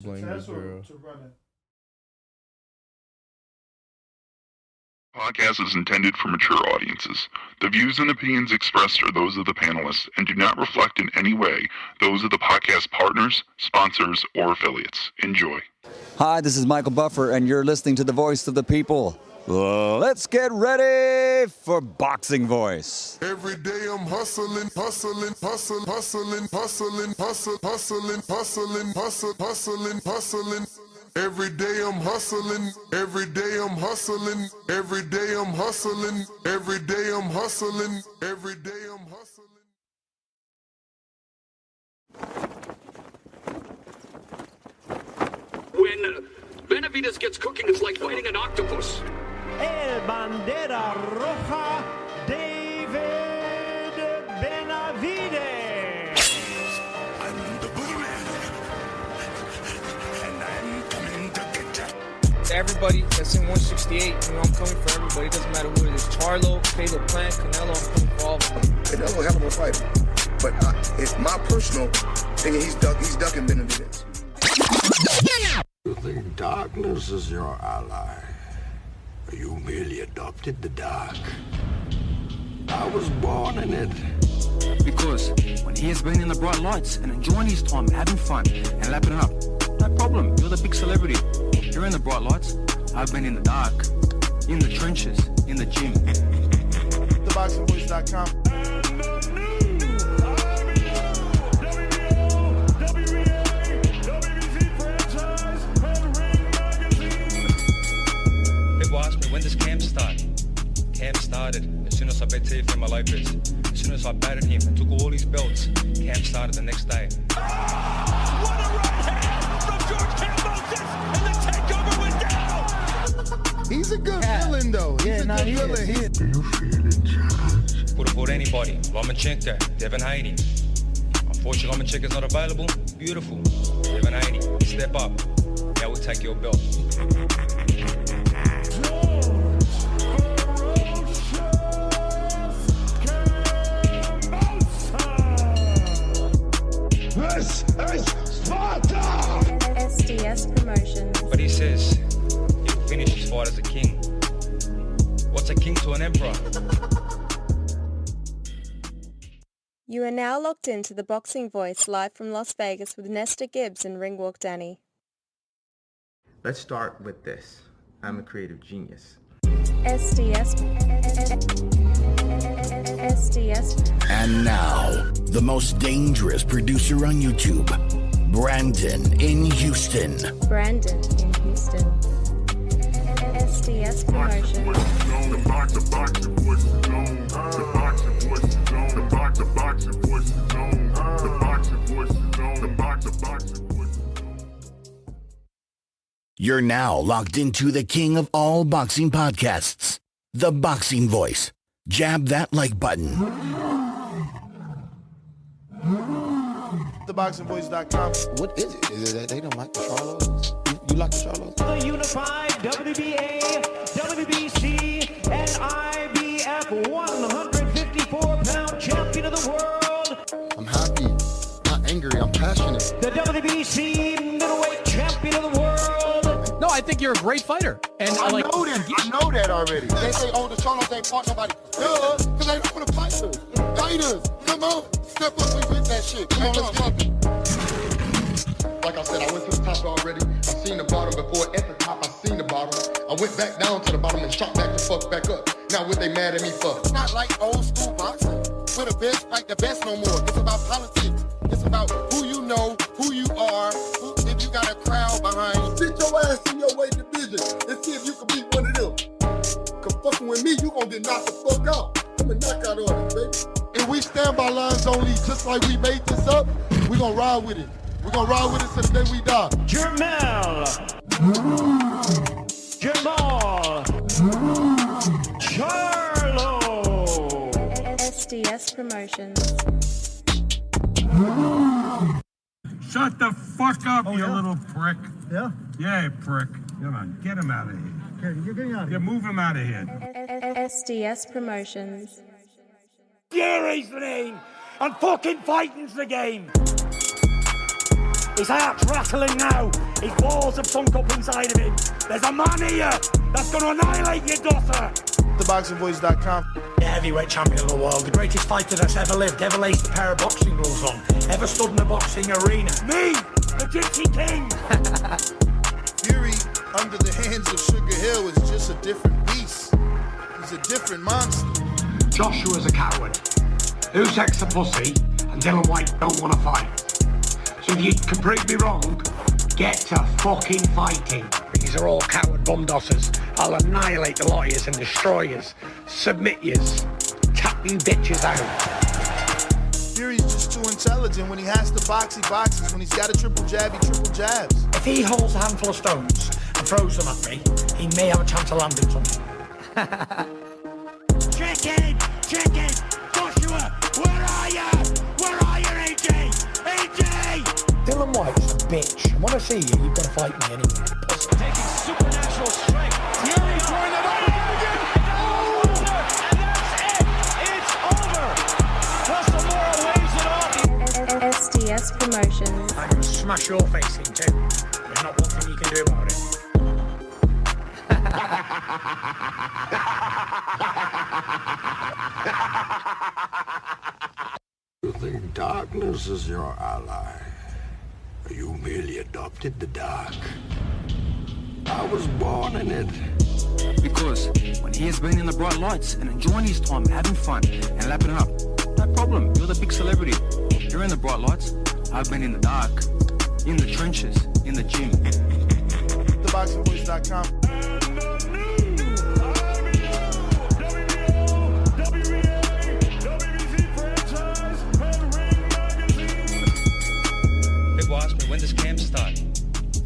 Blame test the or girl. to run it? Podcast is intended for mature audiences. The views and opinions expressed are those of the panelists and do not reflect in any way those of the podcast partners, sponsors, or affiliates. Enjoy. Hi, this is Michael Buffer, and you're listening to the voice of the people. Let's get ready for Boxing Voice. Every day I'm hustling, hustling, hustling, hustling, hustling, hustling, hustling, hustling, hustling, hustling, hustling. Every day I'm hustling, every day I'm hustling, every day I'm hustling, every day I'm hustling, every day I'm hustling. When Benavides gets cooking, it's like fighting an octopus. El Bandera Roja, David Benavides. I'm the boogeyman, and I'm coming to get ya. Everybody that's in 168, you know, I'm coming for everybody. It doesn't matter who it is. Charlo, Caleb Plant, Canelo, I'm coming for all of them. Canelo a hell of a fighter, but it's my personal thing. He's ducking Benavides. You think darkness is your ally? You merely adopted the dark. I was born in it. Because when he has been in the bright lights and enjoying his time, having fun and lapping it up, no problem. You're the big celebrity. You're in the bright lights. I've been in the dark, in the trenches, in the gym. TheBoxingVoice.com. People ask me, when does camp start? Camp started as soon as I bet Teofimo Lopez. As soon as I battered him and took all his belts, camp started the next day. What a right hand from George Kambosos, and the takeover went down. He's a good villain, though. He's a good villain. Do you feel in charge? Could have fought anybody. Lomachenko, Devin Haney. Unfortunately, Lomachenko's not available. Beautiful. Devin Haney, step up. Now we'll take your belt. This is Sparta! SDS Promotions. But he says he'll finish his fight as a king. What's a king to an emperor? You are now locked into the Boxing Voice live from Las Vegas with Nesta Gibbs and Ringwalk Danny. Let's start with this. I'm a creative genius. SDS. And now, the most dangerous producer on YouTube, Brandon in Houston. Brandon in Houston. SDS Promotions. The boxing voice is on. The boxing voice is on. The boxing voice is on. The boxing voice is on. The boxing voice is on. You're now locked into the king of all boxing podcasts, The Boxing Voice. Jab that like button. TheBoxingVoice.com. What is it? Is it that they don't like the Charlos? You like the Charlos? The unified WBA, WBC, and IBF 154-pound champion of the world. I'm happy, not angry, I'm passionate. The WBC middleweight champion of the world. No, I think you're a great fighter. And I know that already. They say, oh, the Charlos ain't fought nobody. Duh, because they don't want to fight us. Fighters, come on, step up and with that shit. Come on, let's pump it. Like I said, I went to the top already. I seen the bottom before. At the top, I seen the bottom. I went back down to the bottom and shot back the fuck back up. Now what they mad at me for? It's not like old school boxing. We're the best, fight the best no more. It's about politics. It's about who you know, who you are, if you got a crowd behind you. Sit your ass in your weight division and see if you can beat one of them. Cause fucking with me, you gonna get knocked the fuck out. I'm a knockout artist, baby. If we stand by lines only, just like we made this up, we gonna ride with it. We gonna ride with it till the day we die. Jermall Charlo. SDS Promotions. Shut the fuck up, you little prick. Yeah? Yeah, prick. Come on, get him out of here. Okay, you're getting out of here. Yeah, move him out of here. SDS Promotions. Seriously, and fucking fighting's the game. His heart's rattling now. His balls have sunk up inside of him. There's a man here that's going to annihilate your daughter. TheBoxingVoice.com. The heavyweight champion of the world, the greatest fighter that's ever lived, ever laced a pair of boxing gloves on, ever stood in a boxing arena. Me, the Gypsy King. Fury under the hands of Sugar Hill is just a different beast. He's a different monster. Joshua's a coward. Usyk's a pussy, and Dylan White don't want to fight. So if you can prove me wrong, get to fucking fighting. These are all coward bumdossers. I'll annihilate the lot of yous and destroy yous. Submit yous. Tap you bitches out. Fury's just too intelligent. When he has to box, he boxes. When he's got a triple jab, he triple jabs. If he holds a handful of stones and throws them at me, he may have a chance of landing something. Chicken! Chicken! Joshua! Where are you? Where are you, AJ? AJ! Dylan White's a bitch. And when I see you, you've got to fight me anyway. Taking supernatural strength. Fury throwing it up again. And that's it. It's over. Hustle waves it off. SDS Promotions. I'm going to smash your face in too. There's not one thing you can do about it. You think darkness is your ally? You merely adopted the dark. I was born in it. Because when he has been in the bright lights and enjoying his time, having fun and lapping it up, no problem. You're the big celebrity. You're in the bright lights. I've been in the dark, in the trenches, in the gym. TheBoxingVoice.com. People ask me, when does camp start?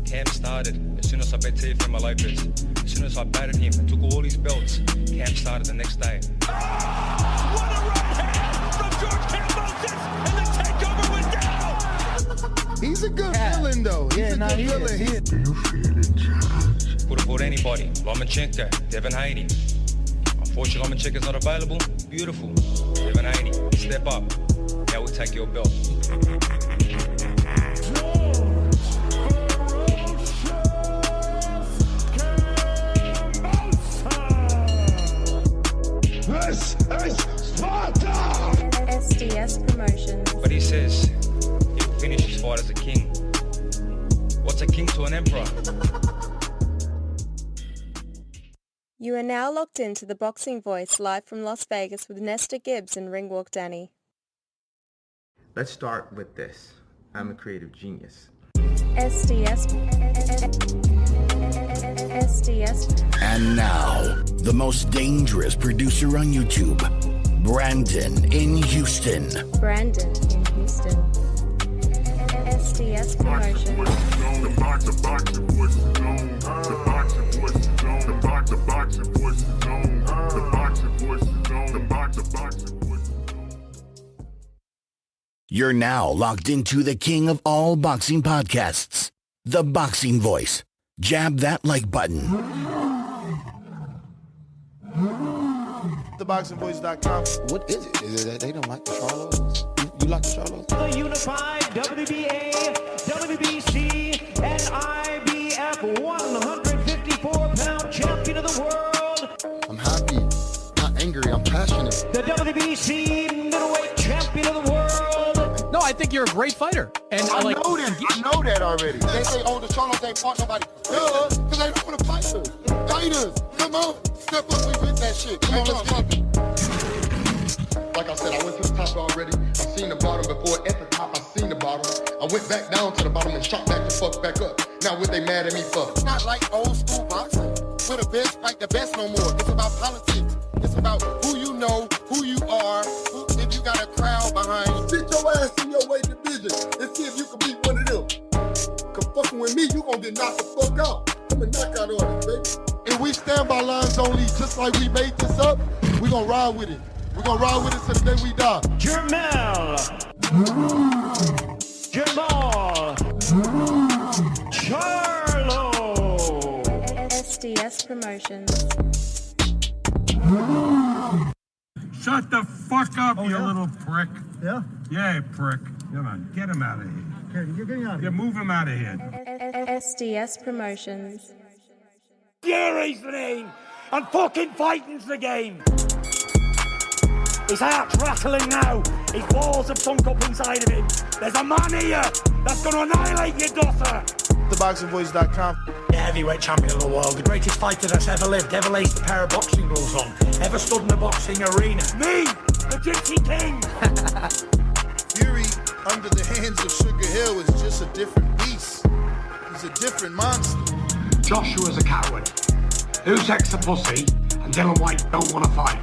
Camp started as soon as I bet Teofimo Lopez. As soon as I batted him and took all his belts, camp started the next day. What a right hand from George Cambosis, and the takeover went down! He's a good villain, though. He's a good villain. Do you feel in charge? Could have fought anybody. Lomachenko, Devin Haney. Unfortunately, Lomachenko's not available. Beautiful. Devin Haney, step up. Now we'll take your belt. This is Sparta! SDS Promotions. But he says he'll finish his fight as a king. What's a king to an emperor? You are now locked into the Boxing Voice live from Las Vegas with Nesta Gibbs and Ringwalk Danny. Let's start with this. I'm a creative genius. SDS. And now, the most dangerous producer on YouTube, Brandon in Houston. Brandon in Houston. SDS Promotions. The boxing voice is on. The boxing voice is on. The boxing voice is on. The boxing voice is on. The boxing voice is on. You're now locked into the king of all boxing podcasts, The Boxing Voice. Jab that like button. TheBoxingVoice.com. What is it? Is it that they don't like the Charlos? You like the Charlos? The unified WBA, WBC, and IBF 154-pound champion of the world. I'm happy, not angry, I'm passionate. The WBC middleweight champion of the world. No, I think you're a great fighter. And I know that already. They say, oh, the Charlos ain't fought nobody. Duh, because they don't want to fight us. Fighters, come on, step up, we with that shit. Come on, let's get it. Like I said, I went to the top already. I seen the bottom before. At the top, I seen the bottom. I went back down to the bottom and shot back the fuck back up. Now what they mad at me for? It's not like old school boxing. We're the best, fight the best no more. It's about politics. It's about who you know, who you are, if you got a crowd behind you. Sit your ass in your weight division and see if you can beat one of them. Cause fucking with me, you gonna get knocked the fuck out. I'm a knockout artist, baby. If we stand by lines only, just like we made this up, we gonna ride with it. We gonna ride with it till the day we die. Jermall Charlo. SDS Promotions. Shut the fuck up, you little prick. Yeah? Yeah, prick. Come on, get him out of here. You move him out of here. SDS Promotions. Seriously! And fucking fighting's the game! His heart's rattling now. His balls have sunk up inside of him. There's a man here that's going to annihilate your daughter. TheBoxingVoice.com. The heavyweight champion of the world, the greatest fighter that's ever lived, ever laced a pair of boxing gloves on, ever stood in a boxing arena. Me, the Gypsy King. Fury under the hands of Sugar Hill is just a different beast. He's a different monster. Joshua's a coward. Usyk's a pussy, and Dylan White don't want to fight.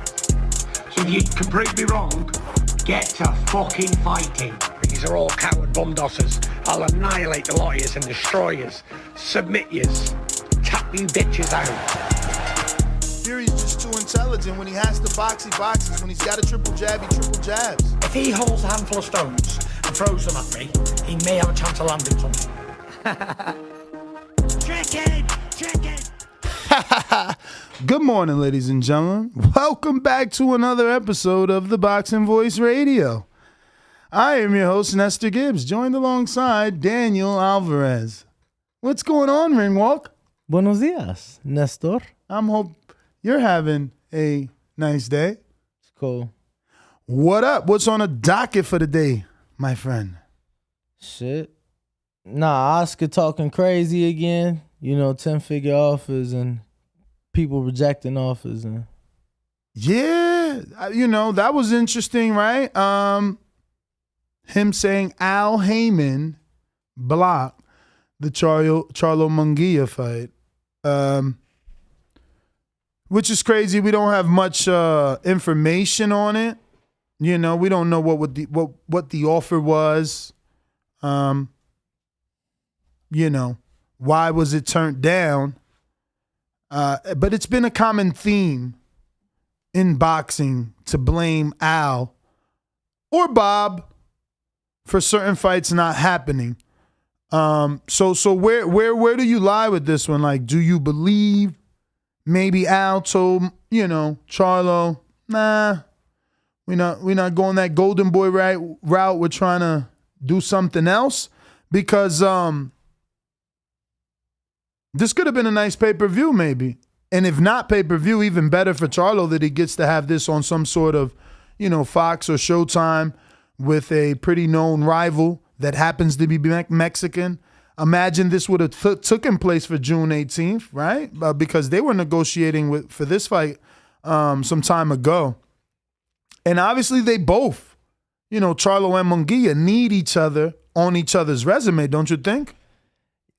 So if you can prove me wrong, get to fucking fighting. These are all coward bumdossers. I'll annihilate the lot of yous and destroy yous. Submit yous. Tap you bitches out. Fury's just too intelligent. When he has to box, he boxes. When he's got a triple jab, he triple jabs. If he holds a handful of stones and throws them at me, he may have a chance of landing something. Chicken! Chicken! Good morning, ladies and gentlemen. Welcome back to another episode of the Boxing Voice Radio. I am your host, Nestor Gibbs, joined alongside Daniel Alvarez. What's going on, Ringwalk? Buenos dias, Nestor. Hope you're having a nice day. It's cool. What up? What's on the docket for the day, my friend? Shit. Nah, Oscar talking crazy again. 10-figure offers and people rejecting offers. Yeah, that was interesting, right? Him saying Al Haymon blocked the Charlo Munguia fight, which is crazy. We don't have much information on it. We don't know what the offer was. Why was it turned down? But it's been a common theme in boxing to blame Al or Bob for certain fights not happening. So where do you lie with this one? Like, do you believe maybe Al told Charlo, nah, we're not going that golden boy route. We're trying to do something else because this could have been a nice pay-per-view maybe. And if not pay-per-view, even better for Charlo that he gets to have this on some sort of, Fox or Showtime with a pretty known rival that happens to be Mexican. Imagine this would have taken place for June 18th, right? Because they were negotiating for this fight some time ago. And obviously they both, Charlo and Munguia need each other on each other's resume, don't you think?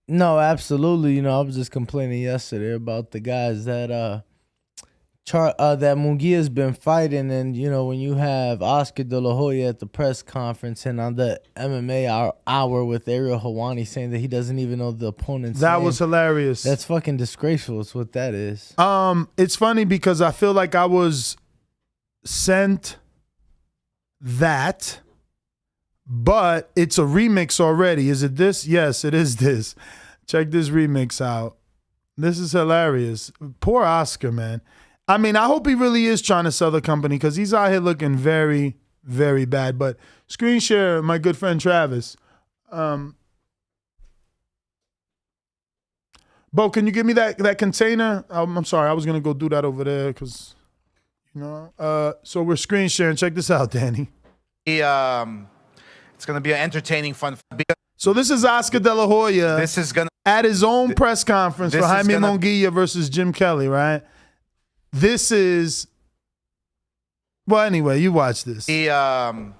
No, absolutely. I was just complaining yesterday about the guys that that Munguia's been fighting, and when you have Oscar De La Hoya at the press conference and on the MMA hour with Ariel Helwani saying that he doesn't even know the opponent's name. That was hilarious. That's fucking disgraceful. It's what that is. It's funny because I feel like I was sent that. But it's a remix already. Is it this? Yes, it is this. Check this remix out. This is hilarious. Poor Oscar, man. I mean, I hope he really is trying to sell the company because he's out here looking very, very bad. But screen share, my good friend Travis. Bo, can you give me that container? I'm sorry, I was going to go do that over there because, so we're screen sharing. Check this out, Danny. It's going to be an entertaining, fun fight. So this is Oscar De La Hoya at his own press conference for Jaime Munguia versus Jim Kelly, right? This is, well, anyway, you watch this. It's going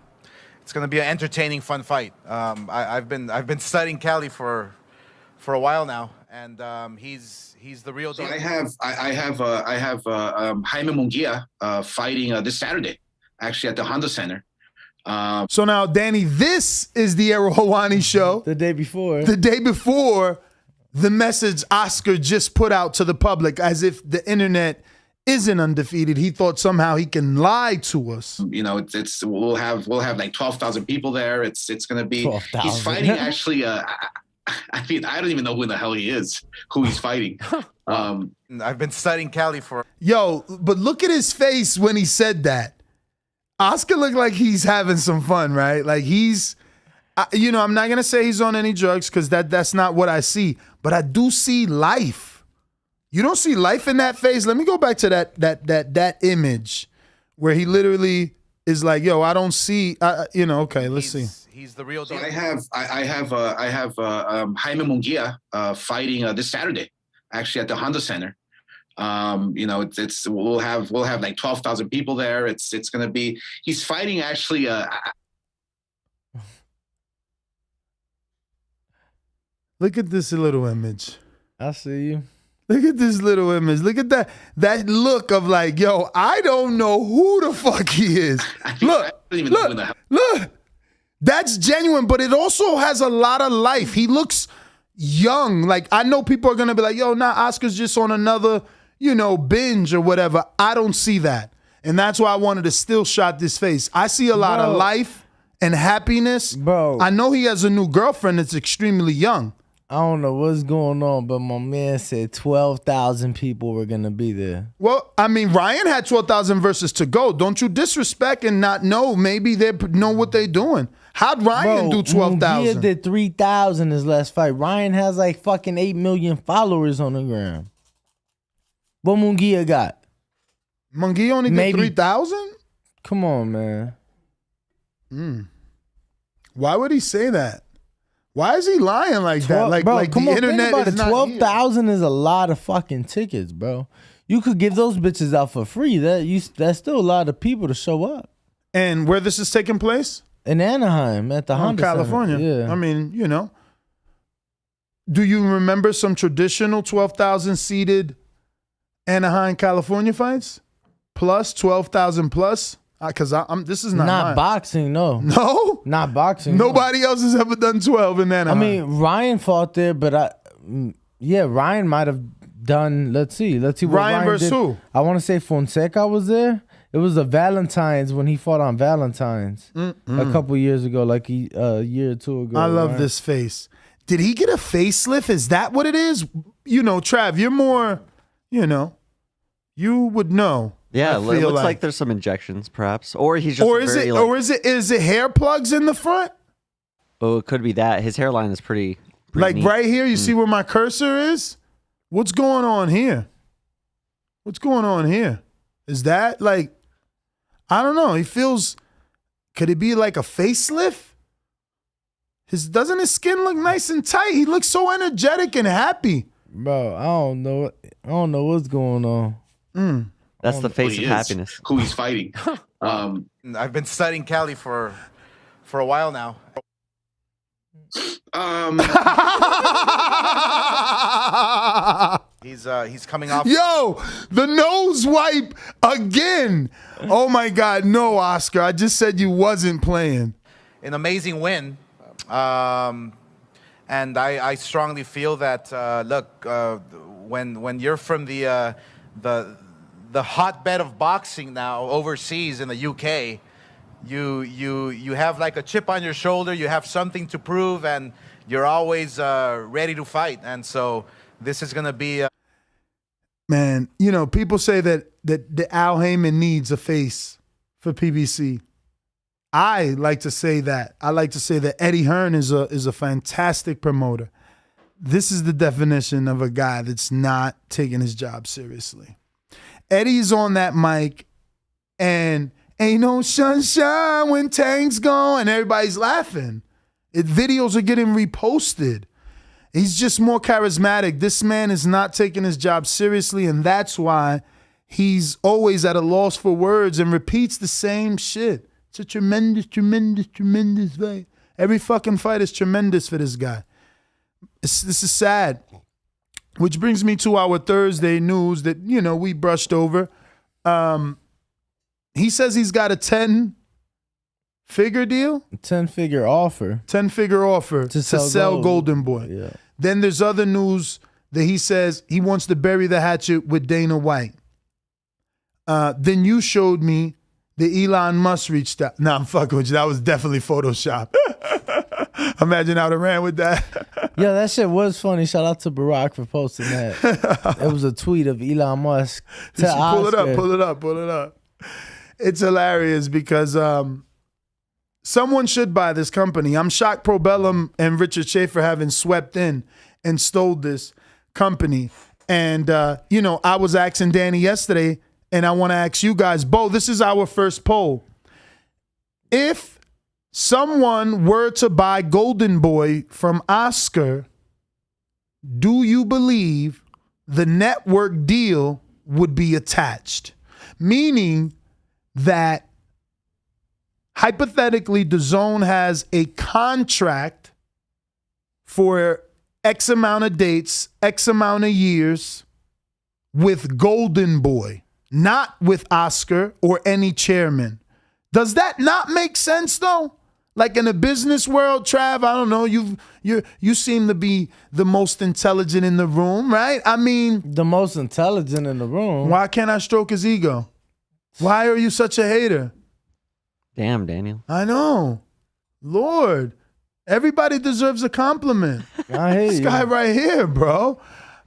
to be an entertaining, fun fight. I've been studying Kelly for a while now, and he's the real deal. So I have Jaime Munguia fighting this Saturday, actually at the Honda Center. So now, Danny, this is the Ariel Helwani show. The day before the message Oscar just put out to the public, as if the internet isn't undefeated. He thought somehow he can lie to us. We'll have like 12,000 people there. It's going to be 12,000. He's fighting actually. I don't even know who the hell he is, who he's fighting. I've been studying Kelly for. Yo, but look at his face when he said that. Oscar looked like he's having some fun, right? Like he's I'm not gonna say he's on any drugs because that's not what I see. But I do see life. You don't see life in that face. Let me go back to that image where he literally is like, "Yo, I don't see." Okay, let's see. He's the real deal. I have Jaime Munguia fighting this Saturday, actually at the Honda Center. We'll have like 12,000 people there. It's gonna be. He's fighting actually. Look at this little image. I see you. Look at this little image. Look at that look of like, yo, I don't know who the fuck he is. Look. That's genuine, but it also has a lot of life. He looks young. Like, I know people are going to be like, yo, Oscar's just on another, binge or whatever. I don't see that. And that's why I wanted to still shot this face. I see a lot of life and happiness. Bro. I know he has a new girlfriend that's extremely young. I don't know what's going on, but my man said 12,000 people were going to be there. Well, I mean, Ryan had 12,000 versus to go. Don't you disrespect and not know. Maybe they know what they're doing. How'd Ryan do 12,000? Munguia did 3,000 his last fight. Ryan has like fucking 8 million followers on the gram. What Munguia got? Munguia only did 3,000? Come on, man. Why would he say that? Why is he lying like that? Like, bro, come the on, internet think about is it. not 12,000 is a lot of fucking tickets, bro. You could give those bitches out for free. That's still a lot of people to show up. And where this is taking place? In Anaheim at the Honda California. Center. Yeah. I mean, do you remember some traditional 12,000 seated Anaheim, California fights? Plus 12,000 plus? Because this is not mine. Boxing, no. No? Not boxing. Nobody else has ever done 12 in Anaheim. I mean, Ryan fought there, but Ryan might have done, let's see what Ryan versus did. who? I want to say Fonseca was there. It was a Valentine's when he fought on Valentine's a couple years ago, like a year or two ago. I love this face. Did he get a facelift? Is that what it is? Trav, you're more, you would know. Yeah, it looks like there's some injections, perhaps, or he's just is it hair plugs in the front? Oh, it could be that. His hairline is pretty like neat. Right here. You see where my cursor is? What's going on here? What's going on here? Is that like? I don't know. He feels. Could it be like a facelift? Doesn't his skin look nice and tight? He looks so energetic and happy. Bro, I don't know what's going on. That's the face of happiness. Who he's fighting. I've been studying Cali for a while now. He's coming off. Yo, the nose wipe again. Oh my God, no, Oscar. I just said you wasn't playing. An amazing win. And I strongly feel that when you're from the hotbed of boxing now overseas in the UK, you have like a chip on your shoulder. You have something to prove, and you're always ready to fight. And so this is gonna be. Man, people say that Al Haymon needs a face for PBC. I like to say that. I like to say that Eddie Hearn is a fantastic promoter. This is the definition of a guy that's not taking his job seriously. Eddie's on that mic and ain't no sunshine when Tank's gone, and everybody's laughing. Videos are getting reposted. He's just more charismatic. This man is not taking his job seriously, and that's why he's always at a loss for words and repeats the same shit. It's a tremendous, tremendous, tremendous fight. Every fucking fight is tremendous for this guy. This is sad. Which brings me to our Thursday news that, we brushed over. He says he's got a 10-figure deal? 10-figure offer. 10-figure offer to sell Golden Boy. Yeah. Then there's other news that he says he wants to bury the hatchet with Dana White. Then you showed me that Elon Musk reached out. Nah, I'm fucking with you. That was definitely Photoshop. Imagine how they ran with that. Yeah, that shit was funny. Shout out to Barack for posting that. It was a tweet of Elon Musk to Oscar. Pull it up. It's hilarious because Someone should buy this company. I'm shocked Probellum and Richard Schaefer haven't swept in and stole this company. And, I was asking Danny yesterday, and I want to ask you guys both. This is our first poll. If someone were to buy Golden Boy from Oscar, do you believe the network deal would be attached? Meaning that hypothetically, DAZN has a contract for X amount of dates, X amount of years with Golden Boy, not with Oscar or any chairman. Does that not make sense though? Like in a business world, Trav, I don't know, you seem to be the most intelligent in the room, right? I mean, the most intelligent in the room. Why can't I stroke his ego? Why are you such a hater? Damn, Daniel. I know. Lord, everybody deserves a compliment. I hate this guy right here, bro.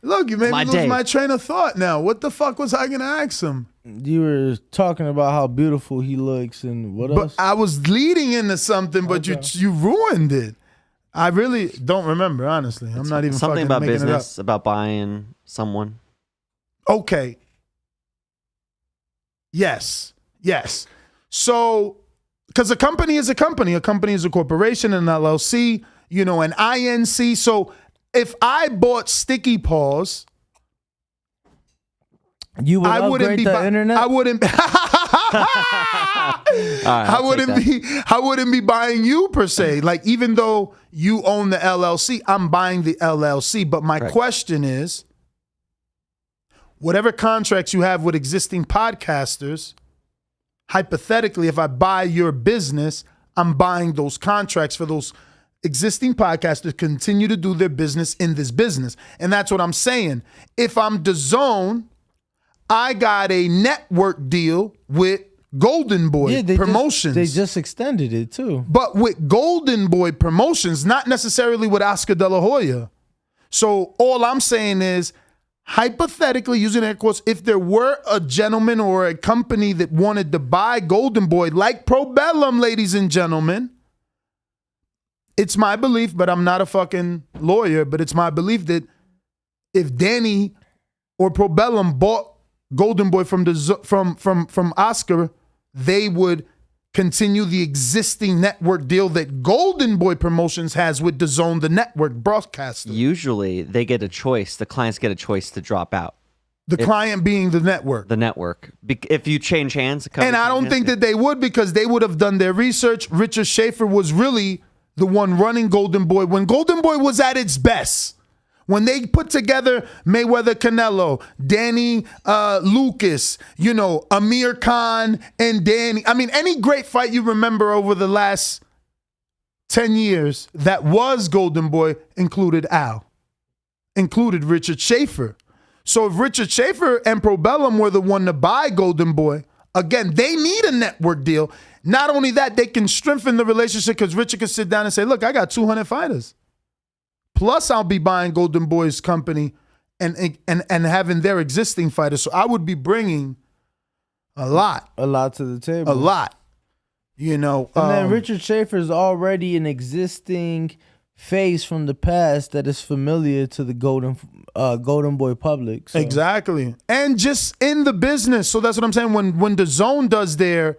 Look, you made me lose my train of thought now. What the fuck was I going to ask him? You were talking about how beautiful he looks and what else? I was leading into something, but you ruined it. I really don't remember, honestly. I'm not even something fucking about making business, it up. about buying someone. Okay. Yes. So, because a company is a company is a corporation, an LLC, an INC. So, if I bought Sticky Paws, you would upgrade the internet? I wouldn't. I wouldn't be buying you per se. Like, even though you own the LLC, I'm buying the LLC. But my question is, whatever contracts you have with existing podcasters, hypothetically, if I buy your business, I'm buying those contracts for those existing podcasters to continue to do their business in this business. And that's what I'm saying. If I'm DAZN, I got a network deal with Golden Boy Promotions. They just extended it too. But with Golden Boy Promotions, not necessarily with Oscar De La Hoya. So all I'm saying is, hypothetically, using air quotes, if there were a gentleman or a company that wanted to buy Golden Boy, like Probellum, ladies and gentlemen, it's my belief, but I'm not a fucking lawyer, but it's my belief that if Danny or Probellum bought Golden Boy from Oscar, they would continue the existing network deal that Golden Boy Promotions has with DAZN, the network broadcaster. Usually, they get a choice. The clients get a choice to drop out. The client being the network. The network. If you change hands, and I don't think that they would, because they would have done their research. Richard Schaefer was really the one running Golden Boy when Golden Boy was at its best. When they put together Mayweather Canelo, Danny Lucas, Amir Khan and Danny. I mean, any great fight you remember over the last 10 years that was Golden Boy included Richard Schaefer. So if Richard Schaefer and Probellum were the one to buy Golden Boy, again, they need a network deal. Not only that, they can strengthen the relationship because Richard can sit down and say, look, I got 200 fighters. Plus, I'll be buying Golden Boy's company and having their existing fighters. So I would be bringing a lot to the table. A lot. And then Richard Schaefer is already an existing face from the past that is familiar to the Golden Boy public. So. Exactly. And just in the business. So that's what I'm saying. When DAZN does their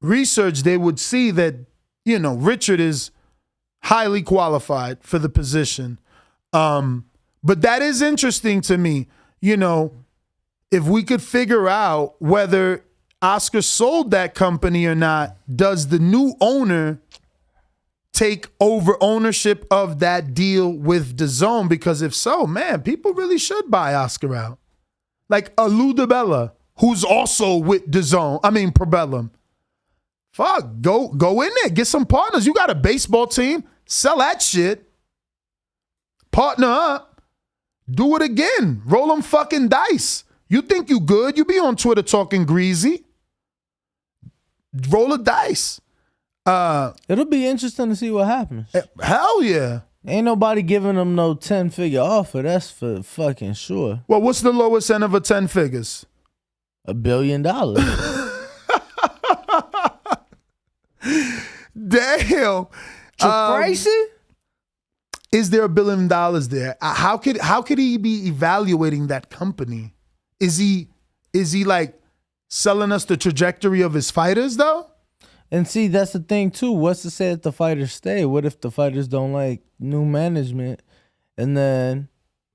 research, they would see that, Richard is highly qualified for the position. But that is interesting to me. If we could figure out whether Oscar sold that company or not, does the new owner take over ownership of that deal with DAZN? Because if so, man, people really should buy Oscar out. Like Lou DiBella, who's also with Probellum. Fuck, go in there, get some partners. You got a baseball team, sell that shit. Partner up, do it again. Roll them fucking dice. You think you good? You be on Twitter talking greasy. Roll a dice. It'll be interesting to see what happens. Hell yeah. Ain't nobody giving them no 10-figure offer. That's for fucking sure. Well, what's the lowest end of a 10 figures? $1 billion. Damn. Tracy? Is there $1 billion there? How could he be evaluating that company? Is he like selling us the trajectory of his fighters though? And see, that's the thing too. What's to say that the fighters stay? What if the fighters don't like new management, and then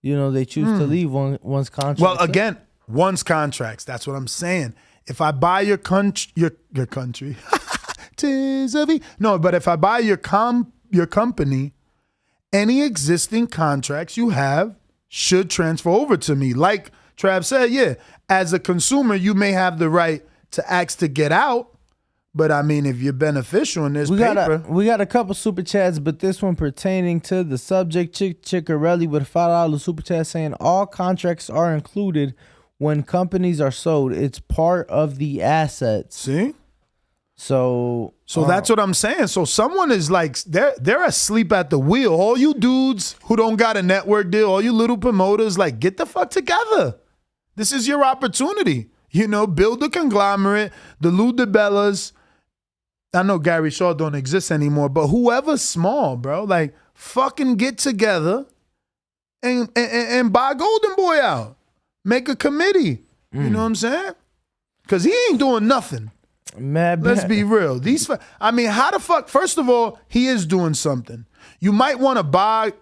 they choose to leave once contract? Well, again, once contracts. That's what I'm saying. If I buy your country, tis of thee. No, but if I buy your company, any existing contracts you have should transfer over to me. Like Trav said, yeah, as a consumer, you may have the right to ask to get out. But I mean, if you're beneficial in this paper. We got a couple super chats, but this one pertaining to the subject. Chickarelli with a $5 super chat saying all contracts are included when companies are sold. It's part of the assets. See? So that's what I'm saying. So someone is like, they're asleep at the wheel. All you dudes who don't got a network deal, all you little promoters, like, get the fuck together. This is your opportunity. Build a conglomerate, the Lou DeBellas. I know Gary Shaw don't exist anymore, but whoever's small, bro, like, fucking get together and buy Golden Boy out. Make a committee. You know what I'm saying? Because he ain't doing nothing. Let's be real. How the fuck? First of all, he is doing something. You might want to buy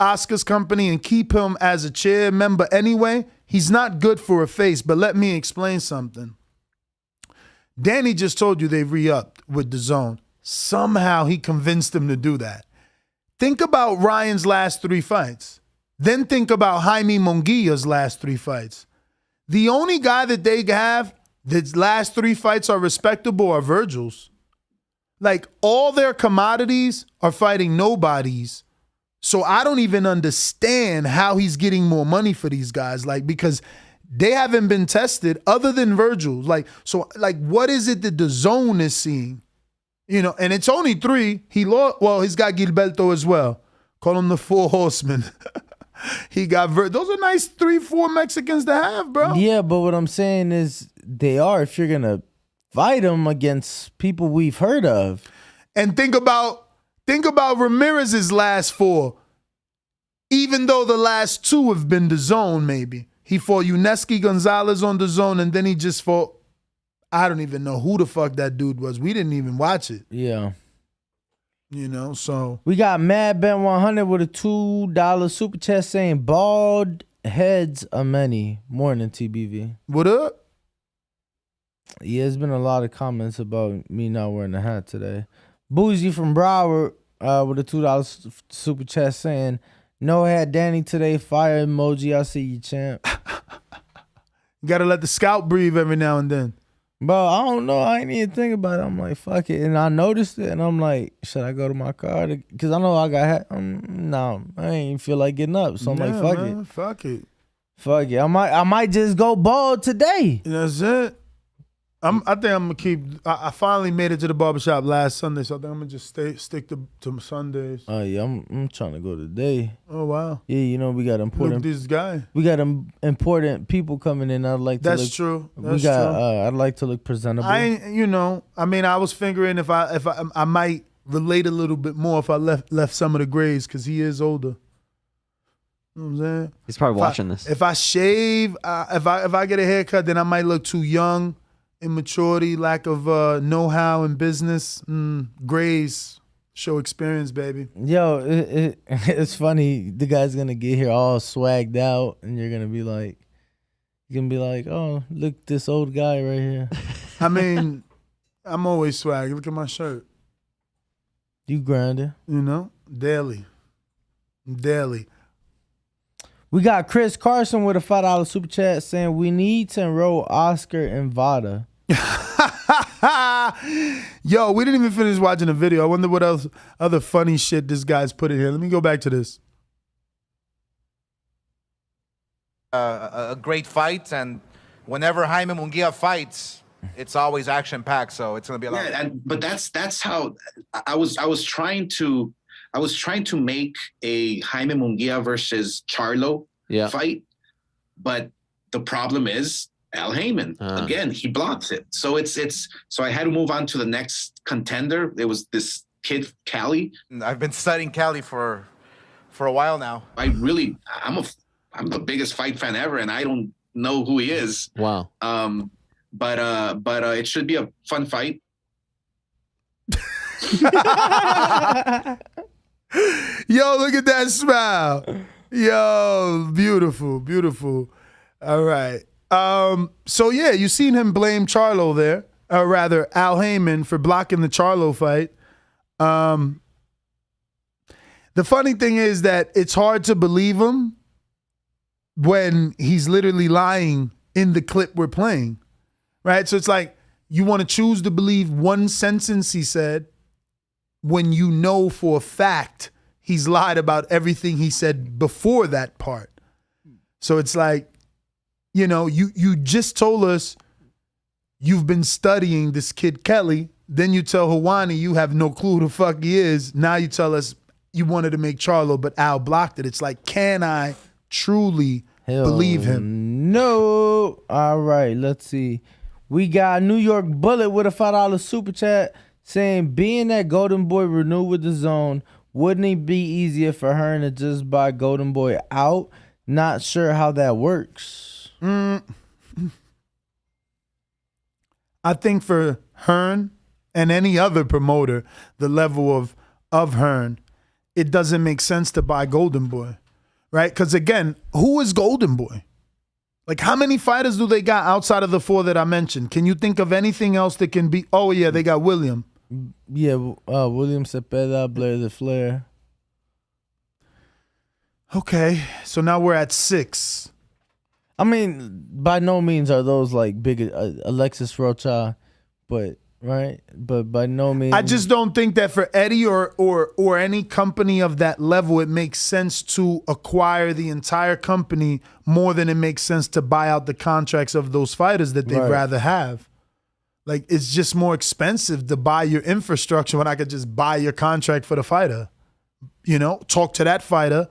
Oscar's company and keep him as a chair member anyway. He's not good for a face, but let me explain something. Danny just told you they re-upped with the zone. Somehow he convinced him to do that. Think about Ryan's last 3 fights. Then think about Jaime Munguia's last 3 fights. The only guy that they have that's last 3 fights are respectable are Virgil's. Like, all their commodities are fighting nobodies. So I don't even understand how he's getting more money for these guys. Like, because they haven't been tested other than Virgil's. What is it that the zone is seeing? And it's only 3. He lost. Well, he's got Gilberto as well. Call him the 4 horsemen. He got those are nice 3-4 Mexicans to have, bro. Yeah, but what I'm saying is they are if you're gonna fight them against people we've heard of. And think about Ramirez's last 4. Even though the last 2 have been the zone, maybe. He fought Yuneski Gonzalez on the zone, and then he just fought, I don't even know who the fuck that dude was. We didn't even watch it. Yeah. So. We got Mad Ben 100 with a $2 super chat saying, bald heads are many. Morning, TBV. What up? Yeah, there's been a lot of comments about me not wearing a hat today. Boozy from Broward with a $2 super chat saying, no hat Danny today, fire emoji. I see you, champ. You got to let the scout breathe every now and then. Bro, I don't know. I ain't even think about it. I'm like, fuck it. And I noticed it, and I'm like, should I go to my car? Because I know I got hat. No, I ain't feel like getting up. So I'm like, fuck it. Fuck it. Fuck it. I might just go bald today. That's it. I think I'm gonna keep. I finally made it to the barbershop last Sunday, so I think I'm gonna just stick to Sundays. Oh yeah, I'm trying to go today. Oh wow. Yeah, we got important. Look, this guy. We got important people coming in. I'd like to. That's true. That's true. I'd like to look presentable. I was figuring if I might relate a little bit more if I left some of the grays because he is older. You know what I'm saying? He's probably watching this. If I shave, if I get a haircut, then I might look too young. Immaturity, lack of know-how in business, grays show experience, baby. Yo, it's funny. The guy's gonna get here all swagged out, and you're gonna be like, oh, look, this old guy right here. I mean, I'm always swag. Look at my shirt. You grinding, daily. We got Chris Carson with a $5 super chat saying we need to enroll Oscar and Vada. Yo, we didn't even finish watching the video. I wonder what else other funny shit this guy's put in here. Let me go back to this. A great fight, and whenever Jaime Munguia fights, it's always action packed. So it's gonna be a lot. Yeah, but that's how I was trying to make a Jaime Munguia versus Charlo fight, but the problem is, Al Haymon. Again, he blocked it. So so I had to move on to the next contender. There was this kid, Cali. I've been studying Cali for a while now. I'm the biggest fight fan ever, and I don't know who he is. Wow. But it should be a fun fight. Yo, look at that smile. Yo, beautiful, beautiful. All right. So yeah, you seen him blame Charlo there, or rather Al Haymon for blocking the Charlo fight. The funny thing is that it's hard to believe him when he's literally lying in the clip we're playing, right? So it's like you want to choose to believe one sentence he said when you know for a fact he's lied about everything he said before that part. So it's like, you know, you just told us you've been studying this kid Kelly. Then you tell Hawani you have no clue who the fuck he is. Now you tell us you wanted to make Charlo, but Al blocked it. It's like, can I truly believe him? No. All right, let's see. We got New York Bullet with a $5 super chat saying, being that Golden Boy renewed with the Zone, wouldn't it be easier for her to just buy Golden Boy out? Not sure how that works. I think for Hearn and any other promoter, the level of Hearn, it doesn't make sense to buy Golden Boy, right? Because again, who is Golden Boy? Like, how many fighters do they got outside of the 4 that I mentioned? Can you think of anything else that can be? Oh yeah, they got William. Yeah, William Cepeda, Blair the Flair. Okay, so now we're at 6. I mean, by no means are those like big Alexis Rocha, but right, but by no means. I just don't think that for Eddie or any company of that level, it makes sense to acquire the entire company more than it makes sense to buy out the contracts of those fighters that they'd rather have. Like, it's just more expensive to buy your infrastructure when I could just buy your contract for the fighter. You know, talk to that fighter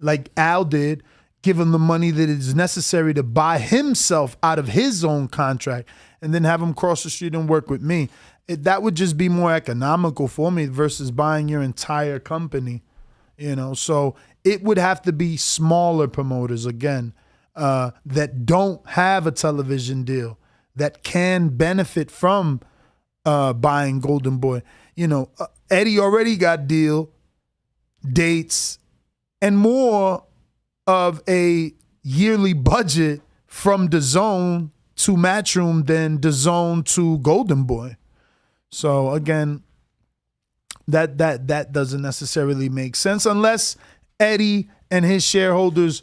like Al did, give him the money that is necessary to buy himself out of his own contract, and then have him cross the street and work with me. That would just be more economical for me versus buying your entire company, you know? So it would have to be smaller promoters, again, that don't have a television deal, that can benefit from buying Golden Boy. You know, Eddie already got deal, dates, and more of a yearly budget from DAZN to Matchroom than DAZN to Golden Boy. So again, that doesn't necessarily make sense unless Eddie and his shareholders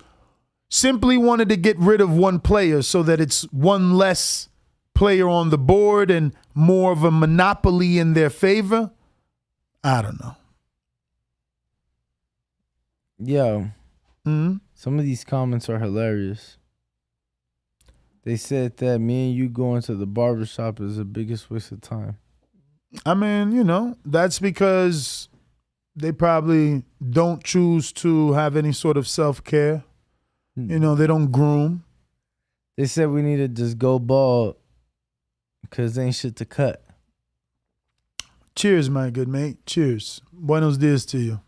simply wanted to get rid of one player so that it's one less player on the board and more of a monopoly in their favor. I don't know. Yo, some of these comments are hilarious. They said that me and you going to the barbershop is the biggest waste of time. I mean, you know, that's because they probably don't choose to have any sort of self-care. You know, they don't groom. They said we need to just go bald because there ain't shit to cut. Cheers, my good mate. Cheers. Buenos dias to you.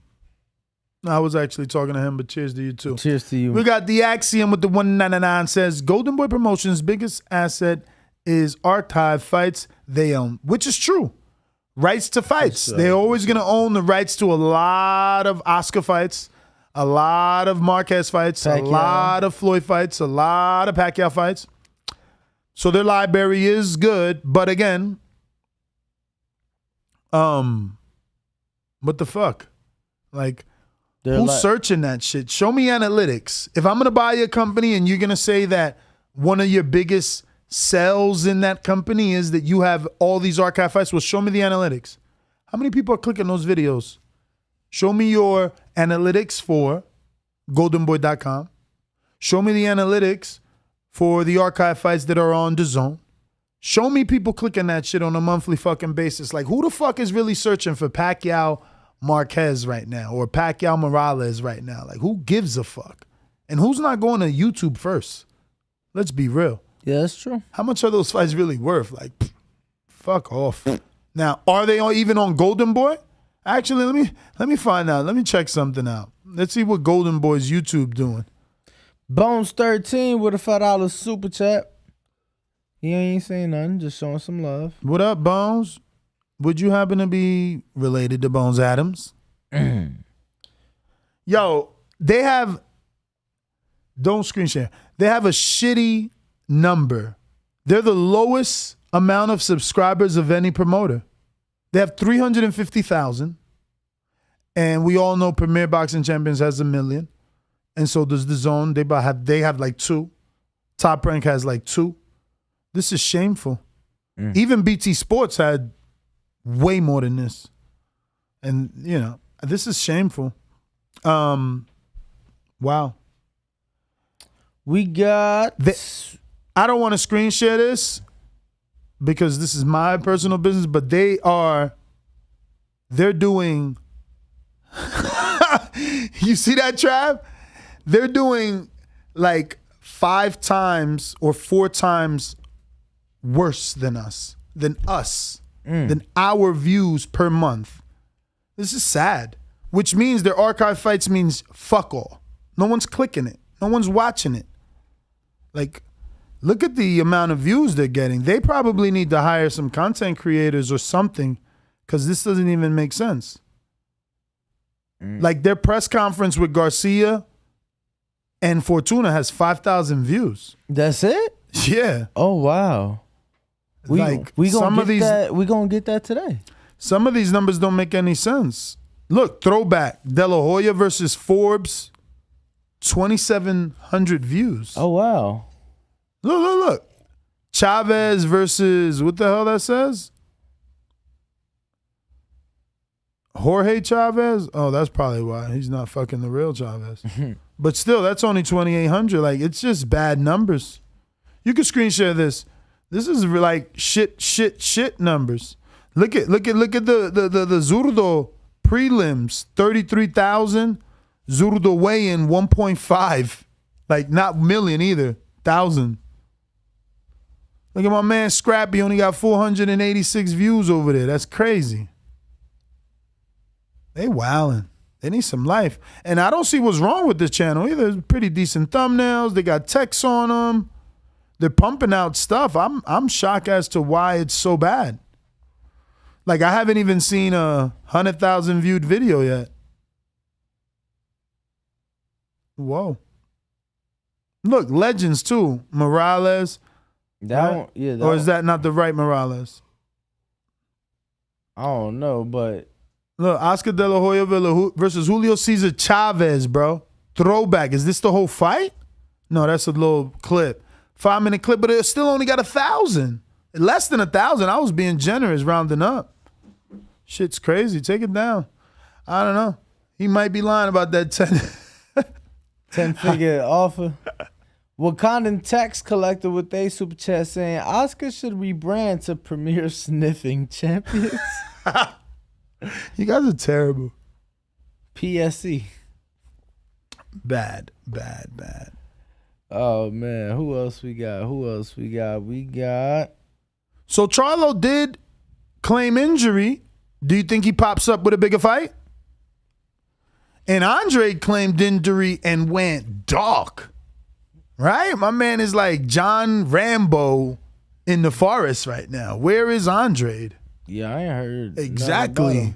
I was actually talking to him, but cheers to you too. Cheers to you. We got the Axiom with the 199 says, Golden Boy Promotions' biggest asset is archive fights they own, which is true. Rights to fights. They're always going to own the rights to a lot of Oscar fights, a lot of Marquez fights, Pacquiao. A lot of Floyd fights, a lot of Pacquiao fights. So their library is good, but again, what the fuck? Like, who's searching that shit? Show me analytics. If I'm going to buy your company and you're going to say that one of your biggest sells in that company is that you have all these archive fights, well, show me the analytics. How many people are clicking those videos? Show me your analytics for goldenboy.com. Show me the analytics for the archive fights that are on DAZN. Show me people clicking that shit on a monthly fucking basis. Like, who the fuck is really searching for Pacquiao Marquez right now or Pacquiao Morales right now? Like, who gives a fuck? And who's not going to YouTube first? Let's be real. Yeah, that's true. How much are those fights really worth? Like, fuck off. Now, are they even on Golden Boy? Actually, let me find out. Let me check something out. Let's see what Golden Boy's YouTube doing. Bones 13 with a $5 super chat. He ain't saying nothing, just showing some love. What up, Bones? Would you happen to be related to Bones Adams? Yo, they have, don't screen share. They have a shitty number. They're the lowest amount of subscribers of any promoter. They have 350,000. And we all know Premier Boxing Champions has 1 million. And so does the Zone. They have like 2. Top Rank has like 2. This is shameful. Even BT Sports had way more than this. And, you know, this is shameful. Wow. We got... I don't want to screen share this because this is my personal business, but they're doing... You see that, Trav? They're doing like 5 times or 4 times worse than us, than our views per month. This is sad, which means their archive fights means fuck all. No one's clicking it. No one's watching it. Like, look at the amount of views they're getting. They probably need to hire some content creators or something because this doesn't even make sense. Like their press conference with Garcia and Fortuna has 5,000 views. That's it? Yeah. Oh, wow. We gonna get that today. Some of these numbers don't make any sense. Look, throwback. De La Hoya versus Forbes, 2,700 views. Oh, wow. Look. Chavez versus, what the hell that says? Jorge Chavez? Oh, that's probably why. He's not fucking the real Chavez. But still, that's only 2,800. Like, it's just bad numbers. You can screen share this. This is like shit numbers. Look at the Zurdo prelims, 33,000. Zurdo weigh-in, 1.5. Like, not million either. 1,000. Look at my man Scrappy, only got 486 views over there. That's crazy. They wildin'. They need some life. And I don't see what's wrong with this channel either. It's pretty decent thumbnails. They got text on them. They're pumping out stuff. I'm shocked as to why it's so bad. Like, I haven't even seen a 100,000 viewed video yet. Whoa. Look, legends too. Morales. Or is that not the right Morales? I don't know, but... Look, Oscar De La Hoya versus Julio Cesar Chavez, bro. Throwback. Is this the whole fight? No, that's a little clip. 5-minute clip, but it still only got 1,000. Less than 1,000. I was being generous, rounding up. Shit's crazy. Take it down. I don't know. He might be lying about that 10-figure offer. Wakandan tax collector with a super chat saying Oscar should rebrand to Premier Sniffing Champions. You guys are terrible. PSC. Bad. Oh, man. Who else we got? We got... So Charlo did claim injury. Do you think he pops up with a bigger fight? And Andre claimed injury and went dark. Right? My man is like John Rambo in the forest right now. Where is Andre? Yeah, I ain't heard. Exactly.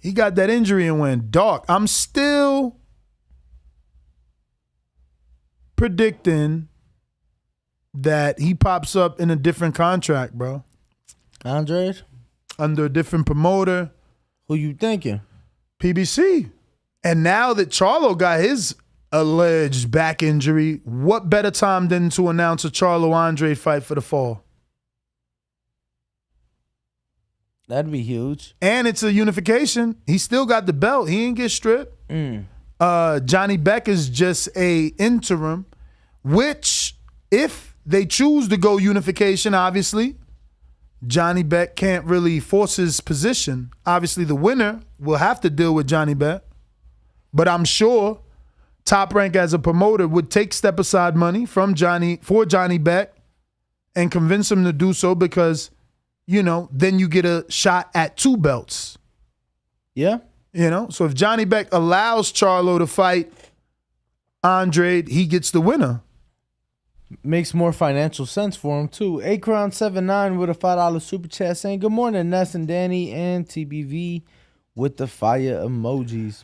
He got that injury and went dark. I'm still predicting that he pops up in a different contract, bro. Andre? Under a different promoter. Who you thinking? PBC. And now that Charlo got his alleged back injury, what better time than to announce a Charlo-Andre fight for the fall? That'd be huge. And it's a unification. He still got the belt. He ain't get stripped. Johnny Beck is just a interim, which if they choose to go unification, obviously, Johnny Beck can't really force his position. Obviously, the winner will have to deal with Johnny Beck. But I'm sure Top Rank as a promoter would take step aside money from Johnny Beck and convince him to do so because, then you get a shot at 2 belts. Yeah. So if Johnny Beck allows Charlo to fight Andre, he gets the winner. Makes more financial sense for him, too. Akron79 with a $5 super chat saying, good morning, Ness and Danny, and TBV with the fire emojis.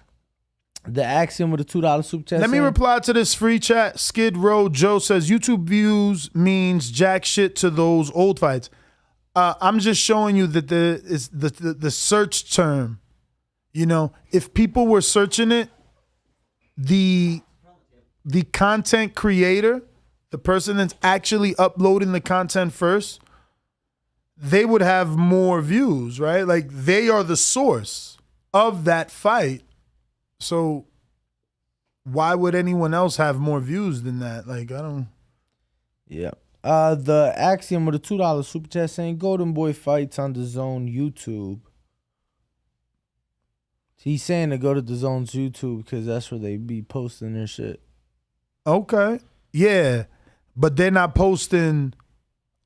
The Axiom with a $2 super chat. Let me reply to this free chat. Skid Row Joe says, YouTube views means jack shit to those old fights. I'm just showing you that the search term. If people were searching it, the content creator, the person that's actually uploading the content first, they would have more views, right? Like, they are the source of that fight. So why would anyone else have more views than that? Like, I don't. Yeah. The Axiom with a $2 super chat saying Golden Boy fights on the Zone YouTube. He's saying to go to the Zone's YouTube because that's where they be posting their shit. Okay. Yeah. But they're not posting.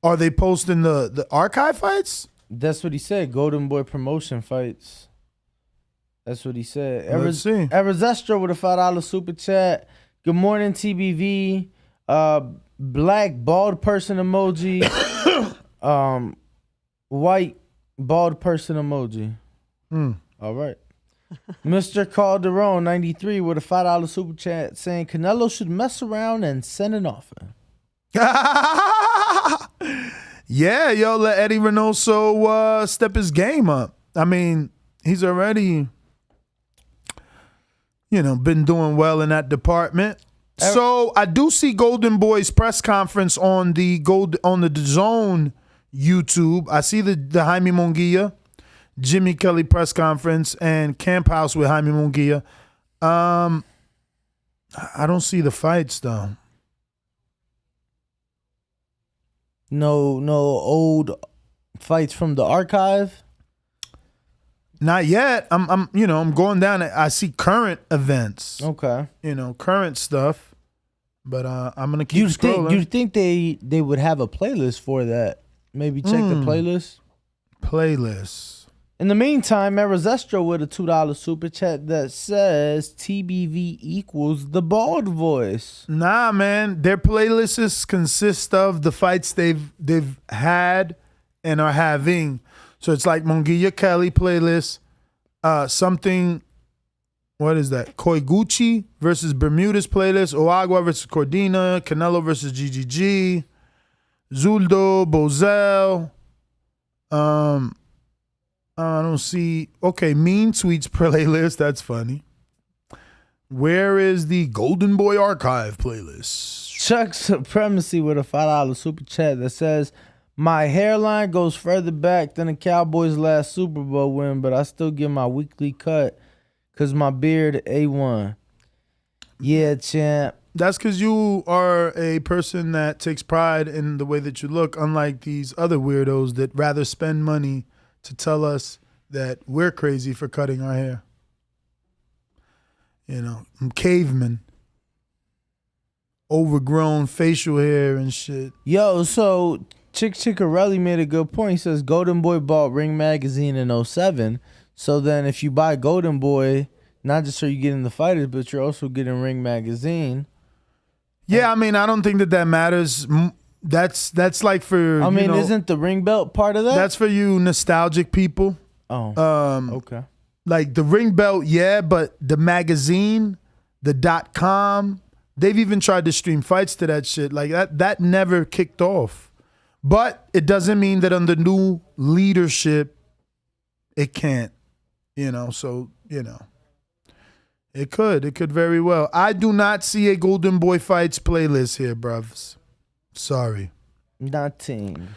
Are they posting the archive fights? That's what he said. Golden Boy promotion fights. That's what he said. Let's see. Arizestro with a $5 super chat. Good morning, TBV. Black bald person emoji. White bald person emoji. All right. Mr. Calderon 93 with a $5 super chat saying Canelo should mess around and send an offer. Yeah, yo, let Eddie Reynoso step his game up. I mean, he's already, been doing well in that department. So I do see Golden Boy's press conference on the DAZN YouTube. I see the Jaime Munguia, Jimmy Kelly press conference and Camp House with Jaime Munguia. I don't see the fights though. No old fights from the archive. Not yet. I'm going down. I see current events. Okay. Current stuff. But I'm gonna keep scrolling. You think they would have a playlist for that? Maybe check the playlist. Playlist. In the meantime, Arizestro with a $2 super chat that says TBV equals the bald voice. Nah, man. Their playlists consist of the fights they've had and are having. So it's like Munguia Kelly playlist. What is that? Koiguchi versus Bermuda's playlist. Oagua versus Cordina. Canelo versus GGG. Zuldo, Bozel. I don't see. Okay, Mean Tweets playlist. That's funny. Where is the Golden Boy Archive playlist? Chuck Supremacy with a $5 super chat that says, my hairline goes further back than the Cowboys' last Super Bowl win, but I still get my weekly cut because my beard A1. Yeah, champ. That's because you are a person that takes pride in the way that you look, unlike these other weirdos that rather spend money to tell us that we're crazy for cutting our hair. Cavemen. Overgrown facial hair and shit. Yo, so Chick Chickarelli made a good point. He says Golden Boy bought Ring Magazine in 2007. So then if you buy Golden Boy, not just are you getting the fighters, but you're also getting Ring Magazine. Yeah, I mean, I don't think that matters. That's like for, isn't the ring belt part of that? That's for you nostalgic people. Oh, okay. Like the ring belt, yeah, but the magazine, the .com, they've even tried to stream fights to that shit. Like that never kicked off. But it doesn't mean that under new leadership, it can't. It could very well. I do not see a Golden Boy Fights playlist here, bruvs. Sorry. Nothing.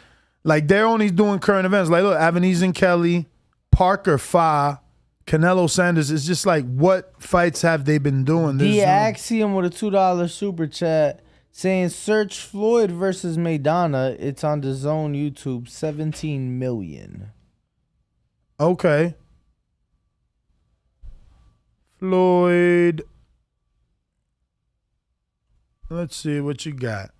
Like, they're only doing current events. Like, look, Avenizin Kelly, Parker Fa, Canelo Sanders. It's just like, what fights have they been doing? The Axiom with a $2 super chat saying search Floyd versus Maidana. It's on the Zone YouTube. 17 million. Okay. Floyd Let's see what you got.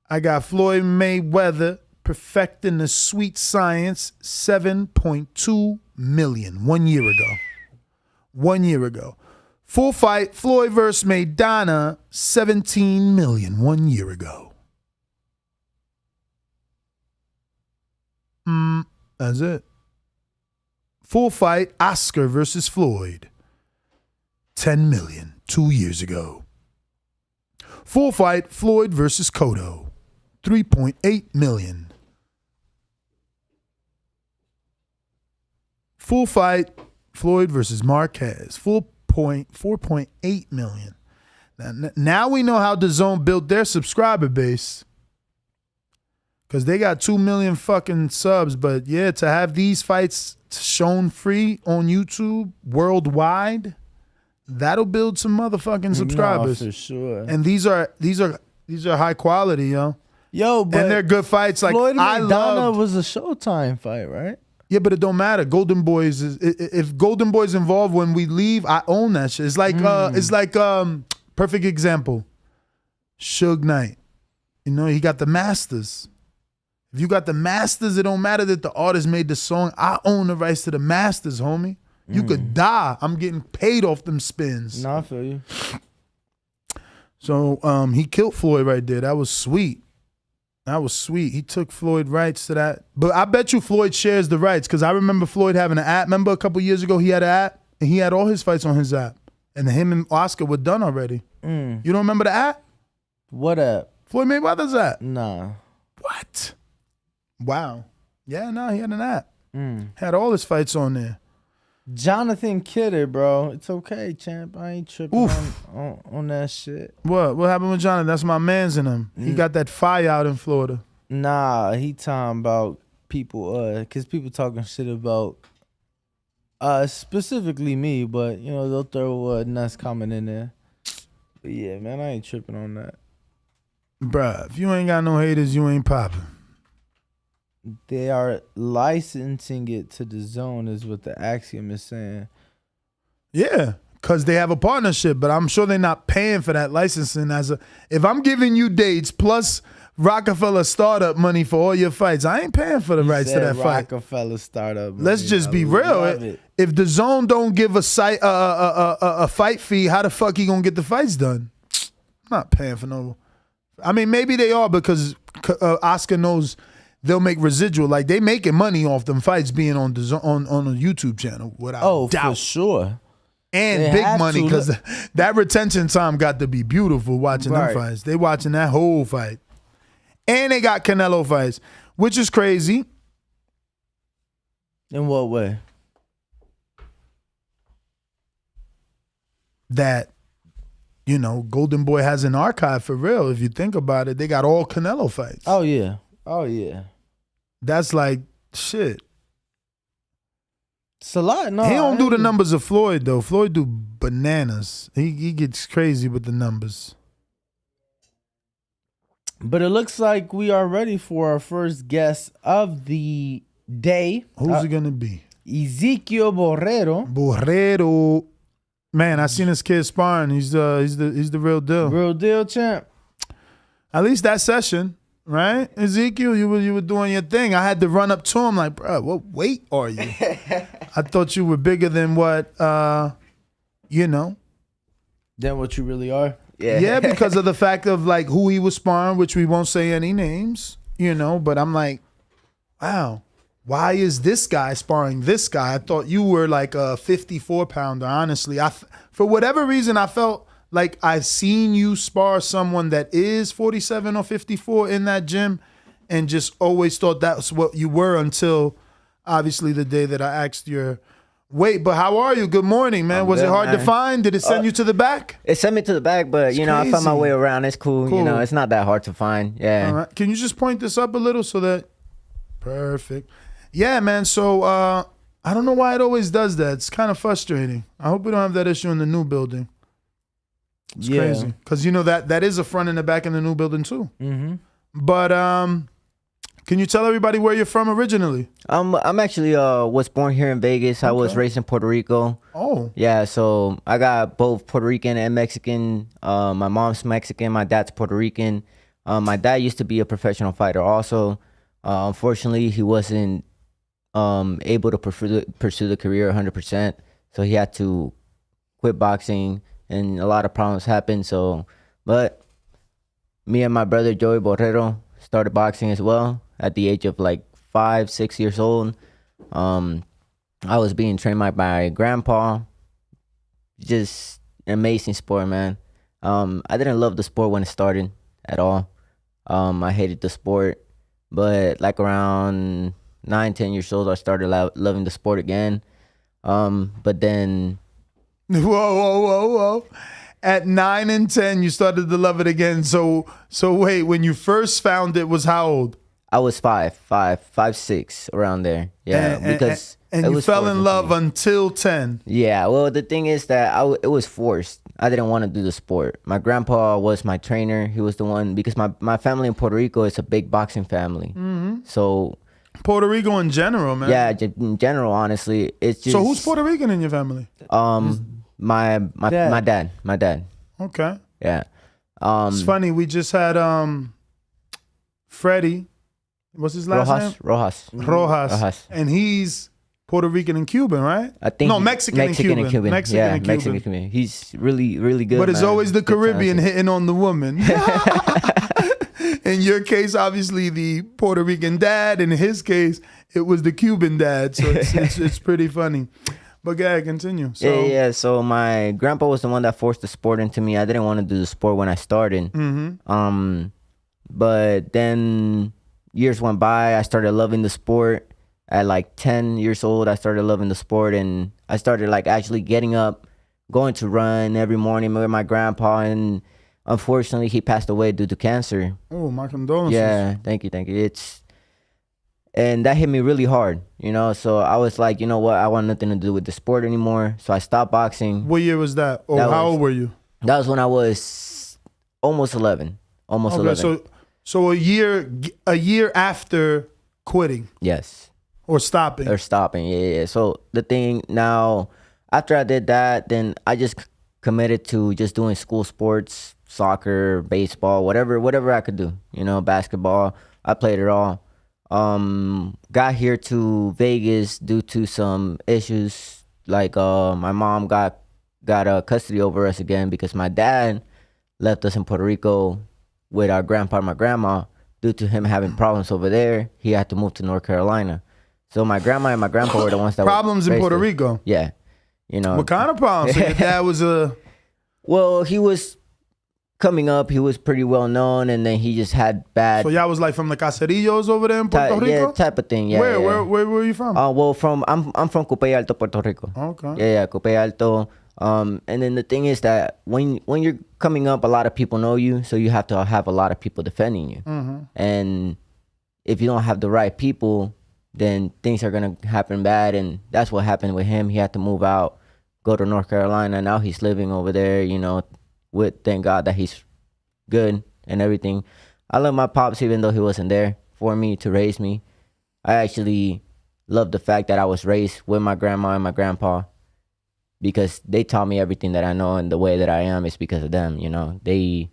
I got Floyd Mayweather perfecting the sweet science, 7.2 million 1 year ago. 1 year ago. Full fight, Floyd versus Maidana, 17 million 1 year ago. That's it. Full fight, Oscar versus Floyd, 10 million 2 years ago. Full fight, Floyd versus Cotto, 3.8 million. Full fight, Floyd versus Marquez, 4.8 million. Now we know how DAZN built their subscriber base. Because they got 2 million fucking subs. But yeah, to have these fights shown free on YouTube worldwide, that'll build some motherfucking subscribers. No, for sure. And these are high quality, yo. Yo, but and they're good fights. Like Floyd I Maidana was a Showtime fight, right? Yeah, but it don't matter. Golden Boys if Golden Boys involved when we leave, I own that shit. It's like perfect example. Suge Knight. You know, he got the masters. If you got the masters, it don't matter that the artist made the song. I own the rights to the masters, homie. You could die. I'm getting paid off them spins. No, I feel you. So he killed Floyd right there. That was sweet. That was sweet. He took Floyd rights to that. But I bet you Floyd shares the rights because I remember Floyd having an app. Remember a couple years ago he had an app and he had all his fights on his app. And him and Oscar were done already. You don't remember the app? What app? Floyd Mayweather's app. Nah. What? Wow. Yeah, no, he had an app. Had all his fights on there. Jonathan Kidder, bro. It's okay, champ. I ain't tripping on that shit. What happened with Jonathan? That's my man's in him. He got that fire out in Florida. Nah, he talking about people, because people talking shit about specifically me, but, you know, they'll throw a nuts comment in there. But yeah, man, I ain't tripping on that. Bruh, if you ain't got no haters, you ain't popping. They are licensing it to DAZN is what the Axiom is saying. Yeah, because they have a partnership, but I'm sure they're not paying for that licensing. If I'm giving you dates plus Rockefeller startup money for all your fights, I ain't paying for the rights to that fight. Rockefeller startup money. Let's just be real. If DAZN don't give a fight fee, how the fuck he gonna get the fights done? I'm not paying for no. I mean, maybe they are because Oscar knows they'll make residual. Like they making money off them fights being on a YouTube channel without doubt. For sure. And They big have money to. because that retention time got to be beautiful watching them fights. They watching that whole fight. And they got Canelo fights, which is crazy. In what way? That, you know, Golden Boy has an archive for real. If you think about it, they got all Canelo fights. Oh, yeah. Oh, yeah. That's like shit. It's a lot. No, he don't do the numbers of Floyd, though. Floyd do bananas. He gets crazy with the numbers. But it looks like we are ready for our first guest of the day. Who's it going to be? Ezekiel Borrero. Man, I seen this kid sparring. He's the real deal. Real deal, champ. At least that session, right? Ezekiel, you were doing your thing. I had to run up to him like, bro, what weight are you? I thought you were bigger than what, you know. Than what you really are? Yeah, because of the fact of like who he was sparring, which we won't say any names, you know. But I'm like, wow, why is this guy sparring this guy? I thought you were like a 54-pounder, honestly. For whatever reason, I felt like I've seen you spar someone that is 47 or 54 in that gym and just always thought that's what you were until obviously the day that I asked your weight. But how are you? Good morning, man. Was it hard to find? Did it send you to the back? It sent me to the back, but It's you know, I found my crazy. way around. It's cool. You know, it's not that hard to find. Yeah. All right. Can you just point this up a little so that... Perfect. Yeah, man. So I don't know why it always does that. It's kind of frustrating. I hope we don't have that issue in the new building. It's crazy. Because, you know, that is a front and a back in the new building, too. Mm-hmm. But Can you tell everybody where you're from originally? I'm actually was born here in Vegas. I was raised in Puerto Rico. Oh. Yeah, so I got both Puerto Rican and Mexican. My mom's Mexican, my dad's Puerto Rican. My dad used to be a professional fighter also. Unfortunately, he wasn't able to pursue the career 100%. So he had to quit boxing, and a lot of problems happened. So, but me and my brother Joey Borrero started boxing as well at the age of like 5, 6 years old. I was being trained by my grandpa. Just an amazing sport, man. I didn't love the sport when it started at all. I hated the sport, but like around 9, 10 years old, I started loving the sport again. But then, whoa! At 9 and 10, you started to love it again. So wait, when you first found it, was how old? I was 5, 6, around there. Yeah, because and you fell in love until 10. Yeah, well, the thing is that it was forced. I didn't want to do the sport. My grandpa was my trainer. He was the one, because my family in Puerto Rico is a big boxing family. Mm-hmm. So Puerto Rico in general, man. Yeah, in general, honestly, it's just. So who's Puerto Rican in your family? My dad. Okay. Yeah. It's funny. We just had Freddie. What's his last name? Rojas. And he's Puerto Rican and Cuban, right? I think Mexican and Cuban. Mexican and Cuban. He's really, really good. But it's always the Caribbean hitting on the woman. In your case, obviously the Puerto Rican dad. In his case, it was the Cuban dad. So it's pretty funny. But go ahead, continue. Yeah. So my grandpa was the one that forced the sport into me. I didn't want to do the sport when I started. Mm-hmm. But then years went by. I started loving the sport. At like 10 years old, I started loving the sport, and I started like actually getting up, going to run every morning with my grandpa. And unfortunately, he passed away due to cancer. Oh, my condolences. Yeah, thank you. And that hit me really hard, So I was like, you know what? I want nothing to do with the sport anymore. So I stopped boxing. What year was that? Or how old were you? That was when I was almost 11. Almost 11. So a year after quitting. Yes. Or stopping. Yeah. So the thing now, after I did that, then I just committed to just doing school sports, soccer, baseball, whatever I could do. Basketball. I played it all. Got here to Vegas due to some issues. Like my mom got custody over us again because my dad left us in Puerto Rico with our grandpa and my grandma. Due to him having problems over there, he had to move to North Carolina. So my grandma and my grandpa were the ones that problems in Puerto Rico. Yeah, What kind of problems? So your dad was Well, he was coming up. He was pretty well known, and then he just had bad. So y'all was like from the caserillos over there in Puerto Rico. Yeah, type of thing. Yeah. Where were you from? Well, I'm from Copey Alto, Puerto Rico. Okay. Yeah, Copey Alto. And then the thing is that when you're coming up, a lot of people know you, so you have to have a lot of people defending you. Mm-hmm. And if you don't have the right people, then things are gonna happen bad, and that's what happened with him. He had to move out, go to North Carolina. Now he's living over there, with thank God that he's good and everything. I love my pops even though he wasn't there for me to raise me. I actually love the fact that I was raised with my grandma and my grandpa, because they taught me everything that I know, and the way that I am is because of them. They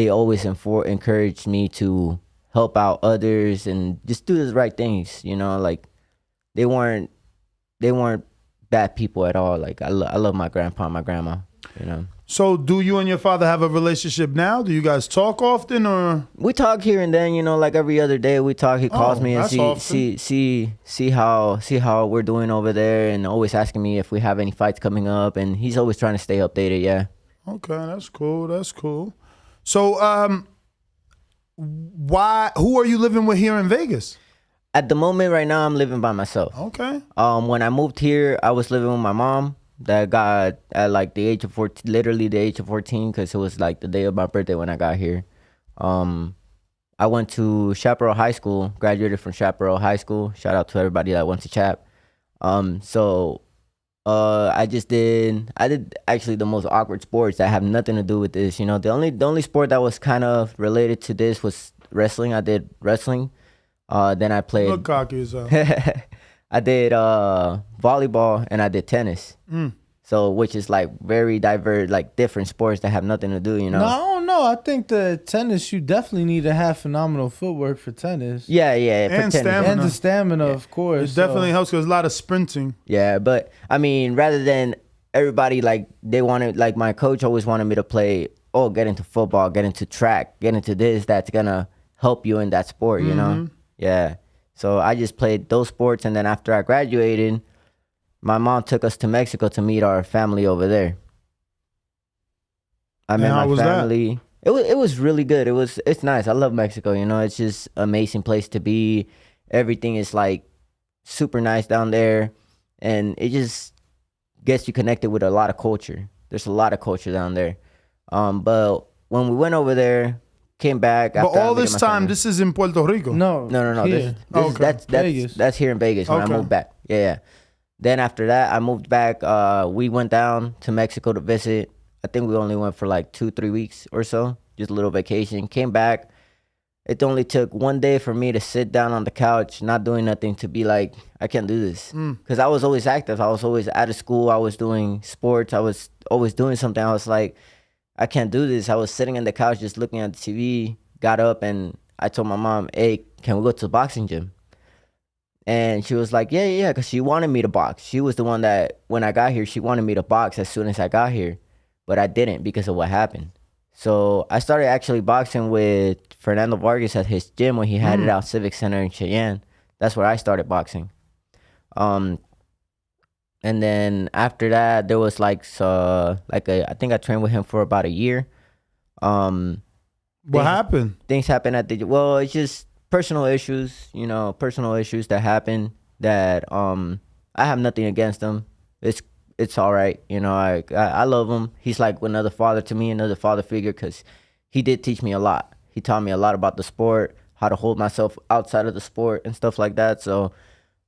always encouraged me to help out others and just do the right things. Like they weren't bad people at all. Like I love my grandpa and my grandma. So do you and your father have a relationship now? Do you guys talk often, or? We talk here and then, like every other day we talk. He calls me and see how we're doing over there, and always asking me if we have any fights coming up, and he's always trying to stay updated. Yeah. Okay, that's cool. So who are you living with here in Vegas? At the moment right now, I'm living by myself. Okay. When I moved here, I was living with my mom. That got at like the age of 14, literally the age of 14, because it was like the day of my birthday when I got here. I went to Chaparral High School, graduated from Chaparral High School. Shout out to everybody that went to Chap. I did actually the most awkward sports that have nothing to do with this. The only sport that was kind of related to this was wrestling. I did wrestling. Then I played. Look cocky as hell. I did volleyball and I did tennis. So, which is like very diverse, like different sports that have nothing to do, you know? No, I don't know. I think the tennis, you definitely need to have phenomenal footwork for tennis. Yeah, for And tennis. stamina. And the stamina, of course. It definitely helps because a lot of sprinting. Yeah, but I mean, rather than everybody like they wanted, like my coach always wanted me to play, get into football, get into track, get into this, that's gonna help you in that sport, you know? Yeah. So I just played those sports, and then after I graduated, my mom took us to Mexico to meet our family over there. I met my family. It was really good. It's nice. I love Mexico, you know. It's just an amazing place to be. Everything is like super nice down there, and it just gets you connected with a lot of culture. There's a lot of culture down there. But when we went over there, came back. But all this time, this is in Puerto Rico. No. This that's here in Vegas when I moved back. Yeah. Then after that, I moved back. We went down to Mexico to visit. I think we only went for like 2-3 weeks or so, just a little vacation. Came back. It only took one day for me to sit down on the couch, not doing nothing, to be like, I can't do this. Because I was always active. I was always out of school. I was doing sports. I was always doing something. I was like, I can't do this. I was sitting on the couch just looking at the TV, got up, and I told my mom, hey, can we go to the boxing gym? And she was like, yeah, because she wanted me to box. She was the one that, when I got here, she wanted me to box as soon as I got here. But I didn't because of what happened. So I started actually boxing with Fernando Vargas at his gym when he had it out Civic Center in Cheyenne. That's where I started boxing. And then after that, there was I think I trained with him for about a year. What happened? Things happened it's just personal issues, you know, that happen that I have nothing against him. It's all right, you know. I love him. He's like another father to me, another father figure, because he did teach me a lot. He taught me a lot about the sport, how to hold myself outside of the sport and stuff like that. So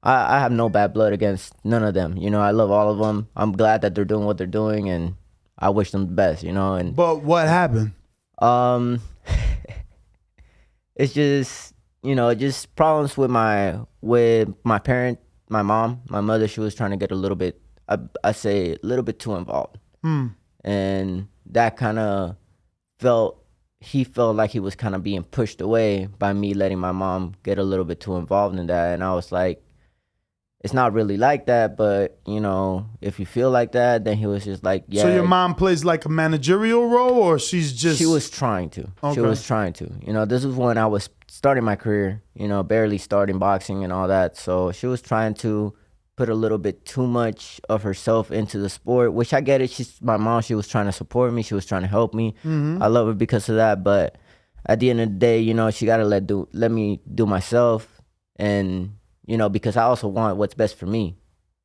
I have no bad blood against none of them. You know, I love all of them. I'm glad that they're doing what they're doing, and I wish them the best, you know. But what happened? It's just, you know, just problems with my parent, my mom, my mother. She was trying to get a little bit, I say a little bit too involved. And that kind of he felt like he was kind of being pushed away by me letting my mom get a little bit too involved in that. And I was like, it's not really like that, but, you know, if you feel like that, then he was just like, yeah. So your mom plays like a managerial role, or she's just... She was trying to. Okay. She was trying to. You know, this was when I was starting my career, you know, barely starting boxing and all that. So she was trying to put a little bit too much of herself into the sport, which I get it. She's my mom. She was trying to support me. She was trying to help me. I love her because of that. But at the end of the day, you know, she got to let me do myself. And, you know, because I also want what's best for me.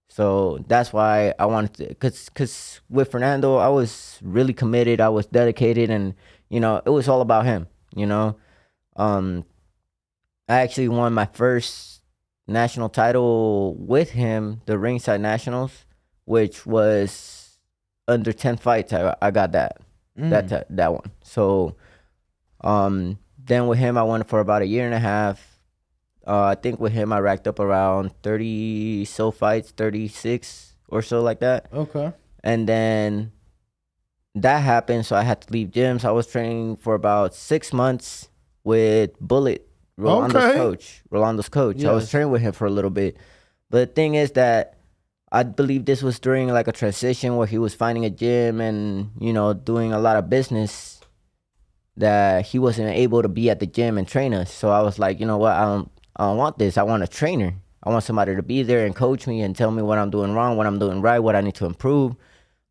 So that's why I wanted to, because with Fernando, I was really committed. I was dedicated, and, you know, it was all about him, you know. I actually won my first national title with him, the Ringside Nationals, which was under 10 fights. I got that one. So then with him, I won for about a year and a half. I think with him, I racked up around 30 so fights, 36 or so, like that. Okay. And then that happened, so I had to leave gyms. I was training for about 6 months with Bullet, Rolando's coach. Yes. I was training with him for a little bit. But the thing is that I believe this was during like a transition where he was finding a gym and, you know, doing a lot of business, that he wasn't able to be at the gym and train us. So I was like, you know what, I don't want this. I want a trainer. I want somebody to be there and coach me and tell me what I'm doing wrong, what I'm doing right, what I need to improve.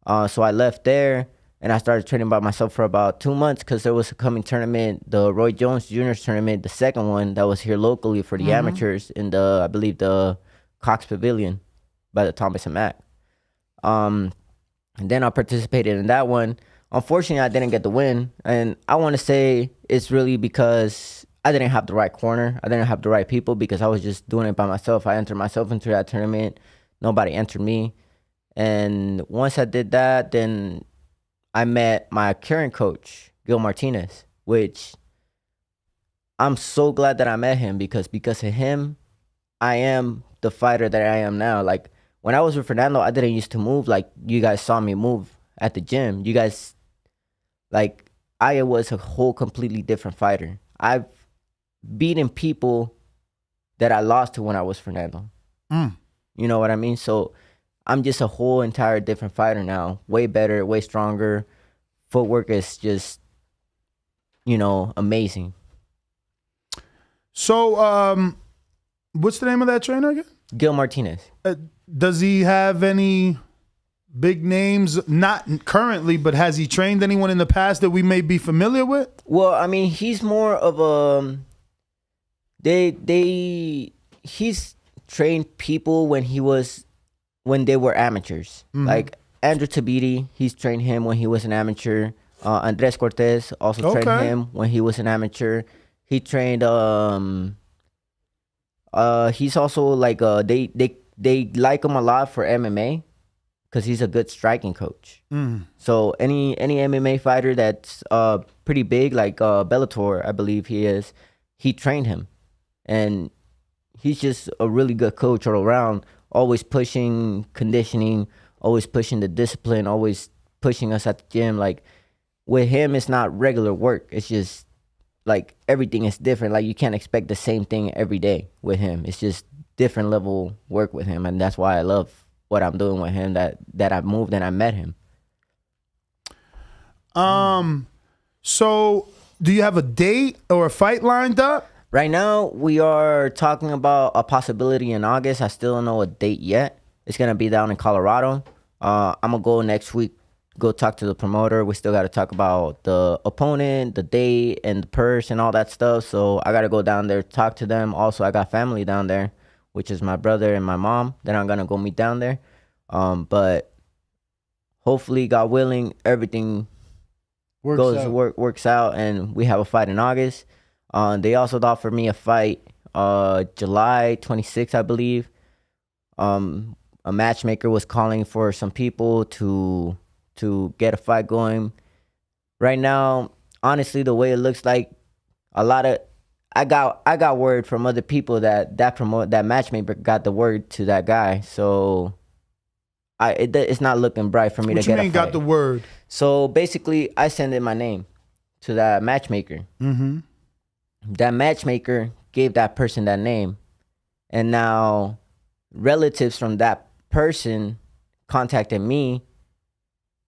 So I left there and I started training by myself for about 2 months, because there was a coming tournament, the Roy Jones Jr.'s tournament, the second one that was here locally for the amateurs in I believe the Cox Pavilion by the Thomas and Mack. And then I participated in that one. Unfortunately, I didn't get the win. And I want to say it's really because I didn't have the right corner. I didn't have the right people, because I was just doing it by myself. I entered myself into that tournament. Nobody entered me. And once I did that, then I met my current coach, Gil Martinez, which I'm so glad that I met him because of him, I am the fighter that I am now. Like when I was with Fernando, I didn't used to move like you guys saw me move at the gym. You guys, like I was a whole completely different fighter. I've beaten people that I lost to when I was Fernando. You know what I mean? So I'm just a whole entire different fighter now. Way better, way stronger. Footwork is just, amazing. So, what's the name of that trainer again? Gil Martinez. Does he have any big names? Not currently, but has he trained anyone in the past that we may be familiar with? Well, I mean, he's more of a he's trained people when they were amateurs. Like Andrew Tabiti, he's trained him when he was an amateur. Andres Cortez also trained him when he was an amateur. He trained he's also like they like him a lot for MMA because he's a good striking coach. So any MMA fighter that's pretty big, like Bellator, I believe he trained him. And he's just a really good coach all around, always pushing conditioning, always pushing the discipline, always pushing us at the gym. Like with him, it's not regular work. It's just like everything is different. Like you can't expect the same thing every day with him. It's just different level work with him. And that's why I love what I'm doing with him, that I moved and I met him. So do you have a date or a fight lined up? Right now, we are talking about a possibility in August. I still don't know a date yet. It's going to be down in Colorado. I'm going to go next week, go talk to the promoter. We still got to talk about the opponent, the date, and the purse and all that stuff. So I got to go down there, talk to them. Also, I got family down there, which is my brother and my mom. Then I'm going to go meet down there. But hopefully, God willing, everything works out, and we have a fight in August. They also offered me a fight July 26th, I believe. A matchmaker was calling for some people to get a fight going. Right now, honestly, the way it looks like, I got word from other people that matchmaker got the word to that guy. So it's not looking bright for me to get a fight. What you mean got the word? So basically, I sent in my name to that matchmaker. That matchmaker gave that person that name, and now relatives from that person contacted me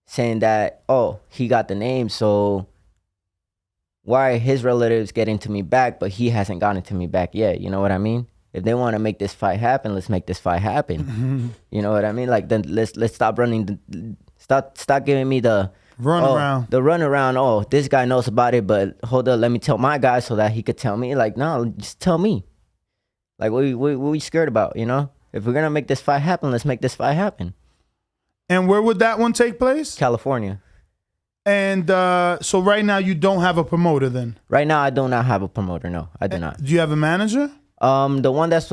saying that, oh, he got the name, so why are his relatives getting to me back, but he hasn't gotten to me back yet? You know what I mean? If they want to make this fight happen, let's make this fight happen. You know what I mean? Like, then let's stop running. Stop giving me the runaround. The runaround. Oh, this guy knows about it, but hold up, let me tell my guy so that he could tell me. Like, no, just tell me. Like, what we scared about? You know, if we're gonna make this fight happen, let's make this fight happen. And where would that one take place? California. And so right now you don't have a promoter then? Right now I do not have a promoter. No, I do not. Do you have a manager? The one that's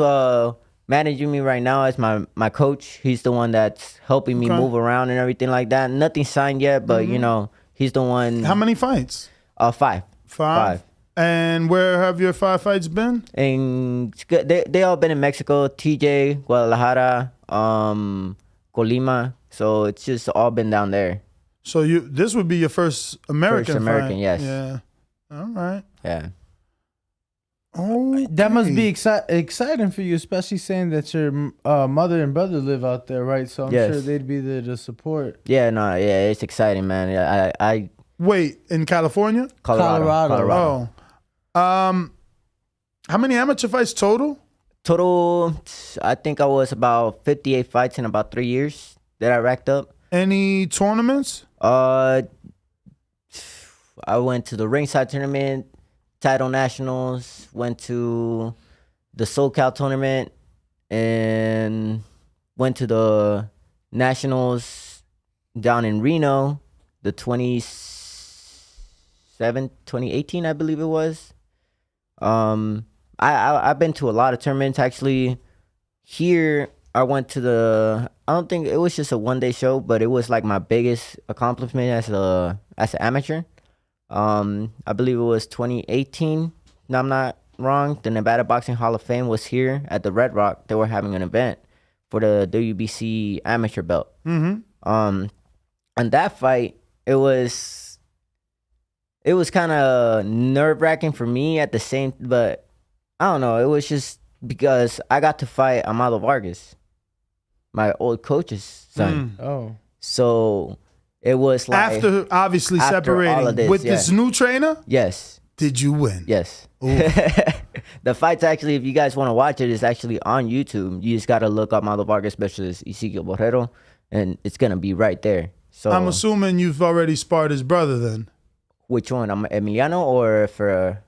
managing me right now is my coach. He's the one that's helping me move around and everything like that. Nothing signed yet, but you know, he's the one. How many fights? 5. 5. And where have your 5 fights been? They all been in Mexico, TJ, Guadalajara, Colima. So it's just all been down there. So this would be your first American fight? Yes. Yeah. All right. Yeah. Oh, that must be exciting for you, especially saying that your mother and brother live out there, right? So I'm sure they'd be there to support. Yeah, no, yeah, it's exciting, man. Yeah, I wait in California, Colorado. Oh, how many amateur fights total? Total, I think I was about 58 fights in about 3 years that I racked up. Any tournaments? I went to the ringside tournament. Title Nationals, went to the SoCal tournament, and went to the Nationals down in Reno, the 2018, I believe it was. I've been to a lot of tournaments, actually. Here, I went to I don't think it was just a one-day show, but it was like my biggest accomplishment as an amateur. I believe it was 2018 I'm not wrong, the Nevada Boxing Hall of Fame was here at the Red Rock. They were having an event for the WBC amateur belt. Mm-hmm. And that fight, it was kind of nerve-wracking for me at the same, but I don't know. It was just because I got to fight Amado Vargas, my old coach's son. Oh. So it was like After obviously after separating all of this, with yeah. this new trainer. Yes. Did you win? Yes. The fight's actually, if you guys want to watch it, it's actually on YouTube. You just got to look up Amado Vargas versus Ezequiel Borrero, and it's going to be right there. So I'm assuming you've already sparred his brother then. Which one? Emiliano or for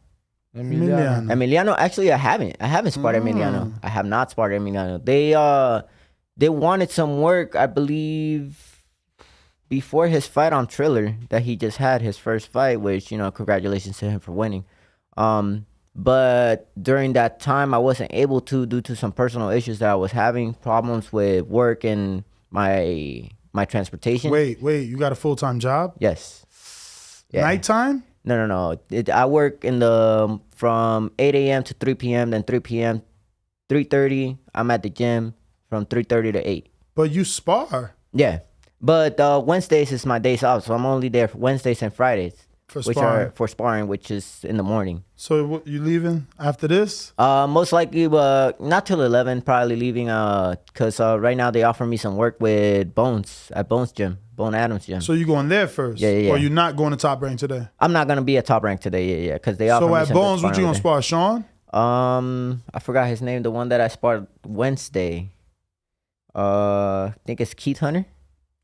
Emiliano? Actually, I haven't sparred Emiliano. I have not sparred Emiliano. They wanted some work, I believe, before his fight on Triller that he just had, his first fight, which, congratulations to him for winning. But during that time, I wasn't able to due to some personal issues that I was having, problems with work and my transportation. Wait, you got a full-time job? Yes. Yeah. Nighttime? No. I work from 8 a.m. to 3 p.m., then 3 p.m., 3:30, I'm at the gym from 3:30 to 8. But you spar. Yeah. But Wednesdays is my days off, so I'm only there for Wednesdays and Fridays. Which are for sparring, which is in the morning. So what, you leaving after this? Most likely, not till 11, probably leaving, because right now they offer me some work with Bones at Bone Adams Gym. So you going there first? Yeah. Or you're not going to Top Rank today? I'm not going to be at Top Rank today, yeah, because they offer me So at some Bones, what you going to spar, Sean? I forgot his name, the one that I sparred Wednesday. I think it's Keith Hunter.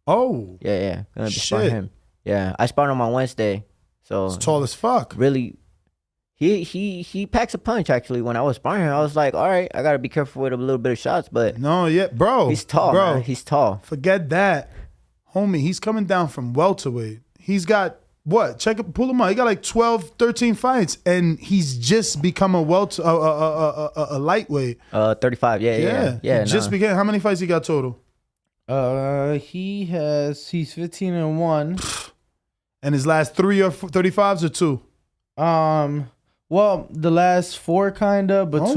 Oh. Yeah. Gonna be sparring him. Yeah, I sparred him on Wednesday. So it's tall as fuck. Really, he packs a punch. Actually, when I was sparring him, I was like, all right, I gotta be careful with a little bit of shots. But no, yeah, bro, he's tall, bro. Man. He's tall. Forget that, homie. He's coming down from welterweight. He's got what? Pull him out. He got like 12, 13 fights, and he's just become a lightweight. 35. Yeah. He just began. How many fights he got total? He's 15-1. And his last 3 or 35s or 2? Well, the last 4 kinda, but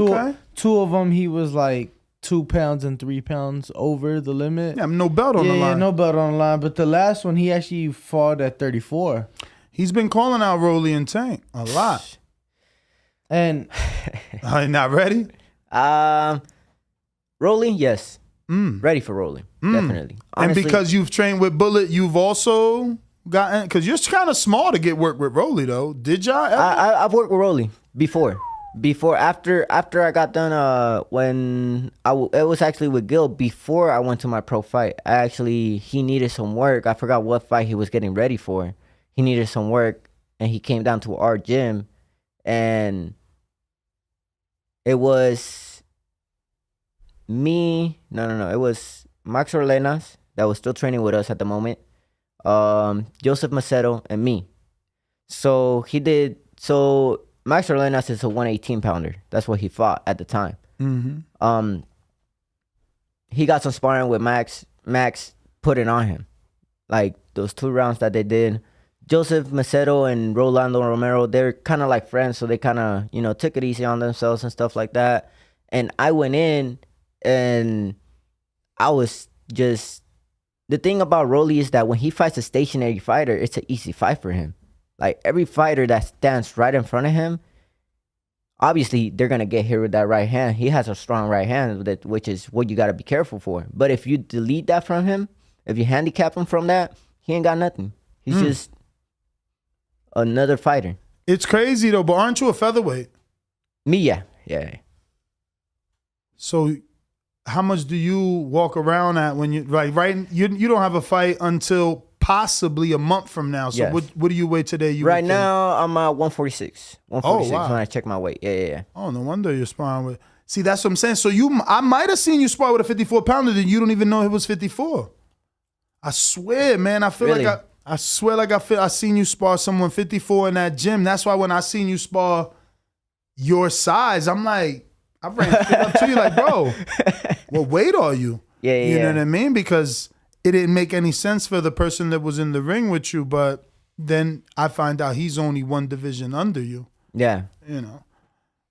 two of them he was like 2 pounds and 3 pounds over the limit. Yeah, no belt on the line. Yeah, no belt on the line. But the last one he actually fought at 34. He's been calling out Rolly and Tank a lot. And are you not ready? Rolly, yes. Ready for Rolly, definitely. Honestly, and because you've trained with Bullet, you've also gotten, because you're kind of small to get work with Rolly though. Did y'all ever? I've worked with Rolly before after I got done when it was actually with Gil before I went to my pro fight. He needed some work. I forgot what fight he was getting ready for. He needed some work and he came down to our gym, and it was me. No, it was Max Orlenas that was still training with us at the moment. Joseph Macedo and me. So Max Orlenas is a 118 pounder. That's what he fought at the time. Mm-hmm. He got some sparring with Max. Max put it on him. Like those 2 rounds that they did. Joseph Macedo and Rolando Romero, they're kind of like friends, so they kind of, took it easy on themselves and stuff like that. And I went in and I was just, the thing about Rolly is that when he fights a stationary fighter, it's an easy fight for him. Like every fighter that stands right in front of him, obviously they're going to get hit with that right hand. He has a strong right hand, which is what you got to be careful for. But if you delete that from him, if you handicap him from that, he ain't got nothing. He's just another fighter. It's crazy though, but aren't you a featherweight? Me, yeah. So how much do you walk around at when you you don't have a fight until possibly a month from now? So Yes. what do you weigh today? Right now I'm at 146. 146 wow. when I check my weight. Yeah. Oh, no wonder you're sparring with. See, that's what I'm saying. So I might have seen you spar with a 54 pounder, and you don't even know it was 54. I swear, man. I feel Really? I swear I seen you spar someone 54 in that gym. That's why when I seen you spar your size, I'm like, I ran straight up to you like, bro, what weight are you? Yeah. You know what I mean? Because it didn't make any sense for the person that was in the ring with you, but then I find out he's only 1 division under you. Yeah.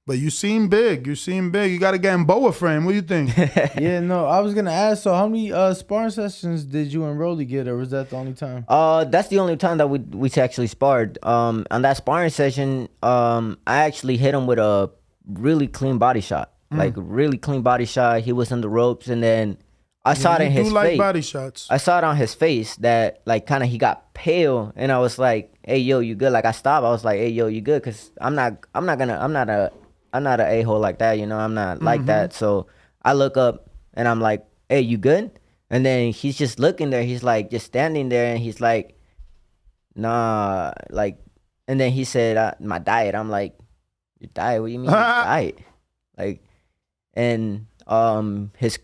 But you seem big. You seem big. You got to get in boa frame. What do you think? Yeah, no, I was gonna ask. So, how many sparring sessions did you and Rolly get, or was that the only time? That's the only time that we actually sparred. On that sparring session, I actually hit him with a really clean body shot, like really clean body shot. He was in the ropes, and then I saw it in his face. like body shots. I saw it on his face that like kind of he got pale, and I was like, "Hey, yo, you good?" Like I stopped. I was like, "Hey, yo, you good?" Because I'm not an a-hole like that, you know. I'm not like that. So I look up and I'm like, "Hey, you good?" And then he's just looking there. He's like just standing there, and he's like, "Nah," like. And then he said, "My diet." I'm like, "Your diet? What do you mean your diet?" Like, and his.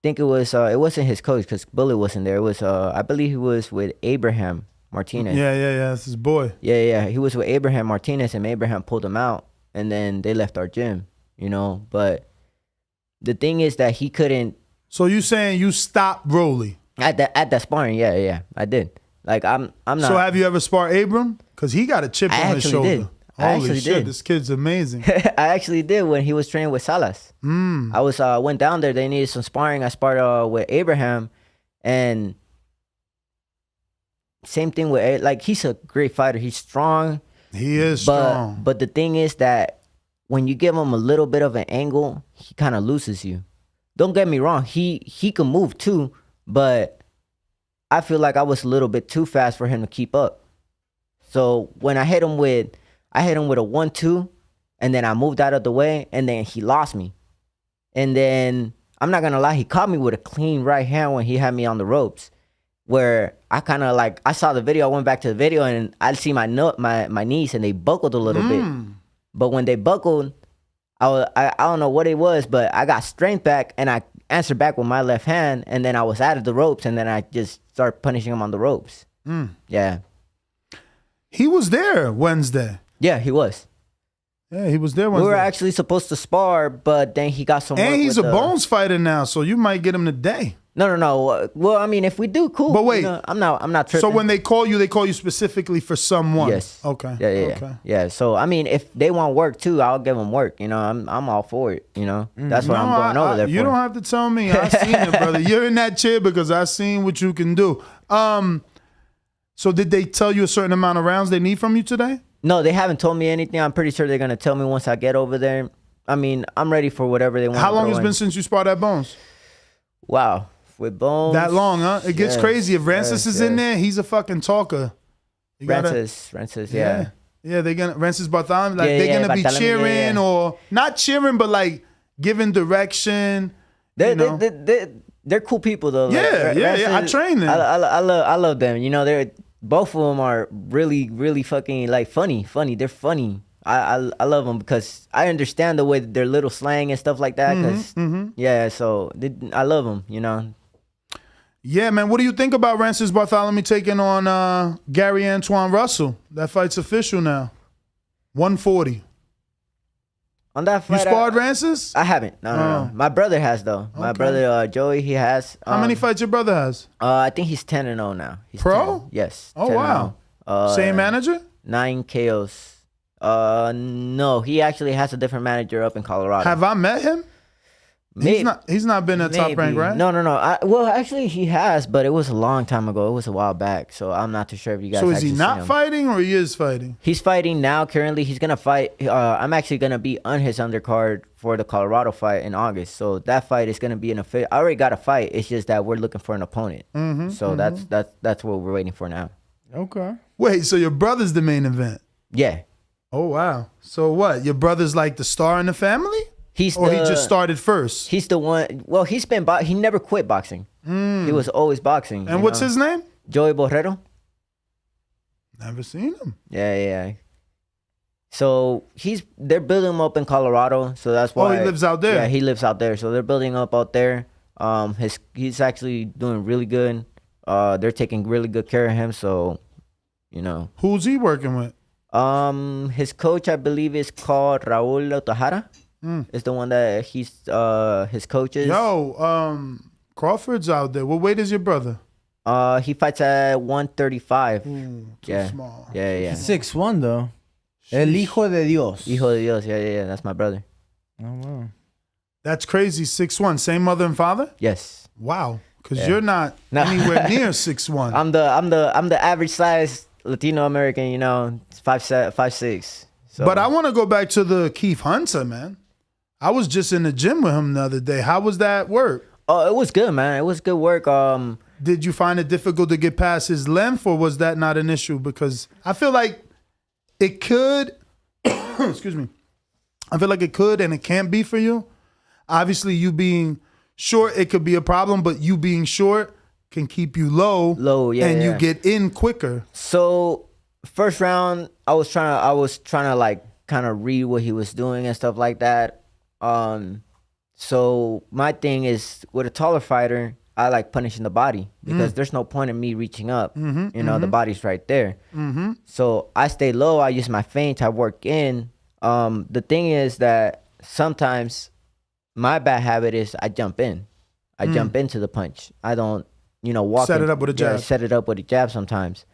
Think it wasn't his coach because Bullet wasn't there. It was I believe he was with Abraham Martinez. Yeah. That's his boy. Yeah. He was with Abraham Martinez, and Abraham pulled him out, and then they left our gym, you know. But the thing is that he couldn't. So you saying you stopped Rolly at that sparring? Yeah, I did. Like I'm not. So have you ever sparred Abram? Because he got a chip on his shoulder. Did. Holy shit, this kid's amazing. I actually did when he was training with Salas. I was went down there. They needed some sparring. I sparred with Abraham, and same thing with like he's a great fighter. He's strong. He is strong. But the thing is that when you give him a little bit of an angle, he kind of loses you. Don't get me wrong. He can move too, but I feel like I was a little bit too fast for him to keep up. So when I hit him with a 1-2, and then I moved out of the way, and then he lost me. And then, I'm not gonna lie, he caught me with a clean right hand when he had me on the ropes, where I kind of like, I saw the video, I went back to the video, and I see my knees, and they buckled a little bit. But when they buckled, I don't know what it was, but I got strength back, and I answered back with my left hand, and then I was out of the ropes, and then I just started punishing him on the ropes. Yeah. He was there Wednesday. Yeah, he was. Yeah, he was there Wednesday. We were actually supposed to spar, but then he got some. And work he's a with bones fighter now, so you might get him today. No. Well, I mean, if we do, cool. But wait, you know, I'm not tripping. So when they call you specifically for someone. Yes. Okay. Yeah. Okay. Yeah. So I mean, if they want work too, I'll give them work. You know, I'm all for it. You know, that's what I'm going over there for. You don't have to tell me. I seen it, brother. You're in that chair because I seen what you can do. So did they tell you a certain amount of rounds they need from you today? No, they haven't told me anything. I'm pretty sure they're going to tell me once I get over there. I mean, I'm ready for whatever they want. How long has it been since you sparred at Bones? Wow. With Bones. That long, huh? It gets crazy. If Rancis is in there, he's a fucking talker. Rancis, yeah. Yeah, they're going to, Rancis Bartholomew, like they're going to be cheering or, not cheering, but like giving direction. They're cool people though. Yeah, like, I train them. I love them. You know, both of them are really, really fucking like funny. They're funny. I love them because I understand the way their little slang and stuff like that. Yeah, so I love them. You know. Yeah, man. What do you think about Rancis Bartholomew taking on Gary Antoine Russell? That fight's official now. 140. On that fight, you sparred Rancis? I haven't. No. My brother has though. My brother Joey, he has. How many fights your brother has? I think he's 10-0 now. He's Pro? 10-0. Yes. Oh wow. Same manager? 9 KOs. No, he actually has a different manager up in Colorado. Have I met him? He's not been at Top Rank, right? No. Well, actually, he has, but it was a long time ago. It was a while back, so I'm not too sure if you guys. So is he not fighting or he is fighting? He's fighting now. Currently, he's gonna fight. I'm actually gonna be on his undercard for the Colorado fight in August. So that fight is gonna be an official. I already got a fight. It's just that we're looking for an opponent. So that's what we're waiting for now. Okay. Wait, so your brother's the main event? Yeah. Oh wow. So what? Your brother's like the star in the family? He just started first? He's the one. Well, he never quit boxing. He was always boxing. And what's his name? Joey Borrero. Never seen him. Yeah. So they're building him up in Colorado. So that's why. Oh, he lives out there. Yeah, he lives out there. So they're building up out there. He's actually doing really good. They're taking really good care of him. So, you know. Who's he working with? His coach, I believe, is called Raul Otajara. Is the one that he's his coach is. Crawford's out there. What weight is your brother? He fights at 135. Too small. Yeah. 6'1" though. El Hijo de Dios. Hijo de Dios. Yeah. That's my brother. Oh wow. That's crazy. 6'1", same mother and father. Yes. Wow. Because you're not anywhere near 6'1". I'm the average size Latino American. 5'6". So. But I want to go back to the Keith Hunter, man. I was just in the gym with him the other day. How was that work? Oh, it was good, man. It was good work. Did you find it difficult to get past his length, or was that not an issue? Because I feel like it could. Excuse me. I feel like it could and it can't be for you. Obviously, you being short, it could be a problem, but you being short can keep you low. And you get in quicker. So first round, I was trying to like kind of read what he was doing and stuff like that. So my thing is with a taller fighter, I like punishing the body because there's no point in me reaching up. The body's right there. So I stay low. I use my feint. I work in. The thing is that sometimes my bad habit is I jump in. I jump into the punch. I don't, walk Set in. it up with a jab. Yeah, set it up with a jab sometimes.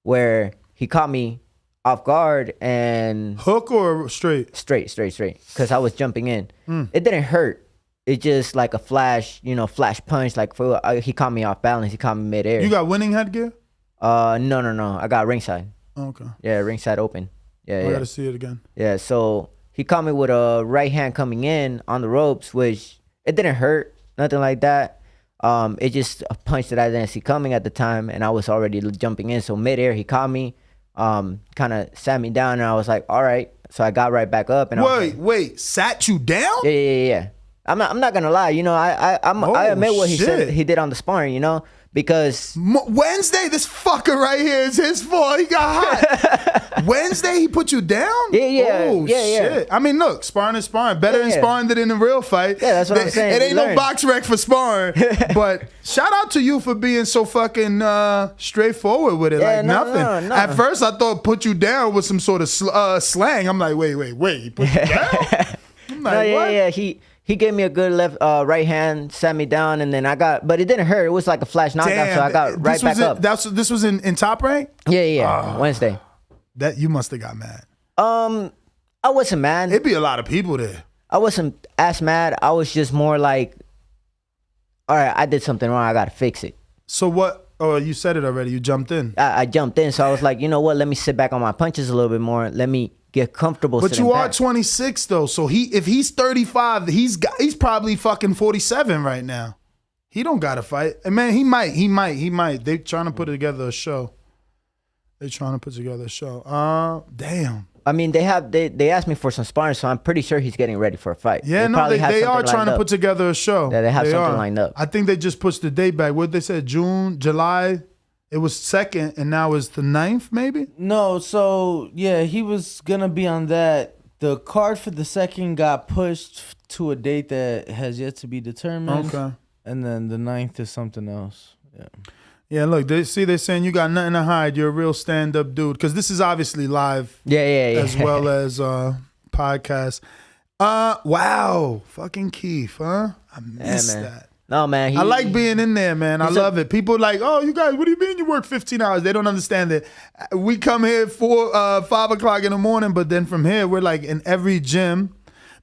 Where he caught me off guard and... Hook or straight? Straight. Because I was jumping in. It didn't hurt. It just like a flash, flash punch. Like he caught me off balance. He caught me midair. You got winning headgear? No. I got ringside. Okay. Yeah, ringside open. Yeah. I gotta see it again. Yeah, so he caught me with a right hand coming in on the ropes, which it didn't hurt, nothing like that. It just a punch that I didn't see coming at the time, and I was already jumping in. So midair, he caught me, kind of sat me down, and I was like, all right. So I got right back up. And Wait, sat you down? Yeah. I'm not gonna lie. I admit what he said he did on the sparring. Because Wednesday, this fucker right here is his fault. He got hot. Wednesday, he put you down? Yeah. Oh, shit. I mean, look, sparring is sparring. Better in sparring than in a real fight. Yeah, that's what I'm saying. It ain't no box rec for sparring. But shout out to you for being so fucking straightforward with it. Yeah, like no, nothing. no. At first, I thought put you down with some sort of slang. I'm like, wait. He put you down? I'm like, what? Yeah. He gave me a good left, right hand, sat me down, and then but it didn't hurt. It was like a flash knockout, so I got right back up. This was in Top Rank? Yeah. Wednesday. That you must have got mad. I wasn't mad. It'd be a lot of people there. I wasn't as mad. I was just more like, all right, I did something wrong. I got to fix it. So what? Oh, you said it already. You jumped in. I jumped in, so I was like, you know what? Let me sit back on my punches a little bit more. Let me get comfortable. But you are back. 26 though, so if he's 35, he's probably fucking 47 right now. He don't gotta fight. And man, he might. They trying to put together a show. Damn. I mean, they asked me for some sparring, so I'm pretty sure he's getting ready for a fight. Yeah, they are trying to put together a show. Yeah, they have something lined up. I think they just pushed the date back. What they said, June, July. It was 2nd, and now it's the 9th, maybe? No, so, yeah, he was going to be on that. The card for the 2nd got pushed to a date that has yet to be determined. Okay. And then the 9th is something else. Yeah. Yeah, look, they're saying you got nothing to hide. You're a real stand-up dude. Because this is obviously live. Yeah. As well as podcast. Wow. Fucking Keith, huh? I missed that. No, man. I like being in there, man. I love it. People are like, oh, you guys, what do you mean you work 15 hours? They don't understand that. We come here 5 o'clock in the morning, but then from here, we're like in every gym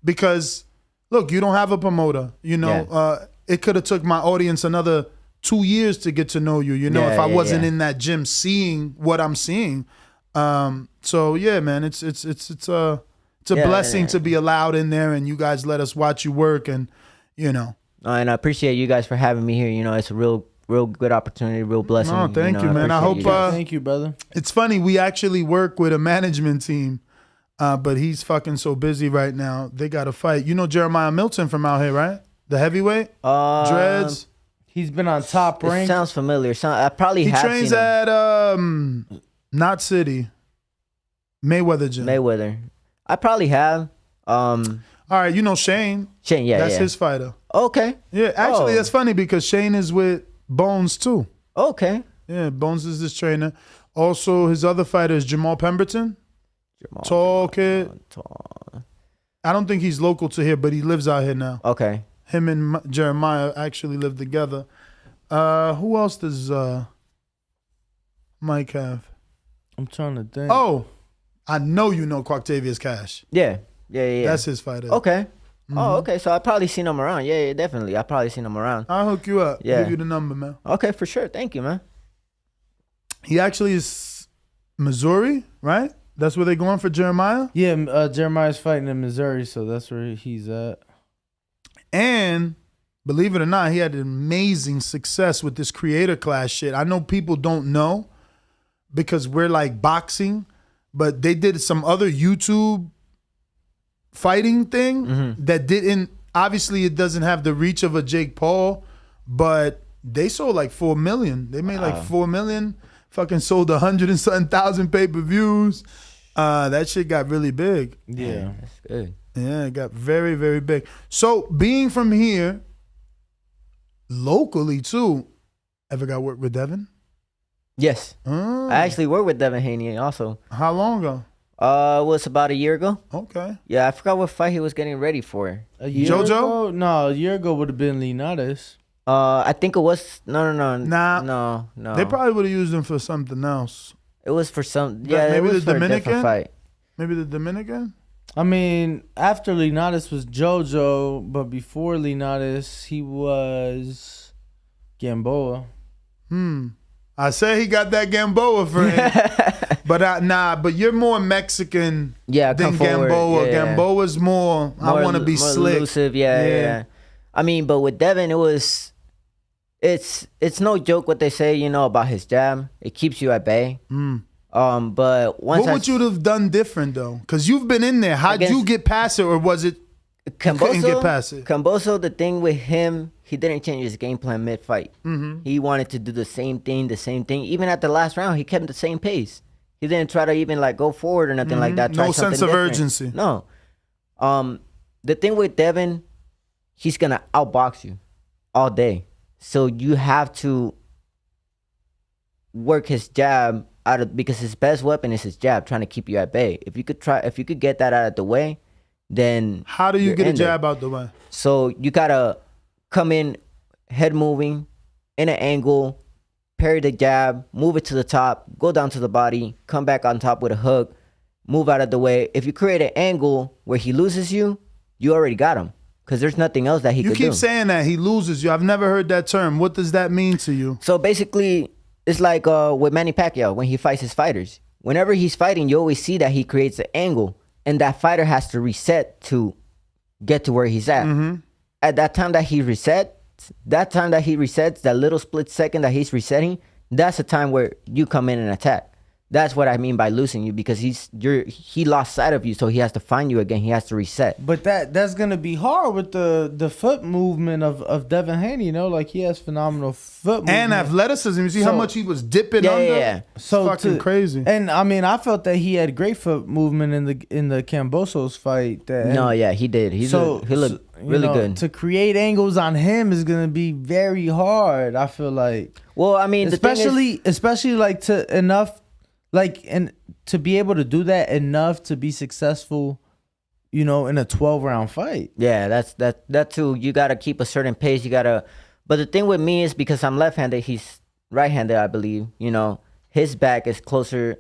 because, look, you don't have a promoter. It could have took my audience another 2 years to get to know you, if I wasn't in that gym seeing what I'm seeing. So, yeah, man, it's a blessing to be allowed in there and you guys let us watch you work and, And I appreciate you guys for having me here. It's a real good opportunity, real blessing. Oh, thank you, man. I hope. Thank you, brother. It's funny. We actually work with a management team, but he's fucking so busy right now. They got to fight. You know Jeremiah Milton from out here, right? The heavyweight, dreads. He's been on Top Rank. It sounds familiar. I probably have seen him. He trains at Knot City, Mayweather Gym. Mayweather. I probably have. All right, you know Shane. Shane, yeah, that's his fighter. Okay. Yeah, actually, that's funny because Shane is with Bones too. Okay. Yeah, Bones is his trainer. Also, his other fighter is Jermall Pemberton. Tall kid. Tall. I don't think he's local to here, but he lives out here now. Okay. Him and Jeremiah actually live together. Who else does Mike have? I'm trying to think. Oh, I know you know Quoctavius Cash. Yeah. That's his fighter. Okay. Oh, okay. So I probably seen him around. Yeah, definitely. I probably seen him around. I'll hook you up. Yeah. Give you the number, man. Okay, for sure. Thank you, man. He actually is Missouri, right? That's where they're going for Jeremiah? Yeah, Jeremiah's fighting in Missouri, so that's where he's at. And believe it or not, he had amazing success with this creator class shit. I know people don't know because we're like boxing, but they did some other YouTube fighting thing that didn't, obviously it doesn't have the reach of a Jake Paul, but they sold like 4 million. They made like 4 million, fucking sold 100 and something thousand pay-per-views. That shit got really big. Yeah. That's good. Yeah, it got very, very big. So being from here, locally too, ever got work with Devin? Yes. I actually worked with Devin Haney also. How long ago? It was about a year ago. Okay. Yeah, I forgot what fight he was getting ready for. A year JoJo? ago? No, a year ago would have been Linares. I think it was no. Nah. No. They probably would have used him for something else. It was for some. Yeah, maybe it was the for a different Dominican fight. Maybe the Dominican. I mean, after Linares was JoJo, but before Linares, he was Gamboa. I say he got that Gamboa frame. But you're more Mexican than Gamboa. Yeah. Gamboa's more I want to be more slick. Elusive, yeah. I mean, but with Devin, it's no joke what they say, about his jab. It keeps you at bay. But once what would you have done different though? Because you've been in there. How'd you get past it, or was it you couldn't get past it? Camboso, the thing with him, he didn't change his game plan mid-fight. He wanted to do the same thing. Even at the last round, he kept the same pace. He didn't try to even like go forward or nothing like that. No sense of urgency. No. The thing with Devin, he's gonna outbox you all day. So you have to work his jab because his best weapon is his jab, trying to keep you at bay. If you could get that out of the way, then how do you get a jab out the way? So you gotta come in head moving in an angle, parry the jab, move it to the top, go down to the body, come back on top with a hook, move out of the way. If you create an angle where he loses you, you already got him. Because there's nothing else that he could do. You keep saying that he loses you. I've never heard that term. What does that mean to you? So basically, it's like with Manny Pacquiao when he fights his fighters. Whenever he's fighting, you always see that he creates an angle, and that fighter has to reset to get to where he's at. At that time that he resets, that little split second that he's resetting, that's the time where you come in and attack. That's what I mean by losing you, because he lost sight of you, so he has to find you again. He has to reset. But that's gonna be hard with the foot movement of Devin Haney. Like he has phenomenal foot movement and athleticism. You see how much he was dipping under. Yeah. So fucking crazy. And I mean, I felt that he had great foot movement in the Cambosos fight. He did. He looked really good. To create angles on him is gonna be very hard. I feel like. Well, I mean, especially like to enough. Like, and to be able to do that enough to be successful, in a 12-round fight. Yeah, that too. You got to keep a certain pace. But the thing with me is because I'm left-handed, he's right-handed, I believe. His back is closer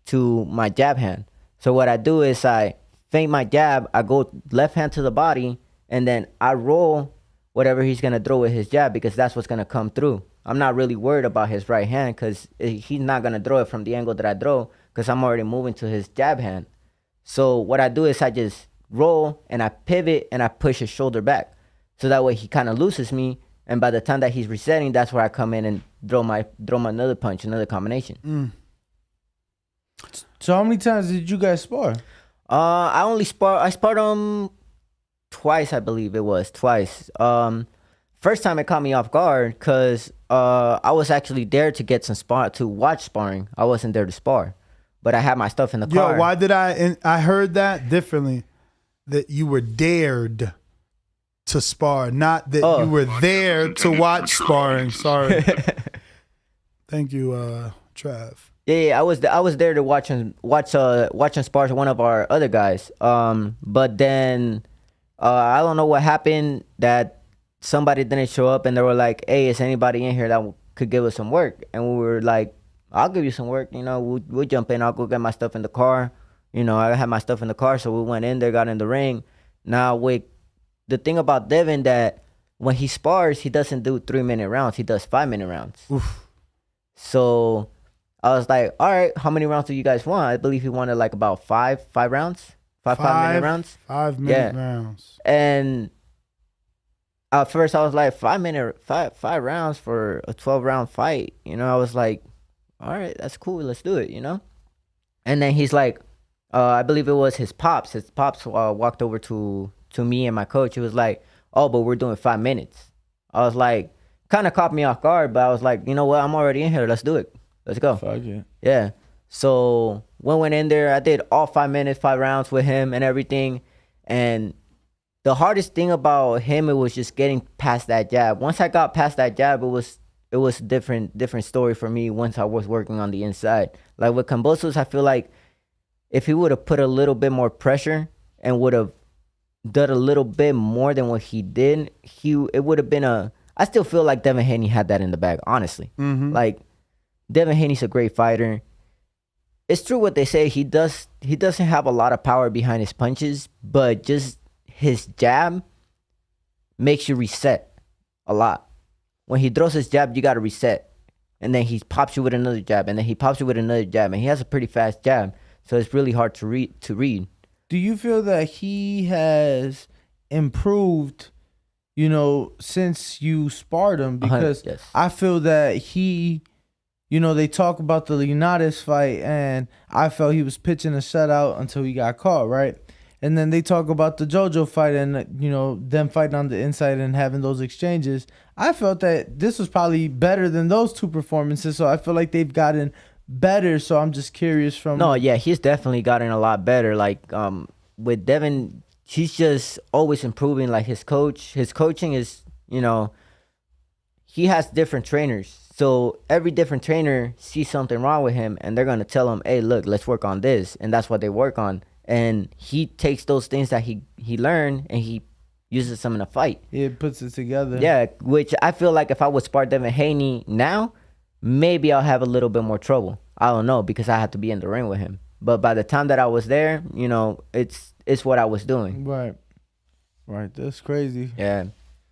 to my jab hand. So what I do is I feint my jab, I go left hand to the body, and then I roll whatever he's going to throw with his jab, because that's what's going to come through. I'm not really worried about his right hand because he's not going to throw it from the angle that I throw, because I'm already moving to his jab hand. So what I do is I just roll and I pivot and I push his shoulder back. So that way he kind of loses me. And by the time that he's resetting, that's where I come in and throw my another punch, another combination. So how many times did you guys spar? I sparred him twice, I believe it was. Twice. First time it caught me off guard because I was actually there to get to watch sparring. I wasn't there to spar, but I had my stuff in the car. Why did I heard that differently, that you were dared to spar, not that you were there to watch sparring. Sorry. Thank you, Trav. Yeah, I was there to watching spars with one of our other guys. But then I don't know what happened, that somebody didn't show up, and they were like, "Hey, is anybody in here that could give us some work?" And we were like, "I'll give you some work. We'll jump in. I'll go get my stuff in the car, You know, I had my stuff in the car, so we went in there, got in the ring. Now, with the thing about Devin, that when he spars, he doesn't do 3-minute rounds. He does 5-minute rounds. Oof. So I was like, all right, how many rounds do you guys want? I believe he wanted like about five rounds. Five-minute rounds. 5-minute rounds. And at first I was like, 5 rounds for a 12-round fight. You know, I was like, all right, that's cool. Let's do it, you know? And then he's like, I believe it was his pops. His pops walked over to me and my coach. He was like, oh, but we're doing 5 minutes. I was like, kind of caught me off guard, but I was like, you know what? I'm already in here. Let's do it. Let's go. Fuck it. Yeah. So when I went in there, I did all 5 minutes, 5 rounds with him and everything. And the hardest thing about him, it was just getting past that jab. Once I got past that jab, it was a different story for me once I was working on the inside. Like with Kambosos, I feel like if he would have put a little bit more pressure and would have done a little bit more than what he did, it would have been I still feel like Devin Haney had that in the bag, honestly. Mm-hmm. Like, Devin Haney's a great fighter. It's true what they say. He doesn't have a lot of power behind his punches, but just his jab makes you reset a lot. When he throws his jab, you got to reset. And then he pops you with another jab, and then he pops you with another jab, and he has a pretty fast jab. So it's really hard to read. Do you feel that he has improved, you know, since you sparred him? Because yes. I feel that he, you know, they talk about the Leonidas fight, and I felt he was pitching a shutout until he got caught, right? And then they talk about the JoJo fight and, you know, them fighting on the inside and having those exchanges. I felt that this was probably better than those two performances, so I feel like they've gotten better. So I'm just curious from... No, yeah, he's definitely gotten a lot better. Like, with Devin, he's just always improving. Like, his coaching is, you know, he has different trainers. So every different trainer sees something wrong with him, and they're going to tell him, hey, look, let's work on this. And that's what they work on. And he takes those things that he learned and he uses them in a fight. It puts it together. Yeah, which I feel like if I would spar Devin Haney now, maybe I'll have a little bit more trouble. I don't know, because I have to be in the ring with him. But by the time that I was there, you know, it's what I was doing. Right. That's crazy. Yeah.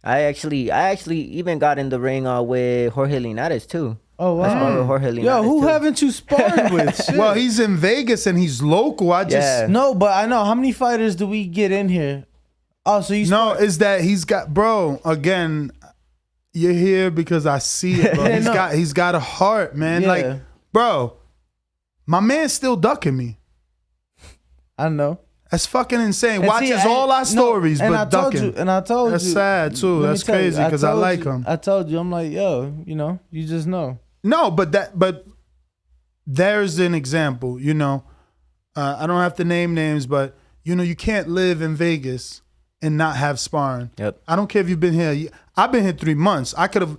I actually even got in the ring with Jorge Linares too. Oh, wow. I sparred with Jorge Linares. Yo, who too. haven't you sparred with? Shit. Well, he's in Vegas and he's local. No, but I know. How many fighters do we get in here? Oh, so you No, is that he's got, bro, again, you're here because I see it, bro. Yeah, He's got a heart, man. Yeah. Like, bro, my man's still ducking me. I know. That's fucking insane. And Watches see, all our stories, and but I told ducking. you, and I told That's you. sad, too. Let me That's tell you, crazy because I told like you- him. I told you, I'm like, yo, you know, you just know. No, but there's an example, you know. I don't have to name names, but, you know, you can't live in Vegas and not have sparring. Yep. I don't care if you've been here. I've been here 3 months. I could have...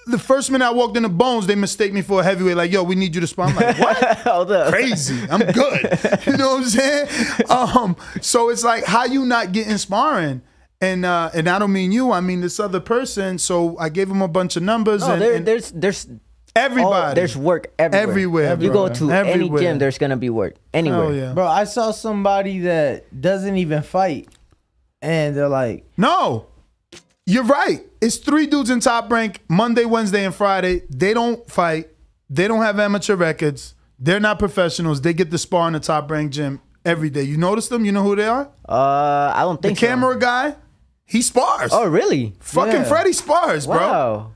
The first minute I walked into Bones, they mistake me for a heavyweight. Like, yo, we need you to spar. I'm like, what? Hold up. Crazy. I'm good. You know what I'm saying? So it's like, how you not getting sparring? And I don't mean you. I mean this other person. So I gave him a bunch of numbers. No, and there's everybody. there's work everywhere. You go to any gym, there's gonna be work anywhere. Hell yeah. Bro, I saw somebody that doesn't even fight, and they're like, no, you're right. It's 3 dudes in Top Rank Monday, Wednesday, and Friday. They don't fight. They don't have amateur records. They're not professionals. They get to spar in the Top Rank gym every day. You notice them? You know who they are? I don't think the camera guy. He spars. Oh, really? Fucking Freddie spars, bro. Wow.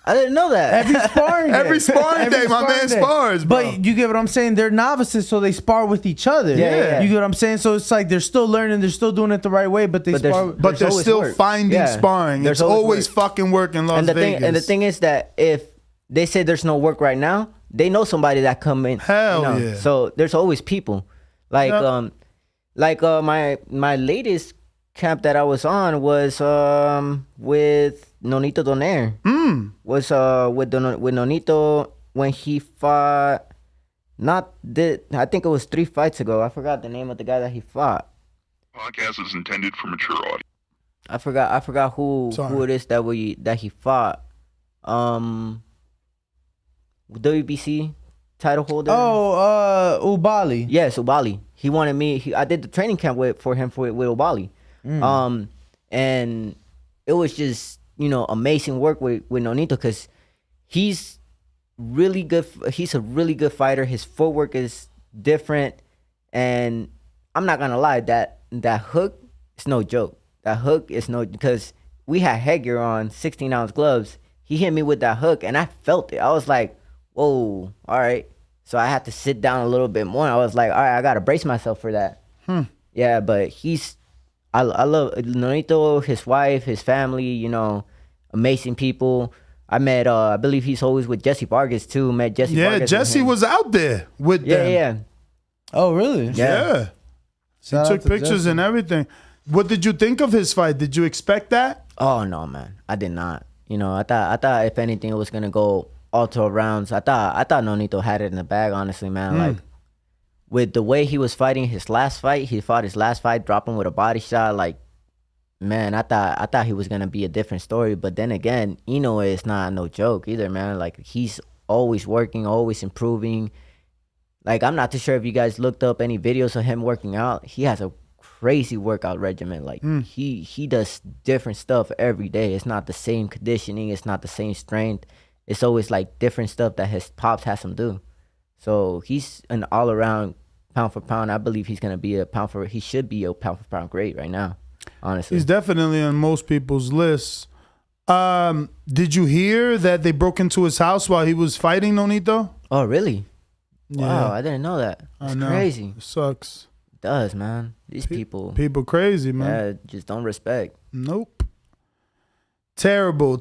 I didn't know that. every sparring day. Every sparring day, my man spars, bro. But you get what I'm saying? They're novices, so they spar with each other. Yeah. You get what I'm saying? So it's like they're still learning, they're still doing it the right way, but they spar. But they're still finding sparring. There's It's always fucking work in Las Vegas. And the thing is that if they say there's no work right now, they know somebody that come in. Hell yeah. So there's always people. Like my latest camp that I was on was with Nonito Donaire. Was with Nonito when he fought. I think it was 3 fights ago. I forgot the name of the guy that he fought. Podcast is intended for mature audience. I forgot who it is that he fought. WBC title holder. Oh, Ubali. Yes, Ubali. he wanted me. I did the training camp for him with Wally. And it was just, you know, amazing work with Nonito because he's really good. He's a really good fighter. His footwork is different, and I'm not gonna lie, that hook is no joke. That hook is because we had headgear on, 16-ounce gloves. He hit me with that hook, and I felt it. I was like, whoa, all right. So I had to sit down a little bit more. I was like, all right, I got to brace myself for that. Yeah, but I love Nonito, his wife, his family, you know, amazing people. I met, I believe he's always with Jesse Vargas, too. Met Jesse Vargas. Yeah, Jesse was out there with them. Yeah. Oh, really? Yeah. He took pictures Jesse. and everything. What did you think of his fight? Did you expect that? Oh, no, man. I did not. You know, I thought if anything, it was going to go all 12 rounds. I thought Nonito had it in the bag, honestly, man. Like, with the way he was fighting his last fight, dropping with a body shot. Like, man, I thought he was gonna be a different story. But then again, Inoue is not no joke either, man. Like, he's always working, always improving. Like, I'm not too sure if you guys looked up any videos of him working out. He has a crazy workout regimen. Like, he does different stuff every day. It's not the same conditioning. It's not the same strength. It's always like different stuff that his pops has him do. So he's an all-around pound for pound. I believe he's gonna be he should be a pound for pound great right now, honestly. He's definitely on most people's lists. Did you hear that they broke into his house while he was fighting Nonito? Oh, really? Yeah. Wow, I didn't know that. It's crazy. It sucks. It does, man. These people crazy, man. Yeah, just don't respect. Nope. Terrible.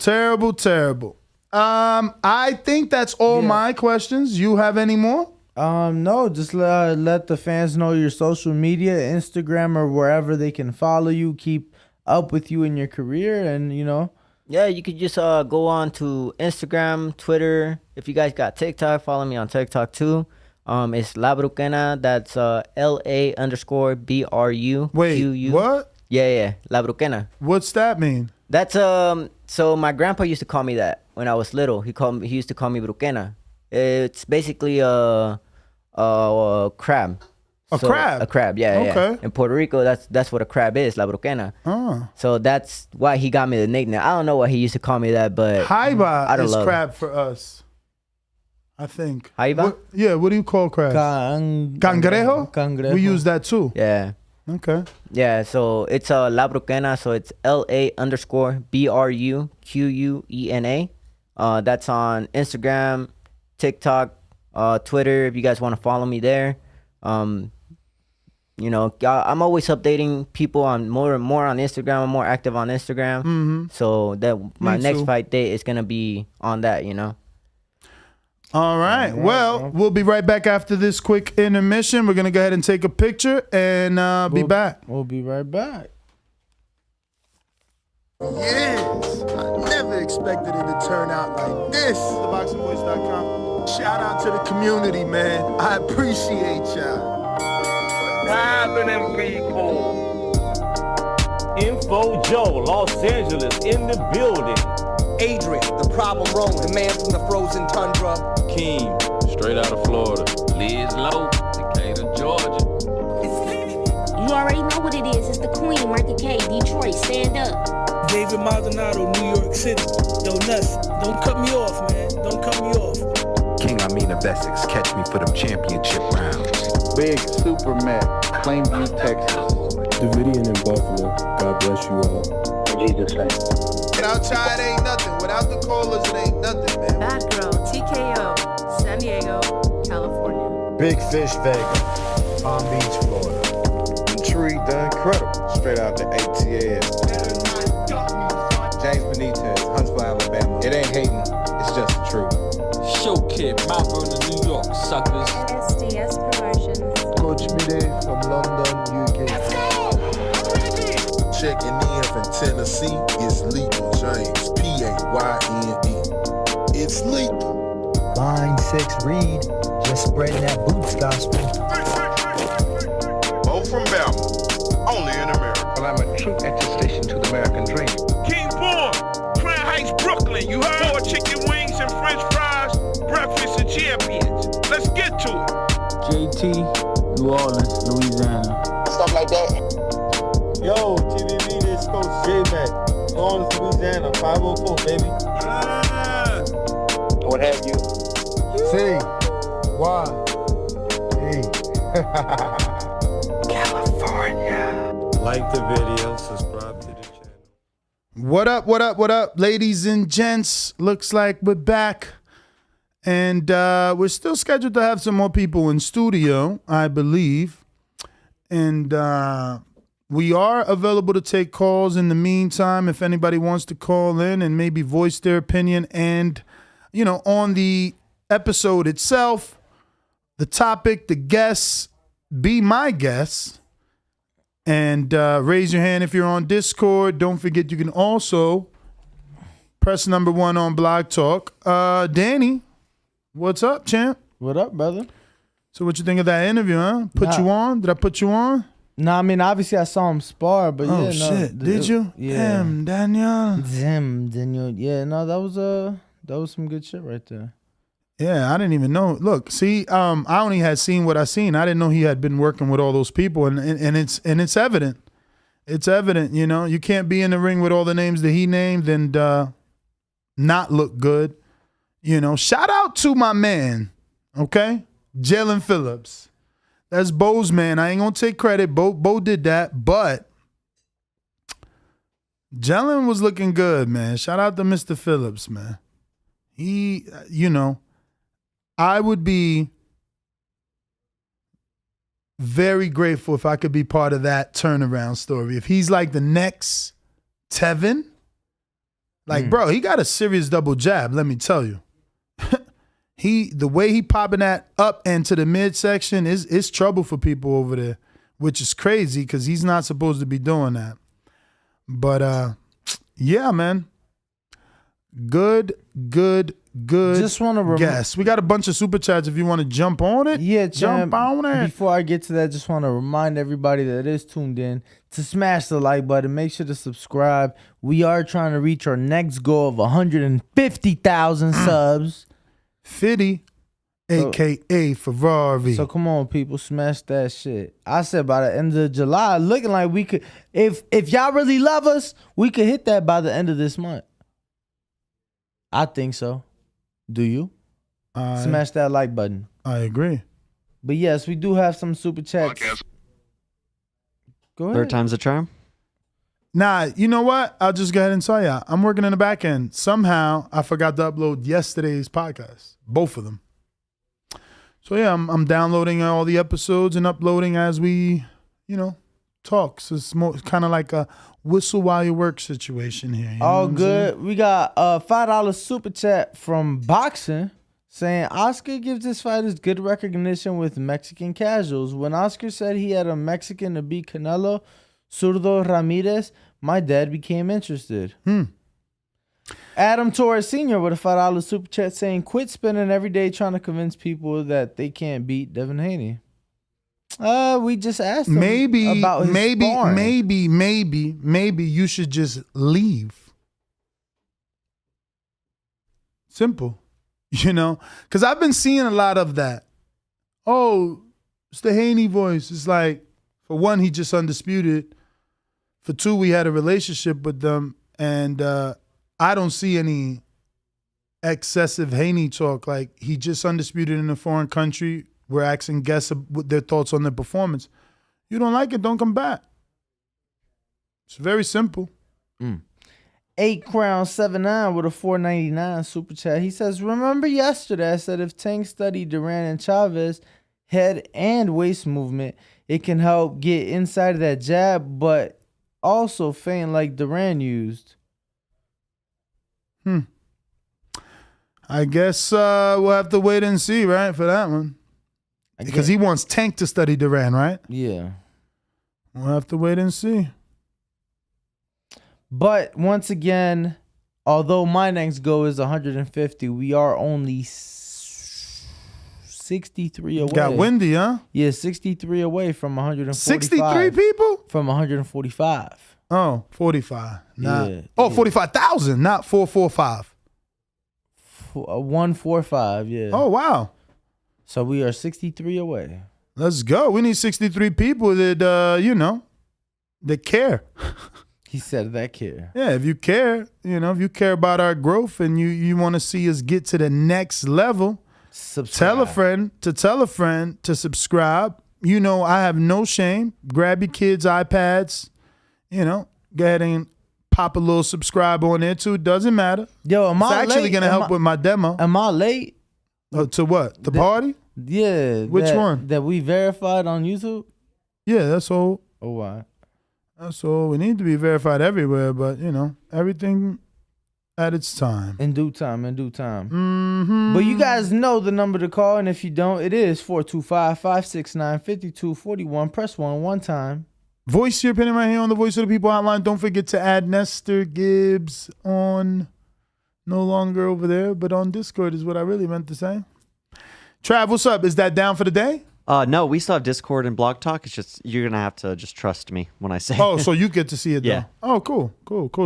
I think that's all my questions. You have any more? No, just let the fans know your social media, Instagram or wherever they can follow you, keep up with you in your career, and you know. Yeah, you could just go on to Instagram, Twitter. If you guys got TikTok, follow me on TikTok too. It's La Bruquena. That's LA_BRU. Wait, what? Yeah, La Bruquena. What's that mean? That's so my grandpa used to call me that when I was little. He used to call me Bruquena. It's basically a crab. A crab? A crab, yeah. Okay. In Puerto Rico, that's what a crab is, La Bruquena. Oh. So that's why he got me the nickname. I don't know why he used to call me that, but Jaiba is crab for us, I think. Jaiba? What do you call crabs? Cangrejo? We use that too. Yeah. Okay. Yeah, so it's La Bruquena, so it's LA_BRUQUENA. That's on Instagram, TikTok, Twitter, if you guys want to follow me there. You know, I'm always updating people on more on Instagram. I'm more active on Instagram. So that my next fight date is gonna be on that, you know. All right. Well, we'll be right back after this quick intermission. We're gonna go ahead and take a picture and be back. We'll be right back. Yes, I never expected it to turn out like this. TheBoxingVoice.com. Shout out to the community, man. I appreciate y'all. Happening, people. Info Joe, Los Angeles, in the building. Adrian, the problem rolling, the man from the frozen tundra. Keem, straight out of Florida. Liz Lowe, Decatur, Georgia. You already know what it is. It's the Queen, Martha K, Detroit. Stand up. David Maldonado, New York City. Yo, Nuts, don't cut me off, man. Don't cut me off. King Amin of Essex, catch me for them championship rounds. Big Super Mac, Plainview, Texas. Davidian in Buffalo. God bless you all. Jesus name. Without Chai, it ain't nothing. Without the callers, it ain't nothing, man. Bad Girl, TKO, San Diego, California. Big Fish Vega, Palm Beach, Florida. Intrigue the Incredible, straight out the ATL. James Benitez, Huntsville, Alabama. It ain't hating, it's just the truth. Show Kid, Mount Vernon, New York, suckers. SDS Promotions. Coach Mide from London, UK. Checking in from Tennessee, it's Lethal James, P-A-Y-N-E. It's lethal. Line 6 Reed, just spreading that boots gospel. Bo from Bama, only in America. Well, I'm a true attestation to the American dream. King Born, Crown Heights, Brooklyn. You heard? 4 chicken wings and French fries, breakfast of champions. Let's get to it. JT, New Orleans, Louisiana. J-Mac. Lawrence, Louisiana, 504, baby. What have you? C. Y. E. California. Like the video, subscribe to the channel. What up, what up, what up, ladies and gents? Looks like we're back. And we're still scheduled to have some more people in studio, I believe. And we are available to take calls in the meantime if anybody wants to call in and maybe voice their opinion. And, you know, on the episode itself, the topic, the guests, be my guests. And raise your hand if you're on Discord. Don't forget you can also press number 1 on Blog Talk. Danny. What's up, champ? What up, brother? So what you think of that interview, huh? You on? Did I put you on? No, I mean, obviously I saw him spar, but oh, yeah. Shit. Did you? Yeah. Damn, Daniel. Daniel. Yeah, no, that was some good shit right there. Yeah, I didn't even know. Look, see, I only had seen what I seen. I didn't know he had been working with all those people, and it's evident. It's evident, you know. You can't be in the ring with all the names that he named and not look good. You know, shout out to my man, okay? Jalen Phillips. That's Bo's man. I ain't going to take credit. Bo did that, but Jalen was looking good, man. Shout out to Mr. Phillips, man. He, you know, I would be very grateful if I could be part of that turnaround story. If he's like the next Tevin, like, bro, he got a serious double jab, let me tell you. The way he popping that up and to the midsection is trouble for people over there, which is crazy because he's not supposed to be doing that. But yeah, man. Good. Just want to guess. We got a bunch of super chats if you want to jump on it. Yeah, jump on it. Before I get to that, just want to remind everybody that is tuned in to smash the like button. Make sure to subscribe. We are trying to reach our next goal of 150,000 subs. 50, a.k.a. Ferrari. So come on, people, smash that shit. I said by the end of July, looking like we could, if y'all really love us, we could hit that by the end of this month. I think so. Do you? Smash that like button. I agree. But yes, we do have some super chats. Go ahead. Third time's a charm? Nah, you know what? I'll just go ahead and tell you. I'm working in the back end. Somehow, I forgot to upload yesterday's podcast. Both of them. So yeah, I'm downloading all the episodes and uploading as we, you know, talk. So it's more kind of like a whistle while you work situation here. You know all good. We got a $5 super chat from Boxing saying Oscar gives his fighters good recognition with Mexican casuals. When Oscar said he had a Mexican to beat Canelo, Zurdo Ramirez, my dad became interested. Adam Torres Sr. with a $5 super chat saying, quit spending every day trying to convince people that they can't beat Devin Haney. We just asked him about his sparring. Maybe you should just leave. Simple. You know? Because I've been seeing a lot of that. Oh, it's the Haney voice. It's like, for one, he just undisputed. For two, we had a relationship with them. And I don't see any excessive Haney talk. Like, he just undisputed in a foreign country. We're asking guests their thoughts on their performance. You don't like it, don't come back. It's very simple. 8Crown79 with a $4.99 super chat. He says, remember yesterday I said if Tank studied Duran and Chavez head and waist movement, it can help get inside of that jab, but also feint like Duran used. I guess we'll have to wait and see, right, for that one. Because he wants Tank to study Duran, right? Yeah. We'll have to wait and see. But once again, although my next goal is 150, we are only 63 away. Got windy, huh? Yeah, 63 away from 145. 63 people? From 145. Oh, 45. Yeah. 45,000, not 445. 145, yeah. Oh, wow. So we are 63 away. Let's go. We need 63 people that, that care. He said that care. Yeah, if you care, if you care about our growth and you want to see us get to the next level, tell a friend to subscribe. I have no shame. Grab your kids' iPads, go ahead and pop a little subscribe on there too. Doesn't matter. Yo, it's actually going to help with my demo. Am I late? To what? The party? Yeah. Which one? That we verified on YouTube? Yeah, that's all. Oh, why? That's all. We need to be verified everywhere, but, everything at its time. In due time. Mm-hmm. But you guys know the number to call, and if you don't, it is 425-569-5241. Press 1 time. Voice your opinion right here on the Voice of the People hotline. Don't forget to add Nestor Gibbs on, no longer over there, but on Discord is what I really meant to say. Trav, what's up? Is that down for the day? No, we still have Discord and Blog Talk. It's just you're gonna have to just trust me when I say. Oh, so you get to see it? Yeah. Though. Oh, cool.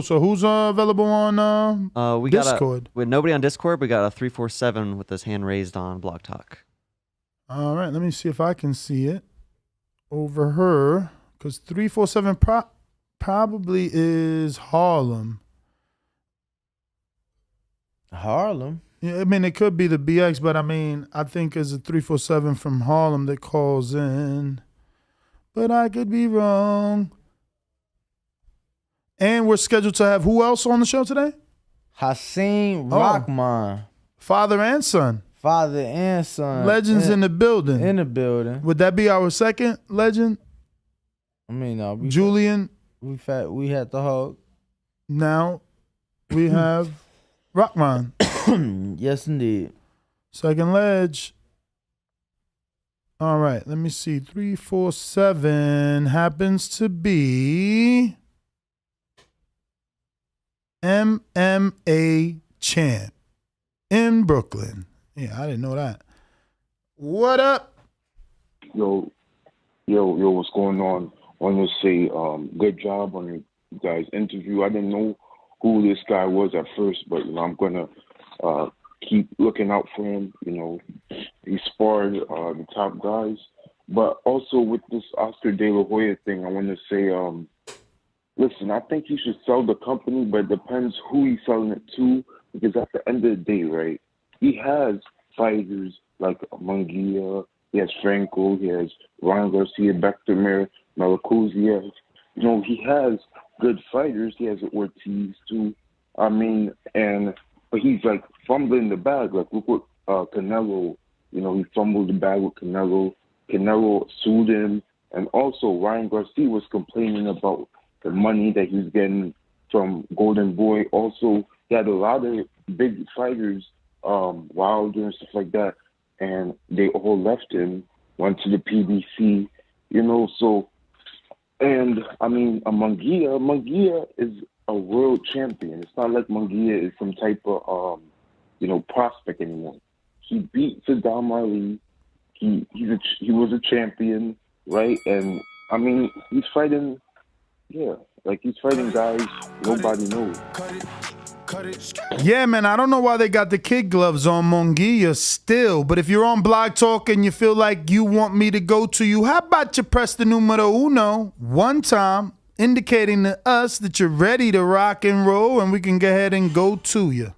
So who's available on we Discord? With nobody on Discord, we got a 347 with his hand raised on Blog Talk. All right, let me see if I can see it over her, because 347 probably is Harlem. Harlem. Yeah, I mean, it could be the BX, but I think it's a 347 from Harlem that calls in. But I could be wrong. And we're scheduled to have who else on the show today? Hassan Rahman. Father and son. Legends in the building. Would that be our second legend? I mean, no. Julian. We had the Hulk. Now we have Rahman. Yes, indeed. Second ledge. All right, let me see. 347 happens to be MMA champ in Brooklyn. Yeah, I didn't know that. What up? Yo, what's going on? I want to say good job on your guys' interview. I didn't know who this guy was at first, but I'm going to keep looking out for him. He sparred the top guys. But also with this Oscar De La Hoya thing, I want to say, listen, I think he should sell the company, but it depends who he's selling it to, because at the end of the day, right, he has fighters like Munguia, he has Franco, he has Ryan Garcia, Bektemir, Malakuziev. He has good fighters. He has Ortiz too. But he's like fumbling the bag. Like look what Canelo, he fumbled the bag with Canelo. Canelo sued him, and also Ryan Garcia was complaining about the money that he's getting from Golden Boy. Also, he had a lot of big fighters, Wilder and stuff like that, and they all left him, went to the PBC, And Munguia is a world champion. It's not like Munguia is some type of prospect anymore. He beat Saddam Ali. He was a champion, right? And he's fighting, he's fighting guys nobody knows. Yeah, man, I don't know why they got the kid gloves on Munguia still, but if you're on Blog Talk and you feel like you want me to go to you, how about you press the numero uno one time, indicating to us that you're ready to rock and roll, and we can go ahead and go to you.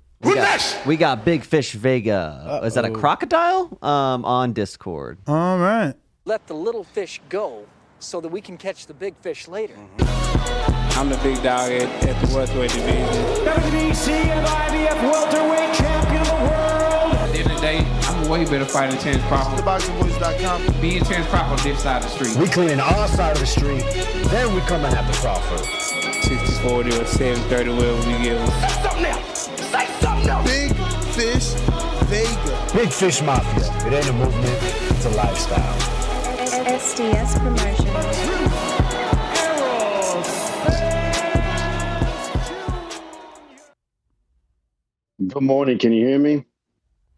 We got Big Fish Vega. Is that a crocodile? On Discord. All right. Let the little fish go so that we can catch the big fish later. I'm the big dog at the welterweight division. WBC and IBF welterweight champion of the world. At the end of the day, I'm a way better fighter than Terrence Crawford. TheBoxingVoice.com. Me and Terrence Crawford on this side of the street. We cleaning our side of the street, then we coming after Crawford. 60-40 or 7-30, whatever we give them. Say something else. Say something else. Big Fish Vega. Big Fish Mafia. It ain't a movement, it's a lifestyle. SDS Promotions. Good morning. Can you hear me?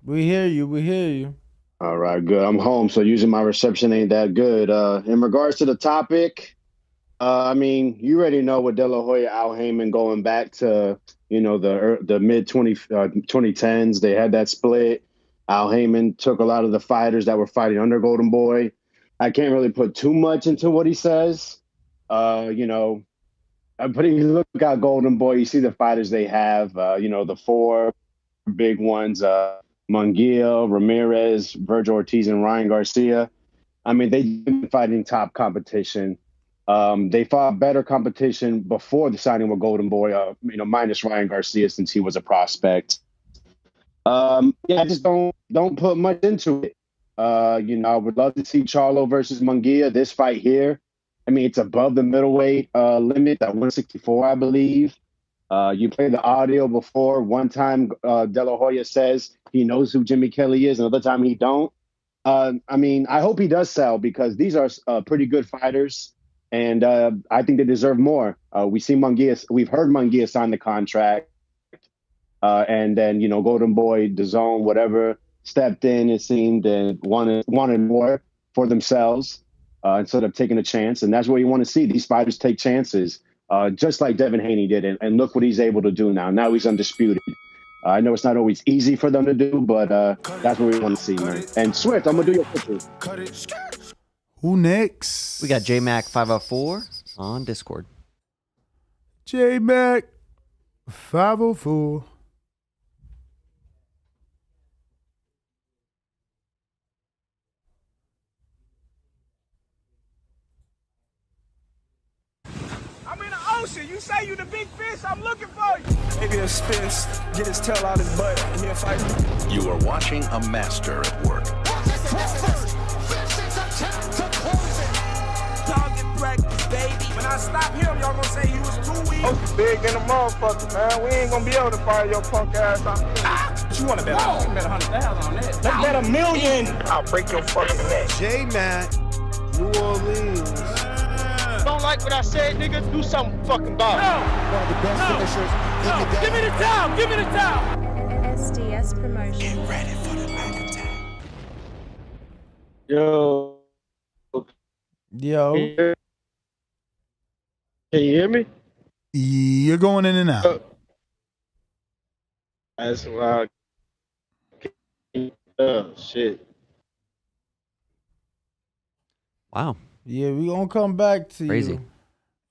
We hear you. All right, good. I'm home, so using my reception ain't that good. In regards to the topic, you already know with De La Hoya, Al Haymon going back to, the mid 2010s. They had that split. Al Haymon took a lot of the fighters that were fighting under Golden Boy. I can't really put too much into what he says. But if you look at Golden Boy, you see the fighters they have. The four big ones: Munguia, Ramirez, Virgil Ortiz, and Ryan Garcia. I mean, they've been fighting top competition. They fought better competition before the signing with Golden Boy. Minus Ryan Garcia since he was a prospect. I just don't put much into it. I would love to see Charlo versus Munguia. This fight here, I mean, it's above the middleweight limit at 164, I believe. You played the audio before. One time, De La Hoya says he knows who Jimmy Kelly is. Another time, he don't. I hope he does sell because these are pretty good fighters, and I think they deserve more. We've heard Munguia sign the contract, and then Golden Boy, DAZN, whatever, stepped in, it seemed, and wanted more for themselves instead of taking a chance. And that's what you want to see. These fighters take chances, just like Devin Haney did. And look what he's able to do now. Now he's undisputed. I know it's not always easy for them to do, but that's what we want to see, man. And Swift, I'm going to do your picture. Who next? We got JMac 504 on Discord. JMac 504. You say you the big fish, I'm looking for you. Maybe a Spence, get his tail out his butt, and he'll fight. You are watching a master at work. Target practice, baby. When I stop him, y'all gonna say he was too weak. Oh, big in the motherfucker, man. We ain't gonna be able to fire your punk ass out. You wanna bet? You bet 100,000 on that. Let's bet $1 million. I'll break your fucking neck. J-Mac, New Orleans. Don't like what I said, nigga? Do something fucking about it. One of the best finishers. Give me the towel. Give me the towel. SDS Promotion. Get ready for the back attack. Yo. Can you hear me? You're going in and out. That's why. Oh, shit. Wow. Yeah, we gonna come back to Crazy. you.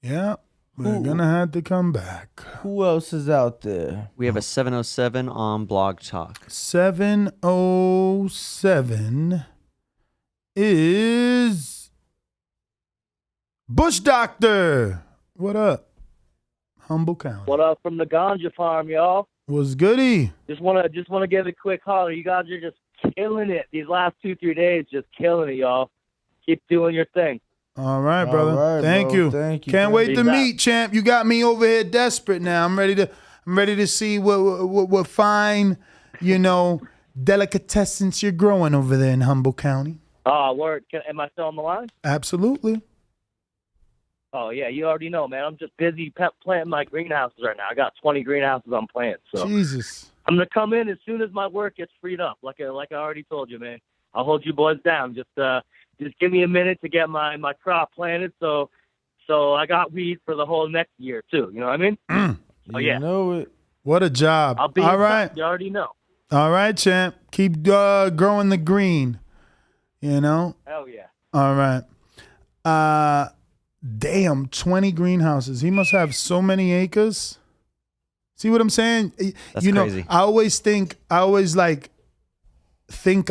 Yeah, we're gonna have to come back. Who else is out there? We have a 707 on Blog Talk. 707 is Bush Doctor. What up? Humble County. What up from the ganja farm, y'all? What's goody? Just wanna give a quick holler. You guys are just killing it. These last 2-3 days, just killing it, y'all. Keep doing your thing. All right, brother. All right, Thank bro. you. Thank you. Can't wait to Be meet, champ. You got me over here desperate now. I'm ready to see what fine, delicatessens you're growing over there in Humble County. Oh, word. Am I still on the line? Absolutely. Oh, yeah. You already know, man. I'm just busy planting my greenhouses right now. I got 20 greenhouses I'm planting. So Jesus. I'm going to come in as soon as my work gets freed up. Like I already told you, man. I'll hold you boys down. Just give me a minute to get my crop planted, so I got weed for the whole next year too. You know what I mean? Oh yeah. You know it. What a job. I'll be all in right. touch. You already know. All right, champ. Keep growing the green. Hell yeah. All right. Damn, 20 greenhouses. He must have so many acres. See what I'm saying? That's crazy. I always think I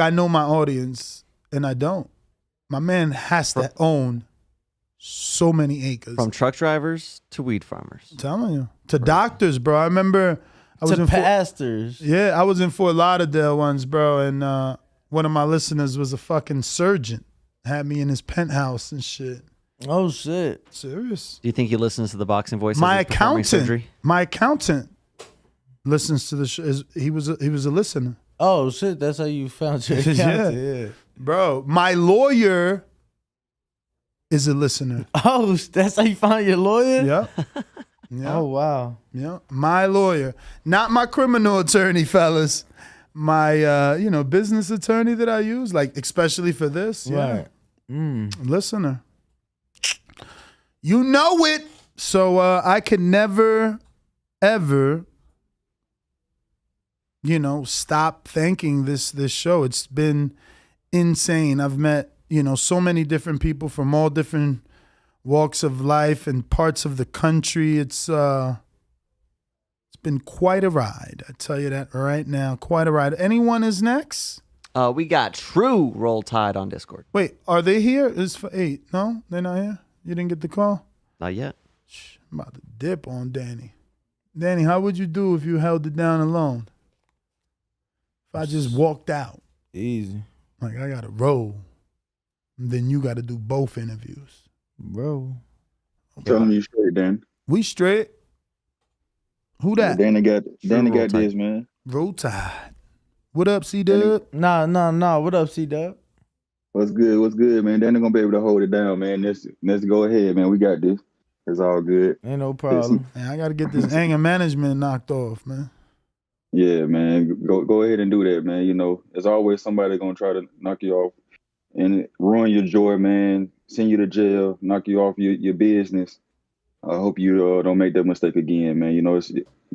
know my audience, and I don't. My man has to own so many acres. From truck drivers to weed farmers. I'm telling you. To doctors, bro. I remember I was To in pastors. I was in Fort Lauderdale once, bro, and one of my listeners was a fucking surgeon. Had me in his penthouse and shit. Oh shit. Serious. Do you think he listens to the boxing voice? My as he's performing surgery? accountant listens to the show. He was a listener. Oh shit, that's how you found your accountant. Yeah. Bro, my lawyer is a listener. Oh, that's how you found your lawyer? Yeah. Oh wow. Yeah. My lawyer. Not my criminal attorney, fellas. My business attorney that I use, like especially for this. Yeah. Right. Listener. You know it. So I could never, ever, stop thanking this show. It's been insane. I've met, so many different people from all different walks of life and parts of the country. It's been quite a ride. I tell you that right now. Quite a ride. Anyone is next? We got True Roll Tide on Discord. Wait, are they here? It's for 8. No, they're not here? You didn't get the call? Not yet. I'm about to dip on Danny. Danny, how would you do if you held it down alone? If I just walked out? Easy. Like, I got to roll. And then you got to do both interviews. Bro. Tell me you straight, Dan. We straight. Who that? Danny got this, man. Roll Tide. What up, C-Dub? Nah. What up, C-Dub? What's good, man? Danny gonna be able to hold it down, man. Let's go ahead, man. We got this. It's all good. Ain't no problem. Man, I got to get this anger management knocked off, man. Yeah, man. Go ahead and do that, man. You know, there's always somebody gonna try to knock you off and ruin your joy, man. Send you to jail, knock you off your business. I hope you don't make that mistake again, man. You know,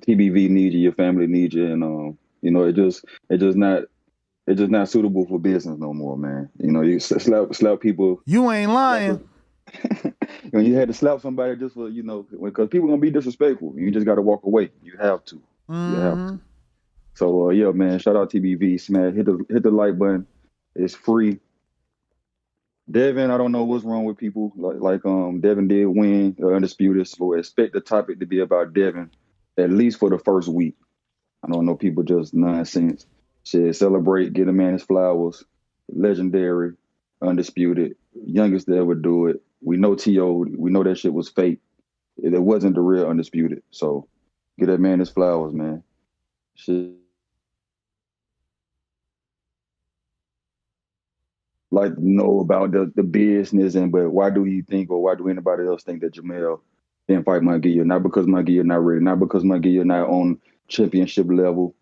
TBV needs you, your family needs you, and you know, it's just not suitable for business no more, man. You know, you slap people. You ain't lying. When you had to slap somebody just for, you know, because people gonna be disrespectful. You just got to walk away. You have to. Mm-hmm. You have to. So yeah, man. Shout out TBV. Smash. Hit the like button. It's free. Devin, I don't know what's wrong with people. Like Devin did win Undisputed, so expect the topic to be about Devin at least for the first week. I don't know people just nonsense. Shit, celebrate, get a man his flowers. Legendary, Undisputed, youngest to ever do it. We know T.O., we know that shit was fake. It wasn't the real Undisputed. So get that man his flowers, man. Shit. Like to know about the business, but why do you think, or why do anybody else think that Jermall didn't fight Munguia? Not because Munguia not ready, not because Munguia not on championship level,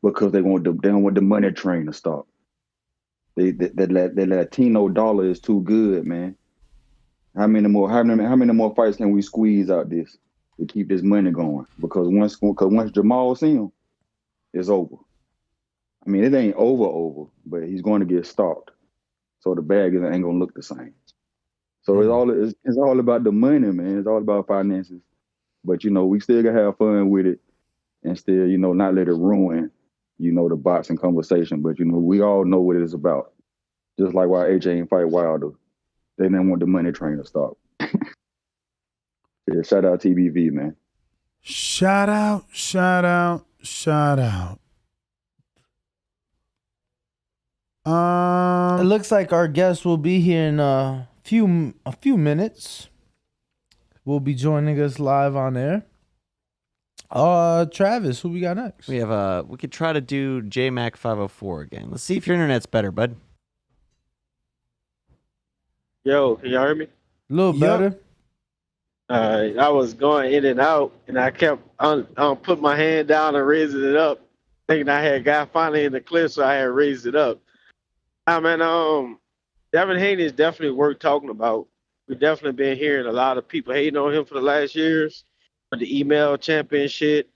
because they don't want the money train to stop. That Latino dollar is too good, man. How many more fights can we squeeze out this to keep this money going? Because once Jermall see him, it's over. I mean, it ain't over, but he's going to get stopped. So the bag ain't gonna look the same. So it's all about the money, man. It's all about finances. But you know, we still gotta have fun with it and still, you know, not let it ruin, you know, the boxing conversation. But you know, we all know what it is about. Just like why AJ ain't fight Wilder. They didn't want the money train to stop. Yeah, shout out TBV, man. Shout out. It looks like our guest will be here in a few minutes. Will be joining us live on air. Travis, who we got next? We have we could try to do JMac 504 again. Let's see if your internet's better, bud. Yo, can y'all hear me? A little better. I was going in and out, and I kept put my hand down and raising it up, thinking I had got finally in the clip, so I had raised it up. I mean, Devin Haney is definitely worth talking about. We've definitely been hearing a lot of people hating on him for the last years, for the email championship,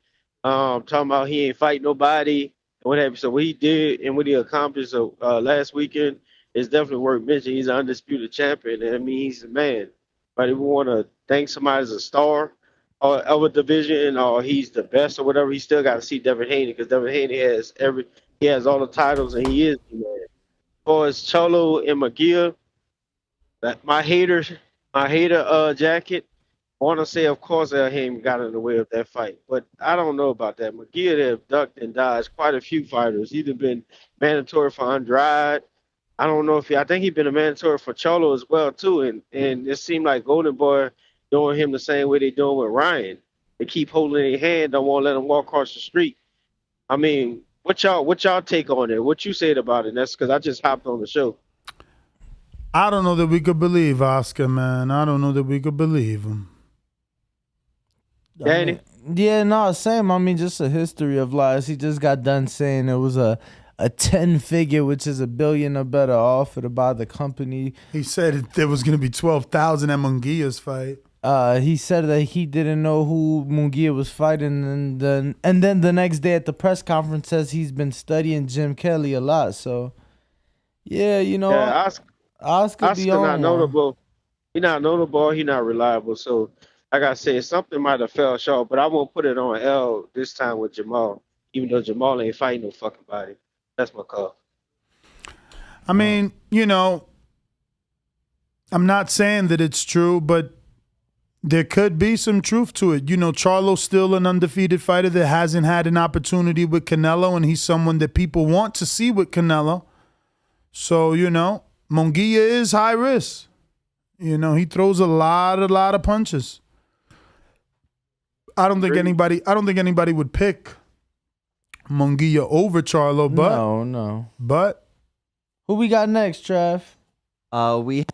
talking about he ain't fight nobody, whatever. So what he did and what he accomplished last weekend is definitely worth mentioning. He's an undisputed champion, and I mean, he's a man. But if we want to thank somebody as a star of a division, or he's the best or whatever, he still got to see Devin Haney, because Devin Haney has all the titles, and he is the man. As far as Charlo and Munguia, my hater jacket, I want to say, of course, Haymon got in the way of that fight. But I don't know about that. Munguia have ducked and dodged quite a few fighters. He's been mandatory for Andrade. I don't know I think he's been a mandatory for Charlo as well, too. And it seemed like Golden Boy doing him the same way they doing with Ryan. They keep holding their hand, don't want to let him walk across the street. I mean, what y'all take on it? What you said about it? That's because I just hopped on the show. I don't know that we could believe Oscar, man. I don't know that we could believe him. Danny? Same. I mean, just a history of lies. He just got done saying it was a 10-figure, which is $1 billion or better, offered by the company. He said there was going to be 12,000 at Munguia's fight. He said that he didn't know who Munguia was fighting, and then the next day at the press conference says he's been studying Jim Kelly a lot. So, yeah, you know, Oscar not notable. He not notable. He not reliable. So, like I said, something might have fell short, but I won't put it on L this time with Jermall, even though Jermall ain't fighting no fucking body. That's my call. I mean, you know, I'm not saying that it's true, but there could be some truth to it. You know, Charlo's still an undefeated fighter that hasn't had an opportunity with Canelo, and he's someone that people want to see with Canelo. So, you know, Munguia is high risk. You know, he throws a lot of punches. I don't think anybody would pick Munguia over Charlo, but no. But who we got next, Trav? We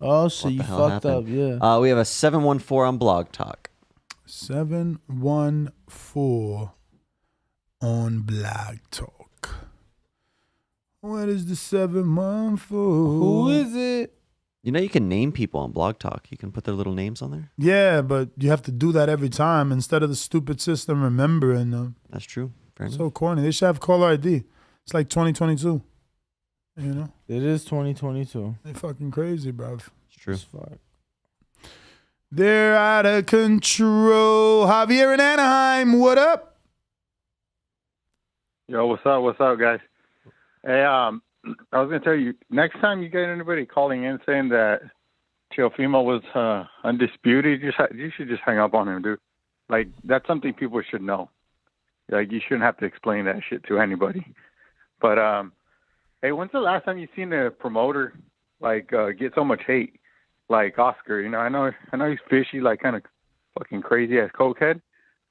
Oh, so you fucked up, yeah. We have a 714 on Blog Talk. 714 on Blog Talk. What is the 714? Who is it? You know you can name people on Blog Talk. You can put their little names on there. Yeah, but you have to do that every time instead of the stupid system remembering them. That's true. Fair enough. So corny. They should have caller ID. It's like 2022. You know? It is 2022. They fucking crazy, bruv. It's true. They're out of control. Javier in Anaheim, what up? Yo, what's up? What's up, guys? Hey, I was gonna tell you, next time you get anybody calling in saying that Teofimo was undisputed, you should just hang up on him, dude. Like, that's something people should know. Like, you shouldn't have to explain that shit to anybody. But hey, when's the last time you seen a promoter like get so much hate like Oscar? You know, I know he's fishy, like kind of fucking crazy ass cokehead,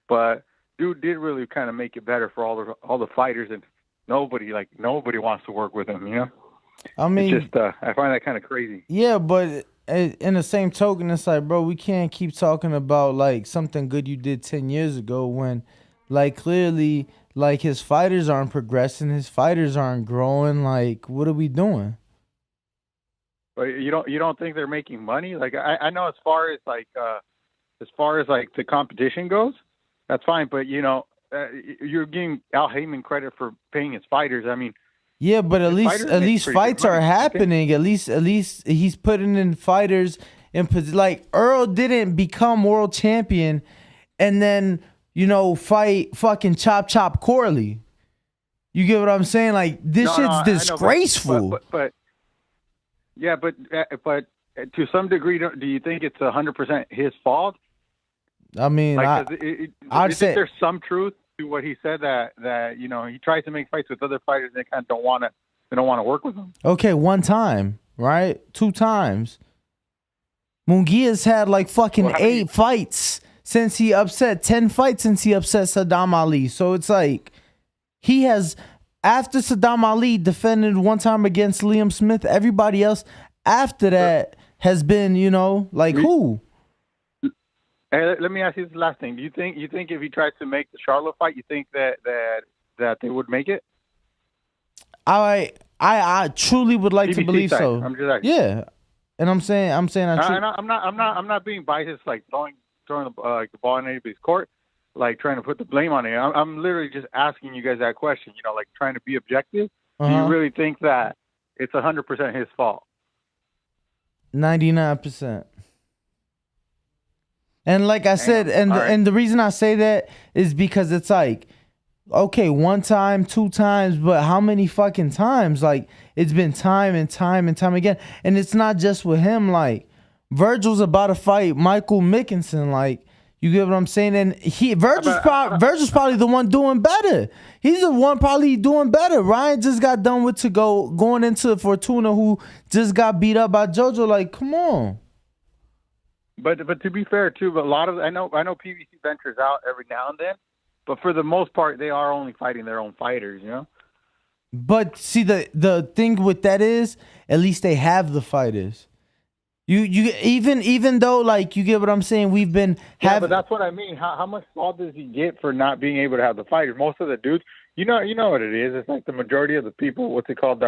but dude did really kind of make it better for all the fighters, and nobody wants to work with him. You know, I mean, it's just I find that kind of crazy. Yeah, but in the same token, it's like, bro, we can't keep talking about like something good you did 10 years ago when, like, clearly, like, his fighters aren't progressing, his fighters aren't growing. Like, what are we doing? But you don't think they're making money? Like, I know as far as the competition goes, that's fine. But you know, you're giving Al Haymon credit for paying his fighters. I mean, yeah, but at least fights are happening. At least he's putting in fighters in like Earl didn't become world champion, and then, you know, fight fucking Chop Corley. You get what I'm saying? Like, this shit's disgraceful. But to some degree, do you think it's 100% his fault? I mean, I'd say there's some truth to what he said that you know, he tries to make fights with other fighters and they kind of don't want to work with him. Okay, one time, right? 2 times. Munguia's had like fucking 8 fights since he upset 10 fights since he upset Saddam Ali. So it's like he has, after Saddam Ali defended one time against Liam Smith, everybody else after that has been, you know, like who? Hey, let me ask you this last thing. Do you think if he tries to make the Charlo fight, you think that they would make it? I truly would like to believe side. so. I'm just asking. Yeah, and I'm saying I'm not being biased, like throwing the ball in anybody's court, like trying to put the blame on it. I'm literally just asking you guys that question. You know, like trying to be objective. Do you really think that it's 100% his fault? 99%. And like I said, and the reason I say that is because it's like, okay, 1 time, 2 times, but how many fucking times? Like, it's been time and time and time again. And it's not just with him. Like, Virgil's about to fight Michael Mickinson. Like, you get what I'm saying? And Virgil's probably the one doing better. He's the one probably doing better. Ryan just got done with going into Fortuna, who just got beat up by JoJo. Like, come on. But to be fair too, but a lot of I know PBC ventures out every now and then, but for the most part they are only fighting their own fighters, you know. But see, the thing with that is, at least they have the fighters. You even though, like, you get what I'm saying, we've been having. Yeah, but that's what I mean. How much fault does he get for not being able to have the fighters? Most of the dudes, you know what it is. It's like the majority of the people, what's it called,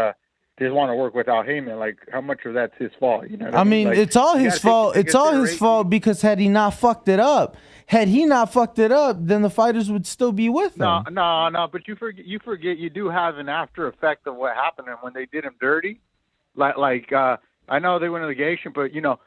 just want to work with Al Haymon. Like, how much of that's his fault? You know what I mean? Like, it's all his fault. It's all his fault because had he not fucked it up, then the fighters would still be with him. No. But you forget you do have an after effect of what happened, and when they did him dirty, like I know they went to litigation, but you know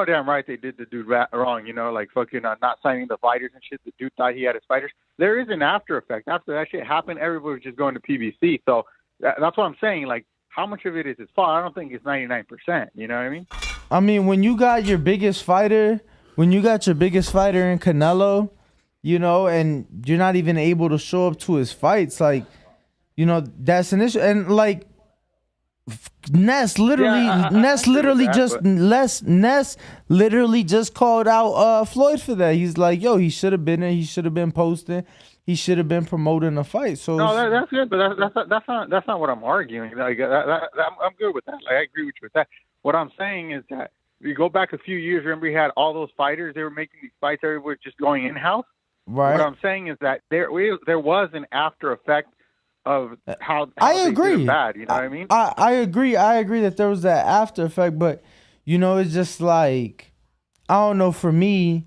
damn right they did the dude wrong. You know, like fucking not signing the fighters and shit. The dude thought he had his fighters. There is an after effect. After that shit happened, everybody was just going to PBC. So that's what I'm saying. Like, how much of it is his fault? I don't think it's 99%. You know what I mean? I mean, when you got your biggest fighter in Canelo, you know, and you're not even able to show up to his fights, like, you know, that's an issue. And like Ness literally just called out Floyd for that. He's like, yo, he should have been there. He should have been posting. He should have been promoting the fight. So no, that's good, but that's not what I'm arguing. Like, I'm good with that. Like, I agree with you with that. What I'm saying is that you go back a few years. Remember, you had all those fighters. They were making these fights. Everybody was just going in house. Right. What I'm saying is that there was an after effect of how I they agree. did bad. You know what I mean? I agree. I agree that there was that after effect, but you know, it's just like, I don't know. For me,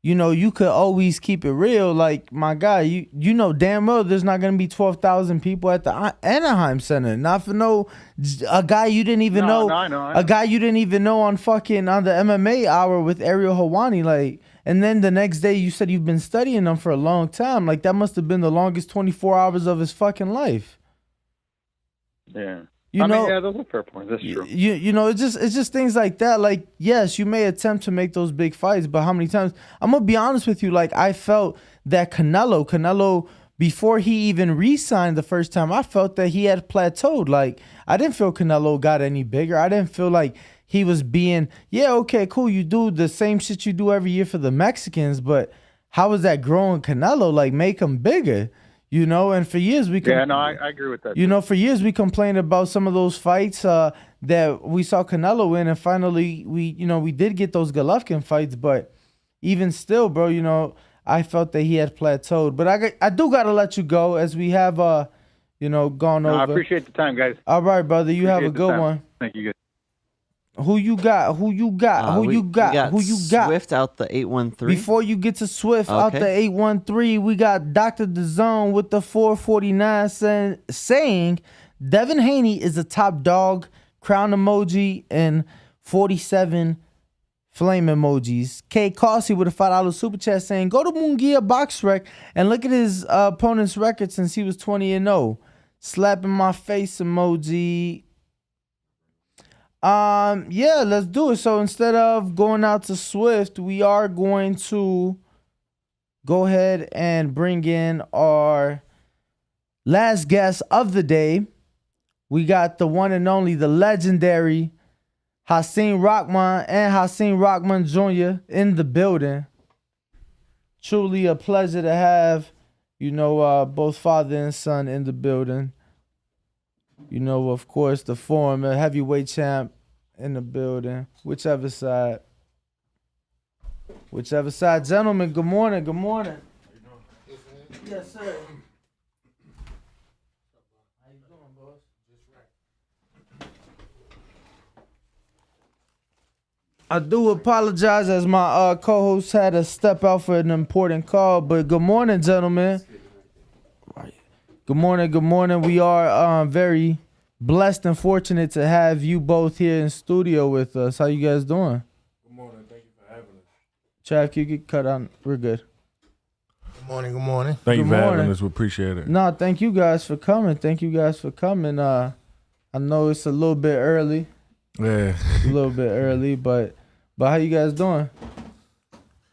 you know, you could always keep it real. Like, my guy, you know damn well there's not gonna be 12,000 people at the Anaheim Center. Not for a guy you didn't even know. I know. A guy you didn't even know on the MMA Hour with Ariel Helwani, like. And then the next day you said you've been studying them for a long time. Like, that must have been the longest 24 hours of his fucking life. Yeah. You know, yeah, those are fair points. That's true. You know, it's just things like that. Like, yes, you may attempt to make those big fights, but how many times? I'm gonna be honest with you. Like, I felt that Canelo, before he even re-signed the first time, I felt that he had plateaued. Like, I didn't feel Canelo got any bigger. I didn't feel like he was being, yeah, okay, cool, you do the same shit you do every year for the Mexicans, but how is that growing Canelo? Like, make him bigger, you know? And for years we I agree with that. You know, for years we complained about some of those fights that we saw Canelo in, and finally we did get those Golovkin fights, but even still, bro, you know, I felt that he had plateaued. But I do gotta let you go as we have gone over. I appreciate the time, guys. All right, brother, you have a good one. Thank you, guys. Who you got? We got Swift out the 813. Before you get to Swift out the 813, we got Dr. DAZN with the 449 saying Devin Haney is a top dog, crown emoji, and 47 flame emojis. K. Causey with a $5 super chat saying, go to Munguia Box Rec and look at his opponent's record since he was 20-0. Slapping my face emoji. Yeah, let's do it. So instead of going out to Swift, we are going to go ahead and bring in our last guest of the day. We got the one and only, the legendary Hasim Rahman and Hasim Rahman Jr. in the building. Truly a pleasure to have, both father and son in the building. Of course, the former heavyweight champ in the building. Whichever side. Gentlemen, good morning. Good morning. Yes, sir. How you doing, boss? I do apologize as my co-host had to step out for an important call, but good morning, gentlemen. Good morning. We are very blessed and fortunate to have you both here in studio with us. How you guys doing? Good morning. Thank you for having us. Trav, you get cut on. We're good. Good morning. Thank you for having us. We appreciate it. No, thank you guys for coming. I know it's a little bit early. Yeah. A little bit early, but how you guys doing?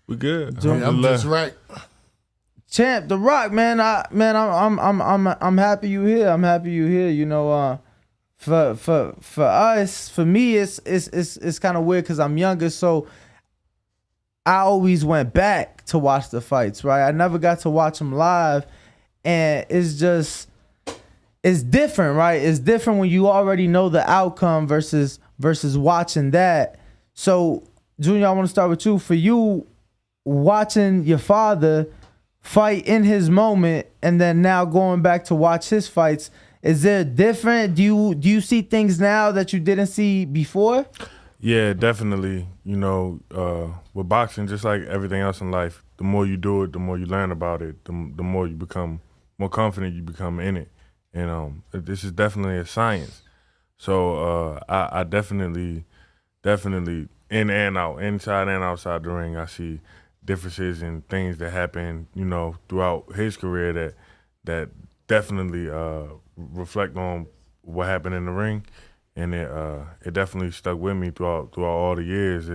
We good. I'm just right. Champ, The Rock, man. I'm happy you here. For us, for me, it's kind of weird because I'm younger, so I always went back to watch the fights. Right, I never got to watch them live, and it's different, right? It's different when you already know the outcome versus watching that. So, Junior, I want to start with you. For you, watching your father fight in his moment and then now going back to watch his fights, is there different? Do you see things now that you didn't see before? Yeah, definitely. With boxing, just like everything else in life, the more you do it, the more you learn about it, the more you become more confident you become in it. And this is definitely a science. So I definitely in and out, inside and outside the ring, I see differences and things that happen, throughout his career that definitely reflect on what happened in the ring, and it definitely stuck with me throughout all the years.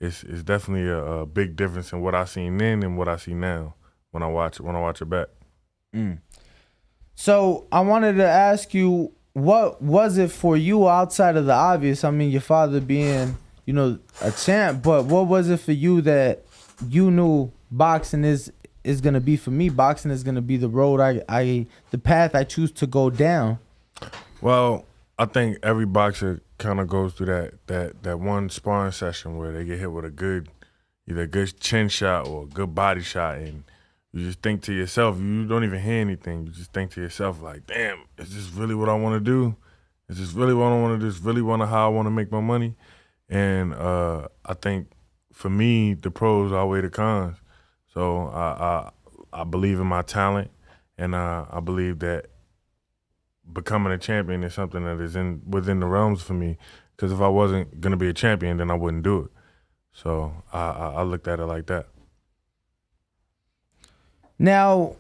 It's definitely a big difference in what I seen then and what I see now when I watch it back. So I wanted to ask you, what was it for you outside of the obvious? I mean, your father being, a champ, but what was it for you that you knew boxing is gonna be for me? Boxing is gonna be the road the path I choose to go down. Well, I think every boxer kind of goes through that one sparring session where they get hit with either a good chin shot or a good body shot, and you just think to yourself, you don't even hear anything. You just think to yourself like, damn, is this really what I want to do? Is this really what I want to do? Is this really how I want to make my money? And I think for me, the pros outweigh the cons. So I believe in my talent, and I believe that becoming a champion is something that is within the realms for me. Because if I wasn't gonna be a champion, then I wouldn't do it. So I looked at it like that. Now,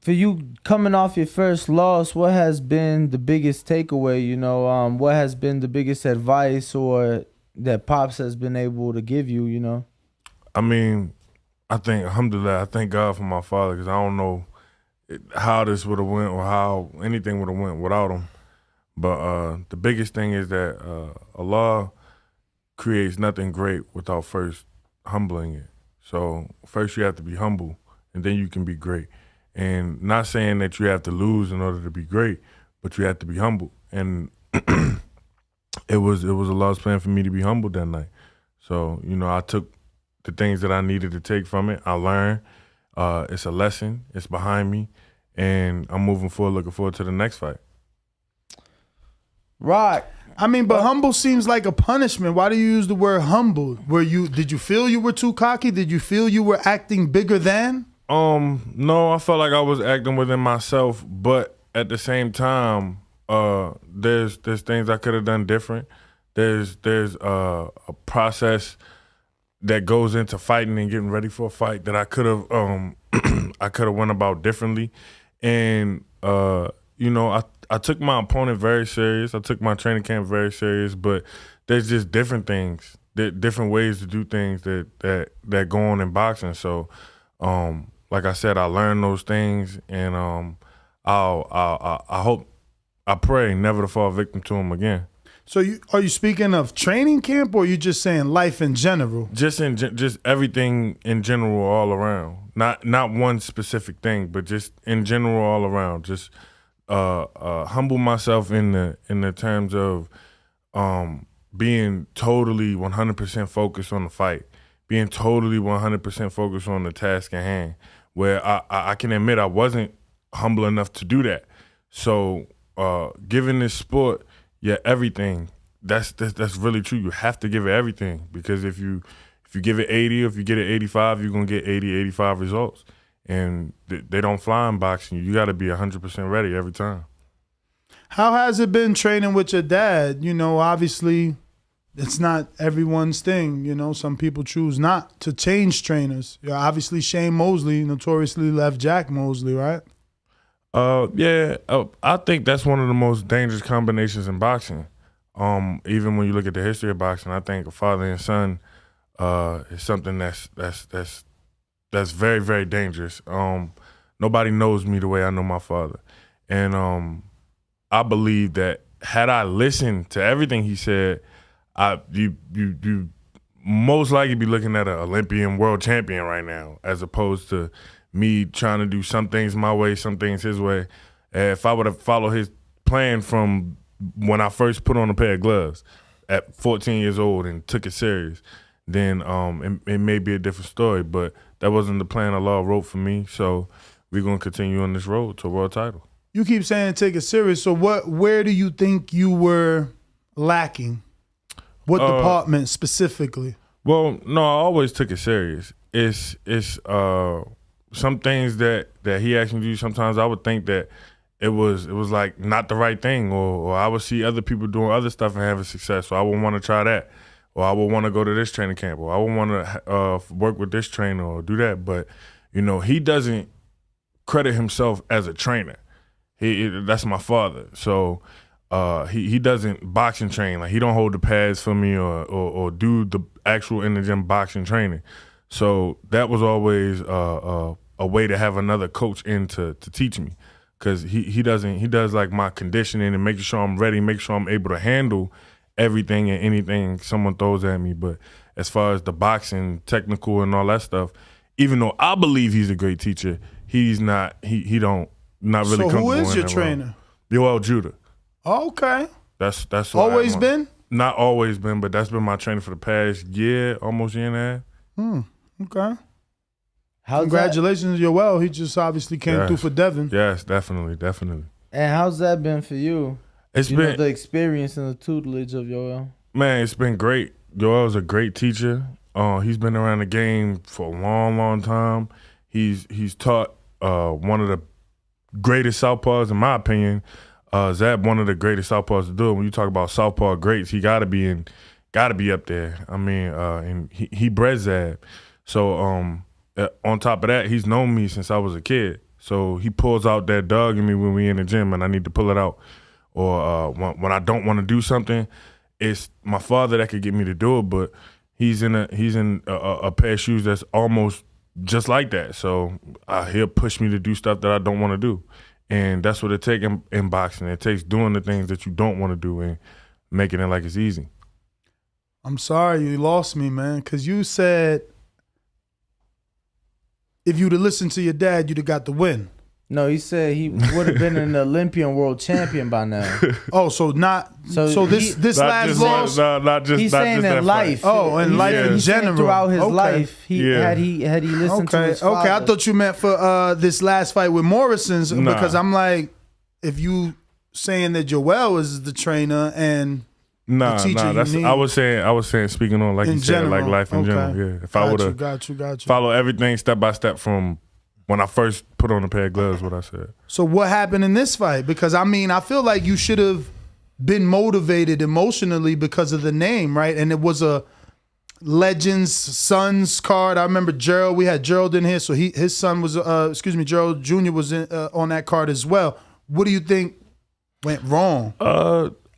for you coming off your first loss, what has been the biggest takeaway? What has been the biggest advice or that Pops has been able to give you? I mean, I think, alhamdulillah, I thank God for my father, because I don't know how this would have went or how anything would have went without him. But the biggest thing is that Allah creates nothing great without first humbling it. So first you have to be humble, and then you can be great. And not saying that you have to lose in order to be great, but you have to be humble. And it was Allah's plan for me to be humble that night. So, I took the things that I needed to take from it. I learned. It's a lesson. It's behind me. And I'm moving forward, looking forward to the next fight. Right. I mean, but humble seems like a punishment. Why do you use the word humble? Did you feel you were too cocky? Did you feel you were acting bigger than? No, I felt like I was acting within myself, but at the same time, there's things I could have done different. There's a process that goes into fighting and getting ready for a fight that I could have went about differently. And I took my opponent very serious. I took my training camp very serious, but there's just different things, different ways to do things that go on in boxing. So like I said, I learned those things, and I pray never to fall victim to them again. So are you speaking of training camp, or are you just saying life in general? Just everything in general, all around. Not one specific thing, but just in general, all around. Just humble myself in the terms of being totally 100% focused on the fight, being totally 100% focused on the task at hand. Where I can admit I wasn't humble enough to do that. So giving this sport everything, that's really true. You have to give it everything, because if you give it 80, or if you get it 85, you're gonna get 80, 85 results. And they don't fly in boxing. You got to be 100% ready every time. How has it been training with your dad? Obviously, it's not everyone's thing. Some people choose not to change trainers. Obviously, Shane Mosley notoriously left Jack Mosley, right? I think that's one of the most dangerous combinations in boxing. Even when you look at the history of boxing, I think a father and son is something that's very, very dangerous. Nobody knows me the way I know my father. And I believe that had I listened to everything he said, you most likely be looking at an Olympian world champion right now, as opposed to me trying to do some things my way, some things his way. If I would have followed his plan from when I first put on a pair of gloves at 14 years old and took it serious, then it may be a different story. But that wasn't the plan Allah wrote for me. So we're going to continue on this road to a world title. You keep saying take it serious. So where do you think you were lacking? What department specifically? Well, no, I always took it serious. It's some things that he asked me to do. Sometimes I would think that it was like not the right thing, or I would see other people doing other stuff and having success, so I would want to try that, or I would want to go to this training camp, or I would want to work with this trainer or do that. But he doesn't credit himself as a trainer. That's my father, so he doesn't boxing train. Like, he don't hold the pads for me or do the actual in the gym boxing training. So that was always a way to have another coach in to teach me. Because he does like my conditioning and making sure I'm ready, make sure I'm able to handle everything and anything someone throws at me. But as far as the boxing, technical and all that stuff, even though I believe he's a great teacher, he's not. He don't not really. So comfortable who is in your that trainer? Yoel Judah. Oh, okay. That's what Always been? Not always been, but that's been my trainer for the past year, almost year and a half. Okay. Congratulations, Yoel. He just obviously came through for Devin. Yes, definitely. And how's that been for you? It's been the experience and the tutelage of Yoel. Man, it's been great. Yoel's a great teacher. He's been around the game for a long, long time. He's taught one of the greatest southpaws, in my opinion. Zab, one of the greatest southpaws to do it. When you talk about southpaw greats, he gotta be up there. I mean, and he bred Zab. So on top of that, he's known me since I was a kid. So he pulls out that dog in me when we in the gym and I need to pull it out. Or when I don't want to do something, it's my father that could get me to do it, but he's in a pair of shoes that's almost just like that. So he'll push me to do stuff that I don't want to do. And that's what it takes in boxing. It takes doing the things that you don't want to do and making it like it's easy. I'm sorry you lost me, man, because you said if you'd have listened to your dad, you'd have got the win. No, he said he would have been an Olympian world champion by now. Oh, so this last loss? Not just he's saying in life. Oh, in life in general. Throughout his life, had he listened to his father. Okay, I thought you meant for this last fight with Morrison's because I'm like, if you saying that Joel is the trainer and the teacher that's I was saying speaking on like in you general. said, like life in general. Yeah, if I would have got you. Follow everything step by step from when I first put on a pair of gloves, what I said. So what happened in this fight? Because I mean, I feel like you should have been motivated emotionally because of the name, right? And it was a Legends Sons card. I remember Gerald. We had Gerald in here, so his son was, Gerald Jr. was on that card as well. What do you think went wrong?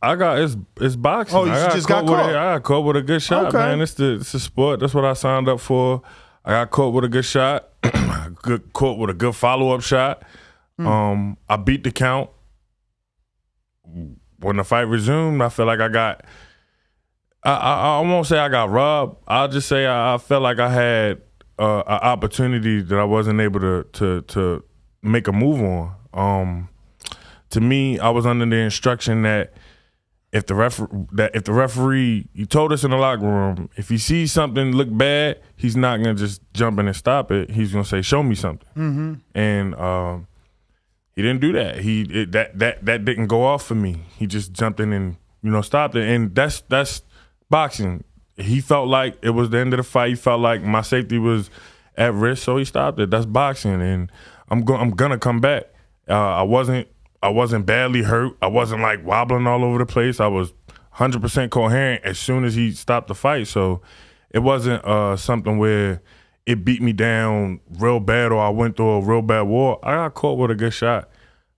It's boxing. Oh, you just got caught. I got caught with a good shot, Okay. man. It's the sport. That's what I signed up for. I got caught with a good shot. Caught with a good follow-up shot. I beat the count. When the fight resumed, I feel like I won't say I got robbed. I'll just say I felt like I had an opportunity that I wasn't able to make a move on. To me, I was under the instruction that if the referee, he told us in the locker room, if he sees something look bad, he's not gonna just jump in and stop it. He's gonna say, "Show me something." Mm-hmm. And he didn't do that. That didn't go off for me. He just jumped in and stopped it. And that's boxing. He felt like it was the end of the fight. He felt like my safety was at risk, so he stopped it. That's boxing, and I'm gonna come back. I wasn't badly hurt. I wasn't like wobbling all over the place. I was 100% coherent as soon as he stopped the fight. So it wasn't something where it beat me down real bad or I went through a real bad war. I got caught with a good shot.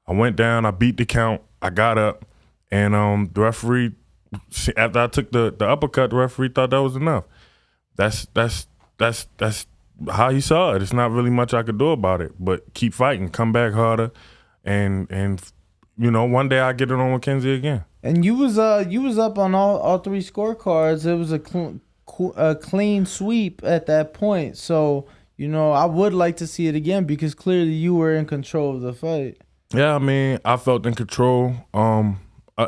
I went down. I beat the count. I got up, and the referee, after I took the uppercut, the referee thought that was enough. That's how he saw it. It's not really much I could do about it, but keep fighting, come back harder, and one day I get it on with Kenzie again. And you was up on all three scorecards. It was a clean sweep at that point. So I would like to see it again because clearly you were in control of the fight. Yeah, I mean, I felt in control.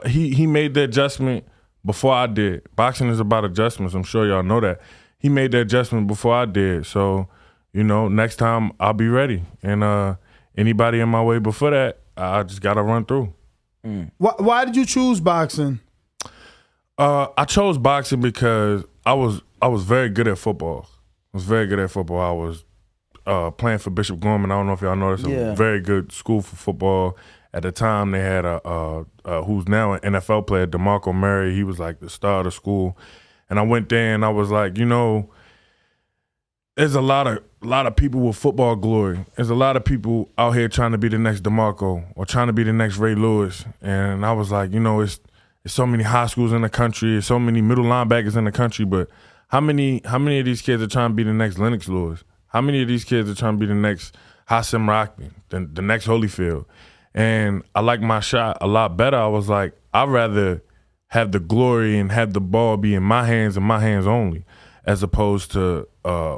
He made the adjustment before I did. Boxing is about adjustments. I'm sure y'all know that. He made the adjustment before I did. So, next time I'll be ready. And anybody in my way before that, I just got to run through. Why did you choose boxing? I chose boxing because I was very good at football. I was playing for Bishop Gorman. I don't know if y'all know, it's a very good school for football. At the time, they had who's now an NFL player, DeMarco Murray. He was like the star of the school. And I went there and I was like, there's a lot of people with football glory. There's a lot of people out here trying to be the next DeMarco or trying to be the next Ray Lewis. And I was like, it's so many high schools in the country, there's so many middle linebackers in the country, but how many of these kids are trying to be the next Lennox Lewis? How many of these kids are trying to be the next Hassan Rockman, the next Holyfield? And I like my shot a lot better. I was like, I'd rather have the glory and have the ball be in my hands and my hands only, as opposed to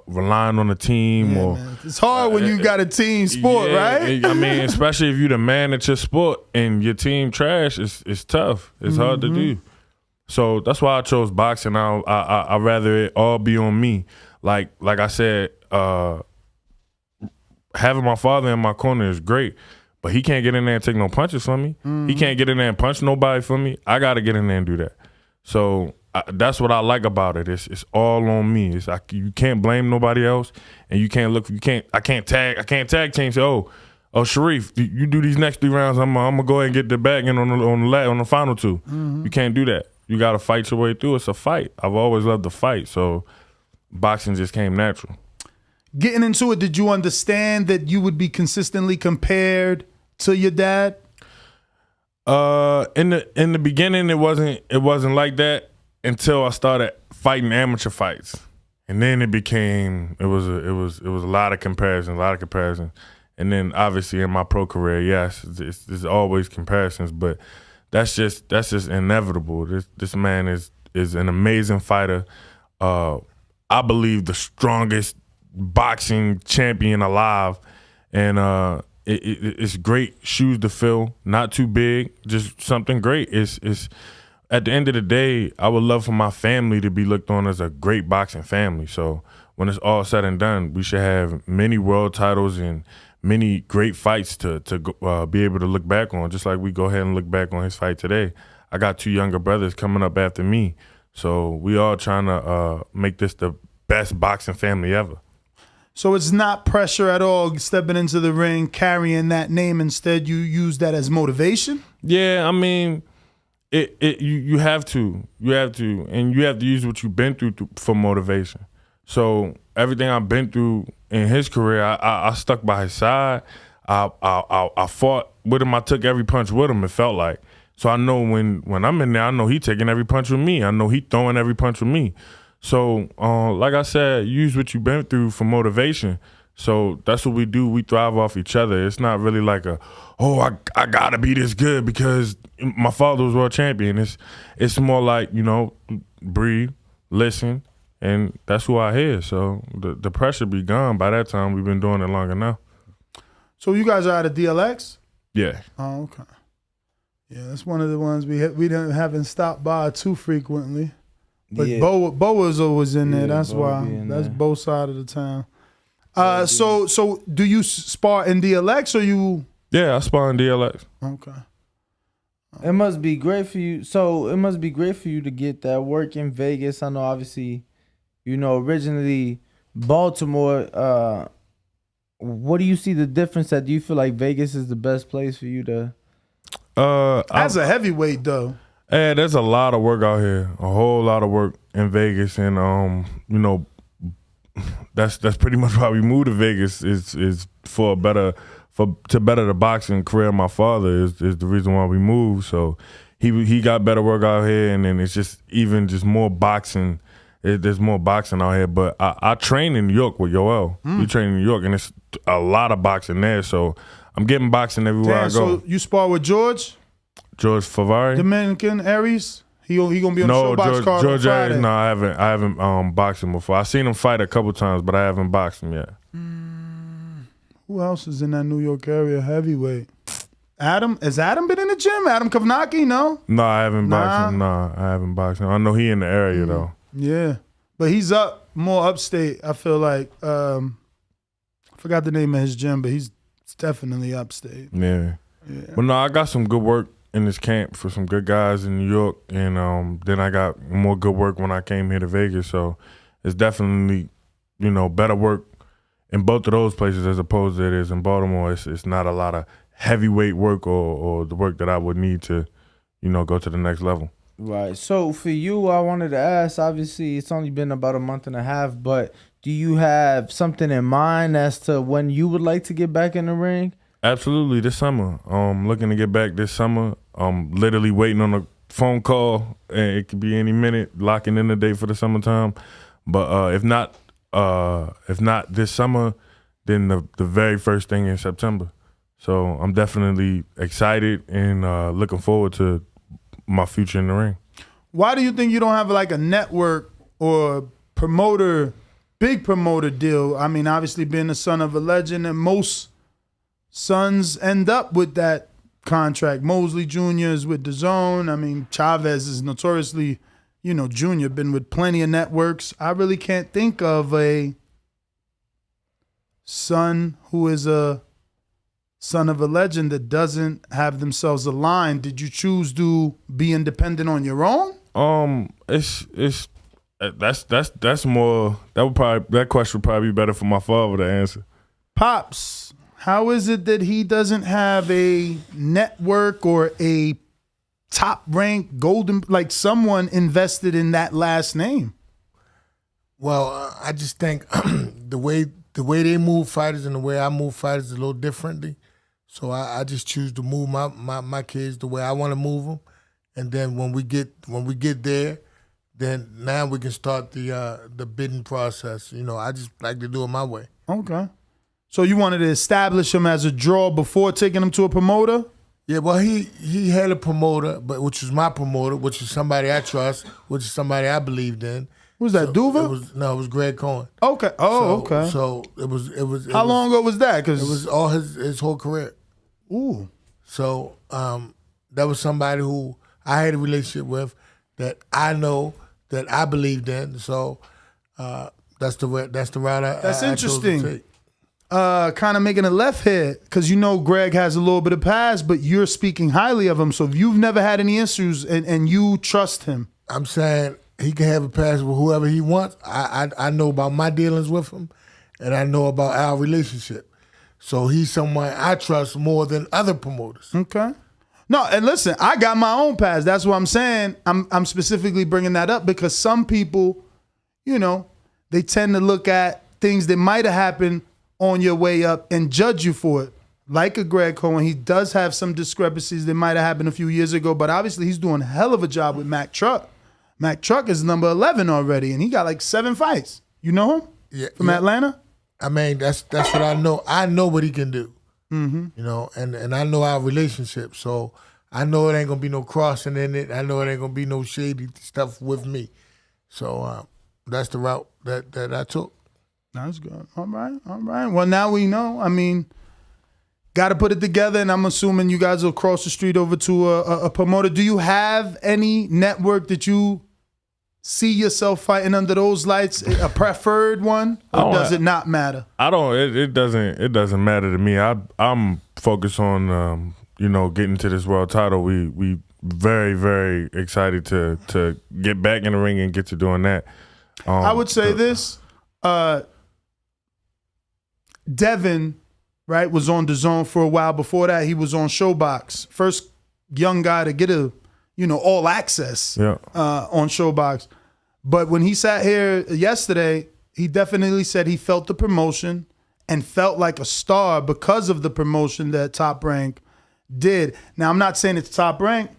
relying on a team. Man. It's hard when you got a team sport, right? I mean, especially if you the man at your sport and your team trash, it's tough. It's hard to do. So that's why I chose boxing. I'd rather it all be on me. Like I said, having my father in my corner is great, but he can't get in there and take no punches from me. He can't get in there and punch nobody for me. I got to get in there and do that. So that's what I like about it. It's all on me. It's like you can't blame nobody else, and you can't look. I can't tag team. Say, oh, Sharif, you do these next 3 rounds. I'm gonna go ahead and get the bag in on the final 2. You can't do that. You got to fight your way through. It's a fight. I've always loved the fight, so boxing just came natural. Getting into it, did you understand that you would be consistently compared to your dad? In the beginning, it wasn't like that until I started fighting amateur fights, and then it was a lot of comparisons, and then obviously in my pro career, yes, there's always comparisons, but that's just inevitable. This man is an amazing fighter. I believe the strongest boxing champion alive, and it's great shoes to fill. Not too big, just something great. It's at the end of the day, I would love for my family to be looked on as a great boxing family. So when it's all said and done, we should have many world titles and many great fights to be able to look back on, just like we go ahead and look back on his fight today. I got 2 younger brothers coming up after me, so we all trying to make this the best boxing family ever. So it's not pressure at all stepping into the ring, carrying that name. Instead, you use that as motivation? Yeah, I mean, you have to, and you have to use what you've been through for motivation. So everything I've been through in his career, I stuck by his side. I fought with him. I took every punch with him, it felt like. So I know when I'm in there, I know he taking every punch with me. I know he throwing every punch with me. So like I said, use what you've been through for motivation. So that's what we do. We thrive off each other. It's not really like I gotta be this good because my father was world champion. It's more like, breathe, listen, and that's who I hear. So the pressure be gone by that time. We've been doing it long enough. So you guys are out of DLX? Yeah. Oh, okay. Yeah, that's one of the ones we haven't stopped by too frequently. But Yeah. Bo is always in there. Yeah, That's Bo why. be in That's there. both side of the town. So do you spar in DLX or you? Yeah, I spar in DLX. Okay. It must be great for you. So it must be great for you to get that work in Vegas. I know, obviously, originally Baltimore. What do you see the difference at? Do you feel like Vegas is the best place for you to? As a heavyweight, though. Yeah, there's a lot of work out here. A whole lot of work in Vegas, and that's pretty much why we moved to Vegas. Is to better the boxing career of my father is the reason why we moved. So he got better work out here, and then it's just more boxing. There's more boxing out here. But I train in New York with Yoel. We train in New York, and it's a lot of boxing there. So I'm getting boxing everywhere I go. So you spar with George Favari, Dominican Aries. He gonna be on the Showbox card on Friday. No, I haven't boxed him before. I've seen him fight a couple times, but I haven't boxed him yet. Who else is in that New York area heavyweight? Adam? Has Adam been in the gym? Adam Kovnacki? No? No, I haven't boxed him. No, I haven't boxed him. I know he in the area though. Yeah. But he's more upstate, I feel like. I forgot the name of his gym, but he's definitely upstate. Yeah. But no, I got some good work in this camp for some good guys in New York, and then I got more good work when I came here to Vegas. So it's definitely, better work in both of those places as opposed to it is in Baltimore, it's not a lot of heavyweight work or the work that I would need to, go to the next level. Right. So for you, I wanted to ask, obviously it's only been about a month and a half, but do you have something in mind as to when you would like to get back in the ring? Absolutely, this summer. Looking to get back this summer. Literally waiting on a phone call, and it could be any minute, locking in the date for the summertime. But if not this summer, then the very first thing in September. So I'm definitely excited and looking forward to my future in the ring. Why do you think you don't have like a network or big promoter deal? I mean, obviously being the son of a legend, and most sons end up with that contract. Mosley Jr. is with DAZN. I mean, Chavez is notoriously, Junior, been with plenty of networks. I really can't think of a son who is a son of a legend that doesn't have themselves aligned. Did you choose to be independent on your own? That's more, that question would probably be better for my father to answer. Pops, how is it that he doesn't have a network or a top rank golden, like someone invested in that last name? Well, I just think the way they move fighters and the way I move fighters is a little differently. So I just choose to move my kids the way I want to move them, and then when we get there, then now we can start the bidding process. I just like to do it my way. Okay. So you wanted to establish him as a draw before taking him to a promoter? Yeah, well, he had a promoter, but which was my promoter, which is somebody I trust, which is somebody I believed in. Was that Duva? It was Greg Cohen. Okay. Okay. So it was. How long ago was that? It was all his whole career. Ooh. So that was somebody who I had a relationship with, that I know, that I believed in. So that's the route That's I interesting. chose to take. Kind of making a left here, because Greg has a little bit of past, but you're speaking highly of him. So if you've never had any issues and you trust him, I'm saying he can have a pass with whoever he wants. I know about my dealings with him, and I know about our relationship. So he's someone I trust more than other promoters. Okay. No, and listen, I got my own pass. That's what I'm saying. I'm specifically bringing that up because some people, they tend to look at things that might have happened on your way up and judge you for it. Like a Greg Cohen, he does have some discrepancies that might have happened a few years ago, but obviously he's doing a hell of a job with Mac Truck. Mac Truck is number 11 already, and he got like 7 fights. You know him? Yeah. From Atlanta? I mean, that's what I know. I know what he can do. Mm-hmm. And I know our relationship. So I know it ain't gonna be no crossing in it. I know it ain't gonna be no shady stuff with me. So that's the route that I took. That's good. All right. Well, now we know. I mean, got to put it together, and I'm assuming you guys will cross the street over to a promoter. Do you have any network that you see yourself fighting under those lights, a preferred one, or does it not matter? I don't. It doesn't matter to me. I'm focused on getting to this world title. We very, very excited to get back in the ring and get to doing that. I would say this. Devin, right, was on DAZN for a while. Before that, he was on Showbox. First young guy to get all access on Showbox. But when he sat here yesterday, he definitely said he felt the promotion and felt like a star because of the promotion that Top Rank did. Now, I'm not saying it's Top Rank,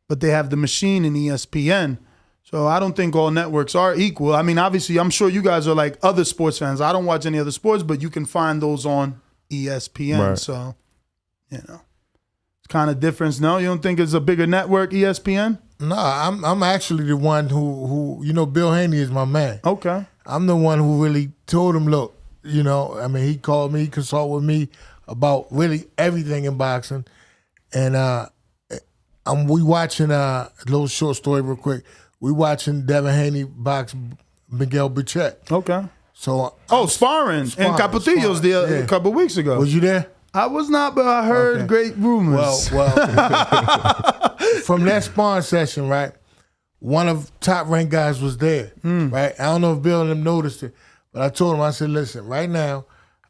but they have the machine in ESPN. So I don't think all networks are equal. I mean, obviously, I'm sure you guys are like other sports fans. I don't watch any other sports, but you can find those on ESPN. Right. So, it's kind of difference. No, you don't think it's a bigger network, ESPN? No, I'm actually the one who Bill Haney is my man. Okay. I'm the one who really told him, look, he called me, consulted with me about really everything in boxing. And we watching a little short story real quick. We watching Devin Haney box Miguel Buchet. Okay. So sparring in Capotillo's a couple weeks ago. Was you there? I was not, but I heard great rumors. Well, from that sparring session, right, one of Top Rank guys was there, right? I don't know if Bill and them noticed it, but I told him, I said, listen, right now,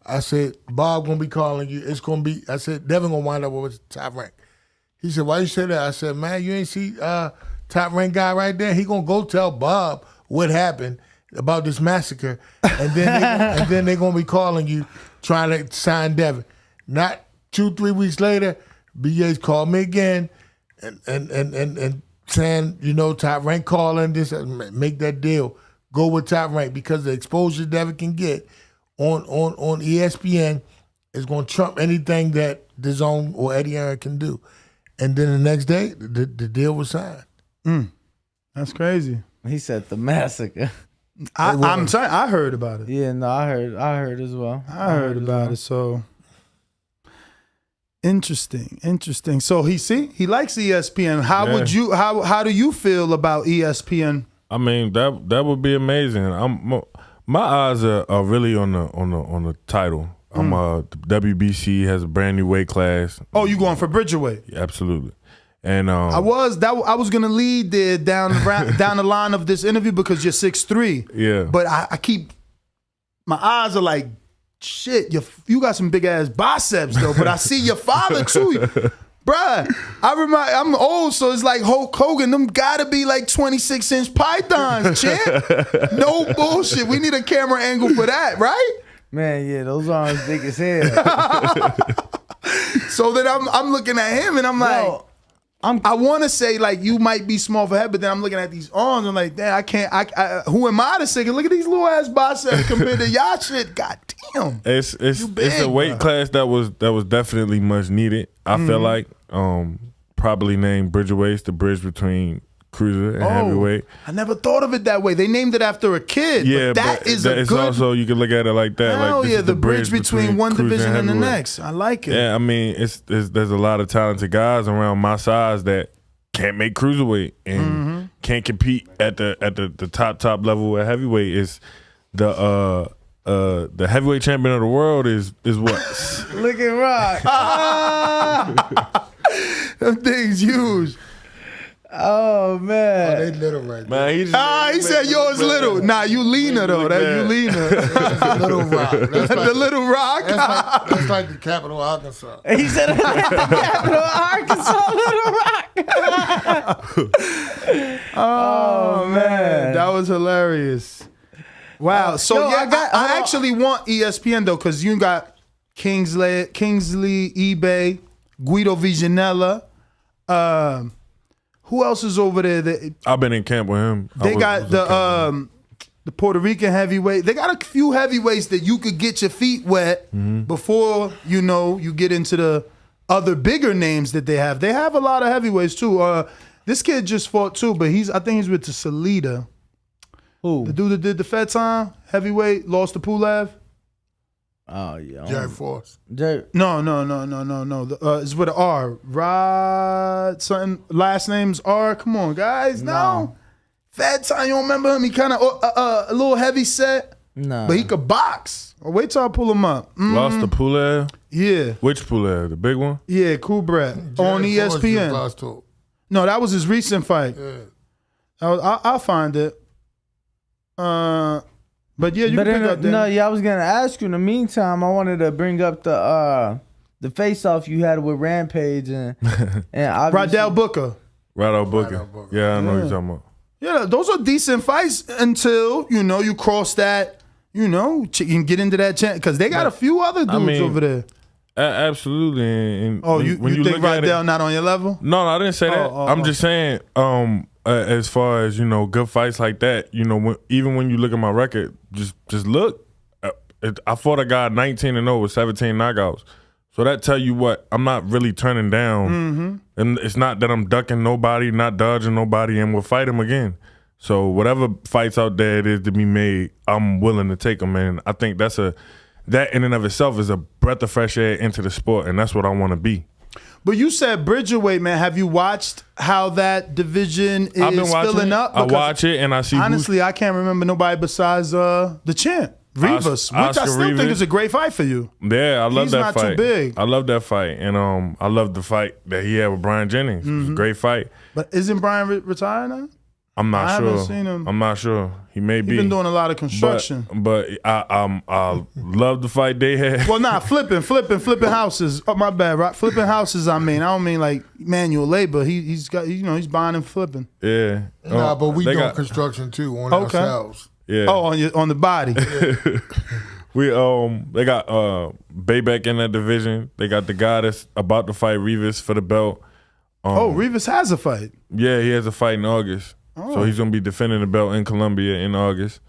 I said, Bob gonna be calling you. It's gonna be. I said, Devin gonna wind up with Top Rank. He said, why you say that? I said, man, you ain't see Top Rank guy right there. He gonna go tell Bob what happened about this massacre, and then they gonna be calling you trying to sign Devin. Not 2-3 weeks later, BA's called me again, and saying, you know, Top Rank calling this, make that deal. Go with Top Rank because the exposure Devin can get on ESPN is going to trump anything that DAZN or Eddie Aaron can do. And then the next day, the deal was signed. That's crazy. He said the massacre. I'm sorry, I heard about it. Yeah, no, I heard as well. I heard about it. So interesting. So he likes ESPN. How do you feel about ESPN? I mean, that would be amazing. My eyes are really on the title. WBC has a brand new weight class. Oh, you going for Bridgerweight? Yeah, absolutely. And I was gonna lead there down the line of this interview because you're 6'3". Yeah. But I keep my eyes are like, shit, you got some big ass biceps though. But I see your father too. Bruh, I'm old, so it's like Hulk Hogan. Them gotta be like 26-inch pythons, champ. No bullshit. We need a camera angle for that, right? Man, yeah, those arms big as hell. So then I'm looking at him and I'm like, I want to say like you might be small for head, but then I'm looking at these arms. I'm like, damn, I can't. Who am I to say? Look at these little ass biceps compared to y'all shit. God damn. It's a weight class that was definitely much needed. I feel like probably named Bridgerweight's the bridge between cruiser and heavyweight. I never thought of it that way. They named it after a kid. Yeah, but it's also you can look at it like that. Hell like, yeah, the bridge between one division and the next. I like it. Yeah, I mean, there's a lot of talented guys around my size that can't make cruiserweight and can't compete at the top level at heavyweight. Is the heavyweight champion of the world is what? Look at Rock. Them things huge. Oh man, they little right man. He said yours little. Nah, you leaner though. You leaner. Little Rock. That's the Little Rock. That's like the capital of Arkansas. He said the capital of Arkansas, Little Rock. Oh man, that was hilarious. Wow. So I actually want ESPN though, because you got Kingsley, eBay, Guido Viginella. Who else is over there? I've been in camp with him. They got the Puerto Rican heavyweight. They got a few heavyweights that you could get your feet wet before you get into the other bigger names that they have. They have a lot of heavyweights too. This kid just fought too, but I think he's with the Salida. Who? The dude that did the Fed time heavyweight lost to Pulev. Oh yeah, Jerry Force. No. It's with an R. Rod something. Last name's R. Come on, guys. No. Fat time. You don't remember him? He kind of a little heavy set. No. But he could box. Wait till I pull him up. Lost to Pulev? Yeah. Which Pulev? The big one? Yeah, Kubrat on ESPN. No, that was his recent fight. Yeah. I'll find it. But yeah, you can pick up there. No, yeah, I was gonna ask you. In the meantime, I wanted to bring up the face-off you had with Rampage and Rydell Booker. Rydell Booker. Yeah, I know what you're talking about. Yeah, those are decent fights until you cross that. You can get into that chance because they got a few other dudes over there. Absolutely. And when you think Rydell not on your level? No, I didn't say that. I'm just saying. As far as good fights like that, even when you look at my record, just look. I fought a guy 19-0 with 17 knockouts, so that tell you what I'm not really turning down, and it's not that I'm ducking nobody, not dodging nobody, and we'll fight him again. So whatever fights out there it is to be made, I'm willing to take them, and I think that in and of itself is a breath of fresh air into the sport, and that's what I want to be. But you said Bridgerweight, man. Have you watched how that division is filling up? I watch it and I see. Honestly, I can't remember nobody besides the champ, Rivas, which I still think is a great fight for you. Yeah, I love that fight. He's not too big. I love that fight, and I love the fight that he had with Brian Jennings. It was a great fight. But isn't Brian retired now? I'm not I sure. haven't seen him. I'm not sure. He may be. He's been doing a lot of construction. But I love the fight they had. Well, flipping houses. Oh, my bad, right? Flipping houses. I don't mean like manual labor. He's got, he's buying and flipping. Yeah. Nah, but we doing construction too on ourselves. Yeah. Oh, on the body. They got Bayback in that division. They got the guy that's about to fight Rivas for the belt. Rivas has a fight. Yeah, he has a fight in August. So he's gonna be defending the belt in Colombia in August.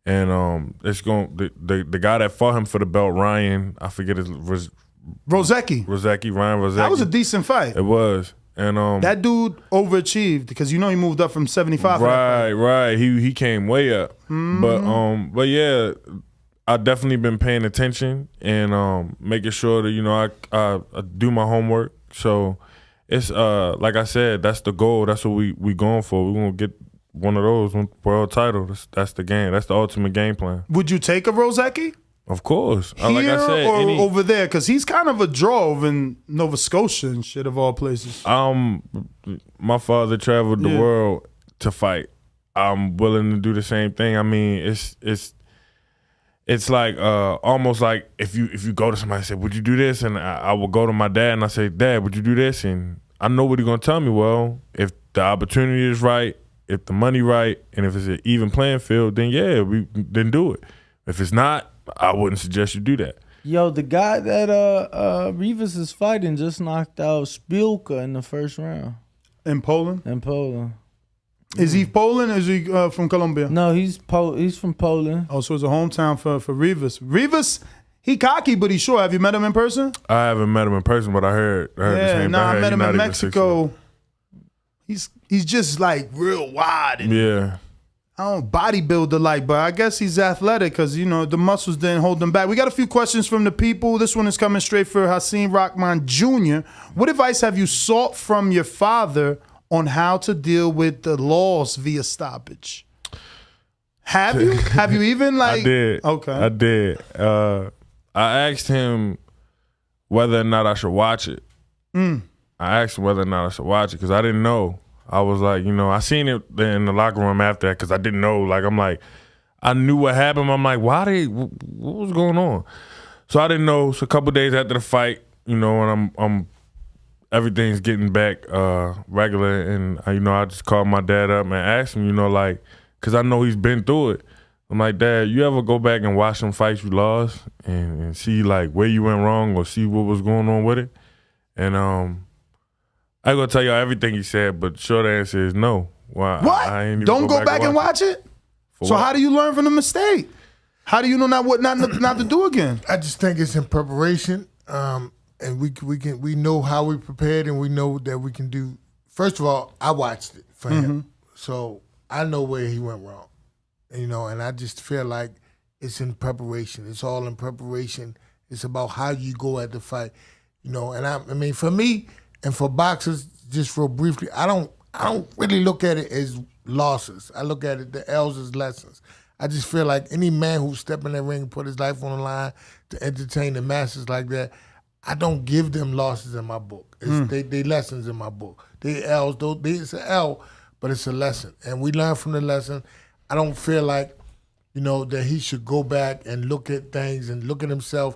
And it's going the guy that fought him for the belt, Ryan, I forget his Rosecki. Ryan Rosecki. That was a decent fight. It was. And that dude overachieved because he moved up from 75. Right. He came way up. Mm-hmm. But yeah, I've definitely been paying attention and making sure that I do my homework. So it's like I said, that's the goal. That's what we going for. We're gonna get one of those world titles. That's the game. That's the ultimate game plan. Would you take a Rosecki? Of course. Here like I said, or over there? Because he's kind of a draw over in Nova Scotia and shit of all places. My father traveled the world to fight. I'm willing to do the same thing. I mean, it's like almost like if you go to somebody and say, would you do this? And I will go to my dad and I say, Dad, would you do this? And I know what he's gonna tell me. Well, if the opportunity is right, if the money right, and if it's an even playing field, then then do it. If it's not, I wouldn't suggest you do that. Yo, the guy that Rivas is fighting just knocked out Spielka in the first round. In Poland? In Poland. Is he Poland or is he from Colombia? No, he's from Poland. Oh, so it's a hometown for Rivas. Rivas, he cocky, but he's sure. Have you met him in person? I haven't met him in person, but I heard the same thing. I met him in Mexico. He's just like real wide. And I don't bodybuilder like, but I guess he's athletic because, the muscles didn't hold him back. We got a few questions from the people. This one is coming straight for Hasim Rahman Jr. What advice have you sought from your father on how to deal with the loss via stoppage? Have you? Have you even like? I did. Okay. I did. I asked him whether or not I should watch it. I asked him whether or not I should watch it because I didn't know. I was like, I seen it in the locker room after that because I didn't know. Like, I'm like, I knew what happened. I'm like, what was going on? So I didn't know. So a couple days after the fight, and I'm everything's getting back regular, and I just called my dad up and asked him, because I know he's been through it. I'm like, Dad, you ever go back and watch some fights you lost and see like where you went wrong or see what was going on with it? And I ain't gonna tell y'all everything he said, but short answer is no. Why? What? I ain't even Don't go back and watch it? So what? how do you learn from the mistake? How do you know not to do again? I just think it's in preparation, and we know how we prepared, and we know that we can do. First of all, I watched it for him, so I know where he went wrong, and I just feel like it's in preparation. It's all in preparation. It's about how you go at the fight, and I mean for me and for boxers, just real briefly, I don't really look at it as losses. I look at it the L's as lessons. I just feel like any man who step in that ring and put his life on the line to entertain the masses like that, I don't give them losses in my book. They lessons in my book. They L's, though it's an L, but it's a lesson. And we learn from the lesson. I don't feel like, that he should go back and look at things and look at himself,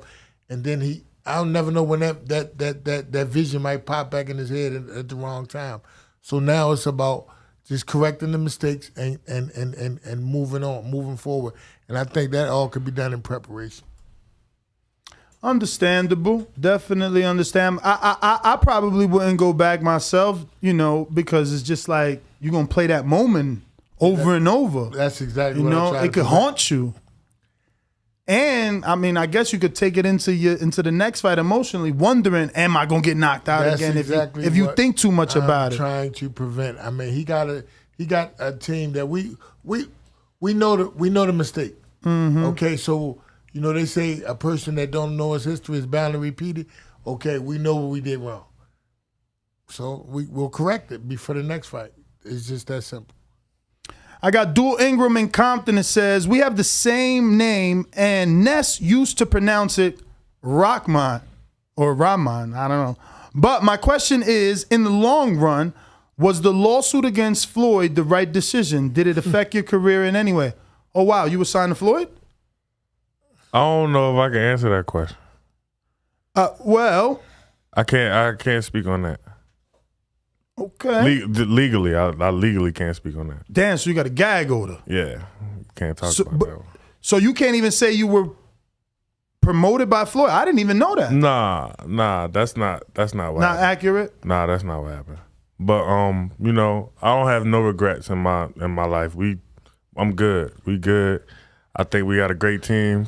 and then I'll never know when that vision might pop back in his head at the wrong time. So now it's about just correcting the mistakes and moving on, moving forward. And I think that all could be done in preparation. Understandable. Definitely understand. I probably wouldn't go back myself, because it's just like you're going to play that moment over and over. That's exactly what I'm trying to it could haunt you. And I mean, I guess you could take it into the next fight emotionally, wondering, am I gonna get knocked out again? Exactly if you think too much about it. Trying to prevent. I mean, he got a team that we know the mistake. Okay, so they say a person that don't know his history is bound to repeat it. Okay, we know what we did wrong, so we'll correct it before the next fight. It's just that simple. I got Dual Ingram in Compton that says, we have the same name, and Ness used to pronounce it Rahman or Rahman, I don't know. But my question is, in the long run, Was the lawsuit against Floyd the right decision? Did it affect your career in any way? Oh, wow. You were signed to Floyd? I don't know if I can answer that question. Well, I can't speak on that. Okay. Legally, I legally can't speak on that. Damn, so you got a gag order. Yeah, can't talk about that one. So you can't even say you were promoted by Floyd? I didn't even know that. Nah, that's not what Not happened. accurate? Nah, that's not what happened. But I don't have no regrets in my life. I'm good. We good. I think we got a great team.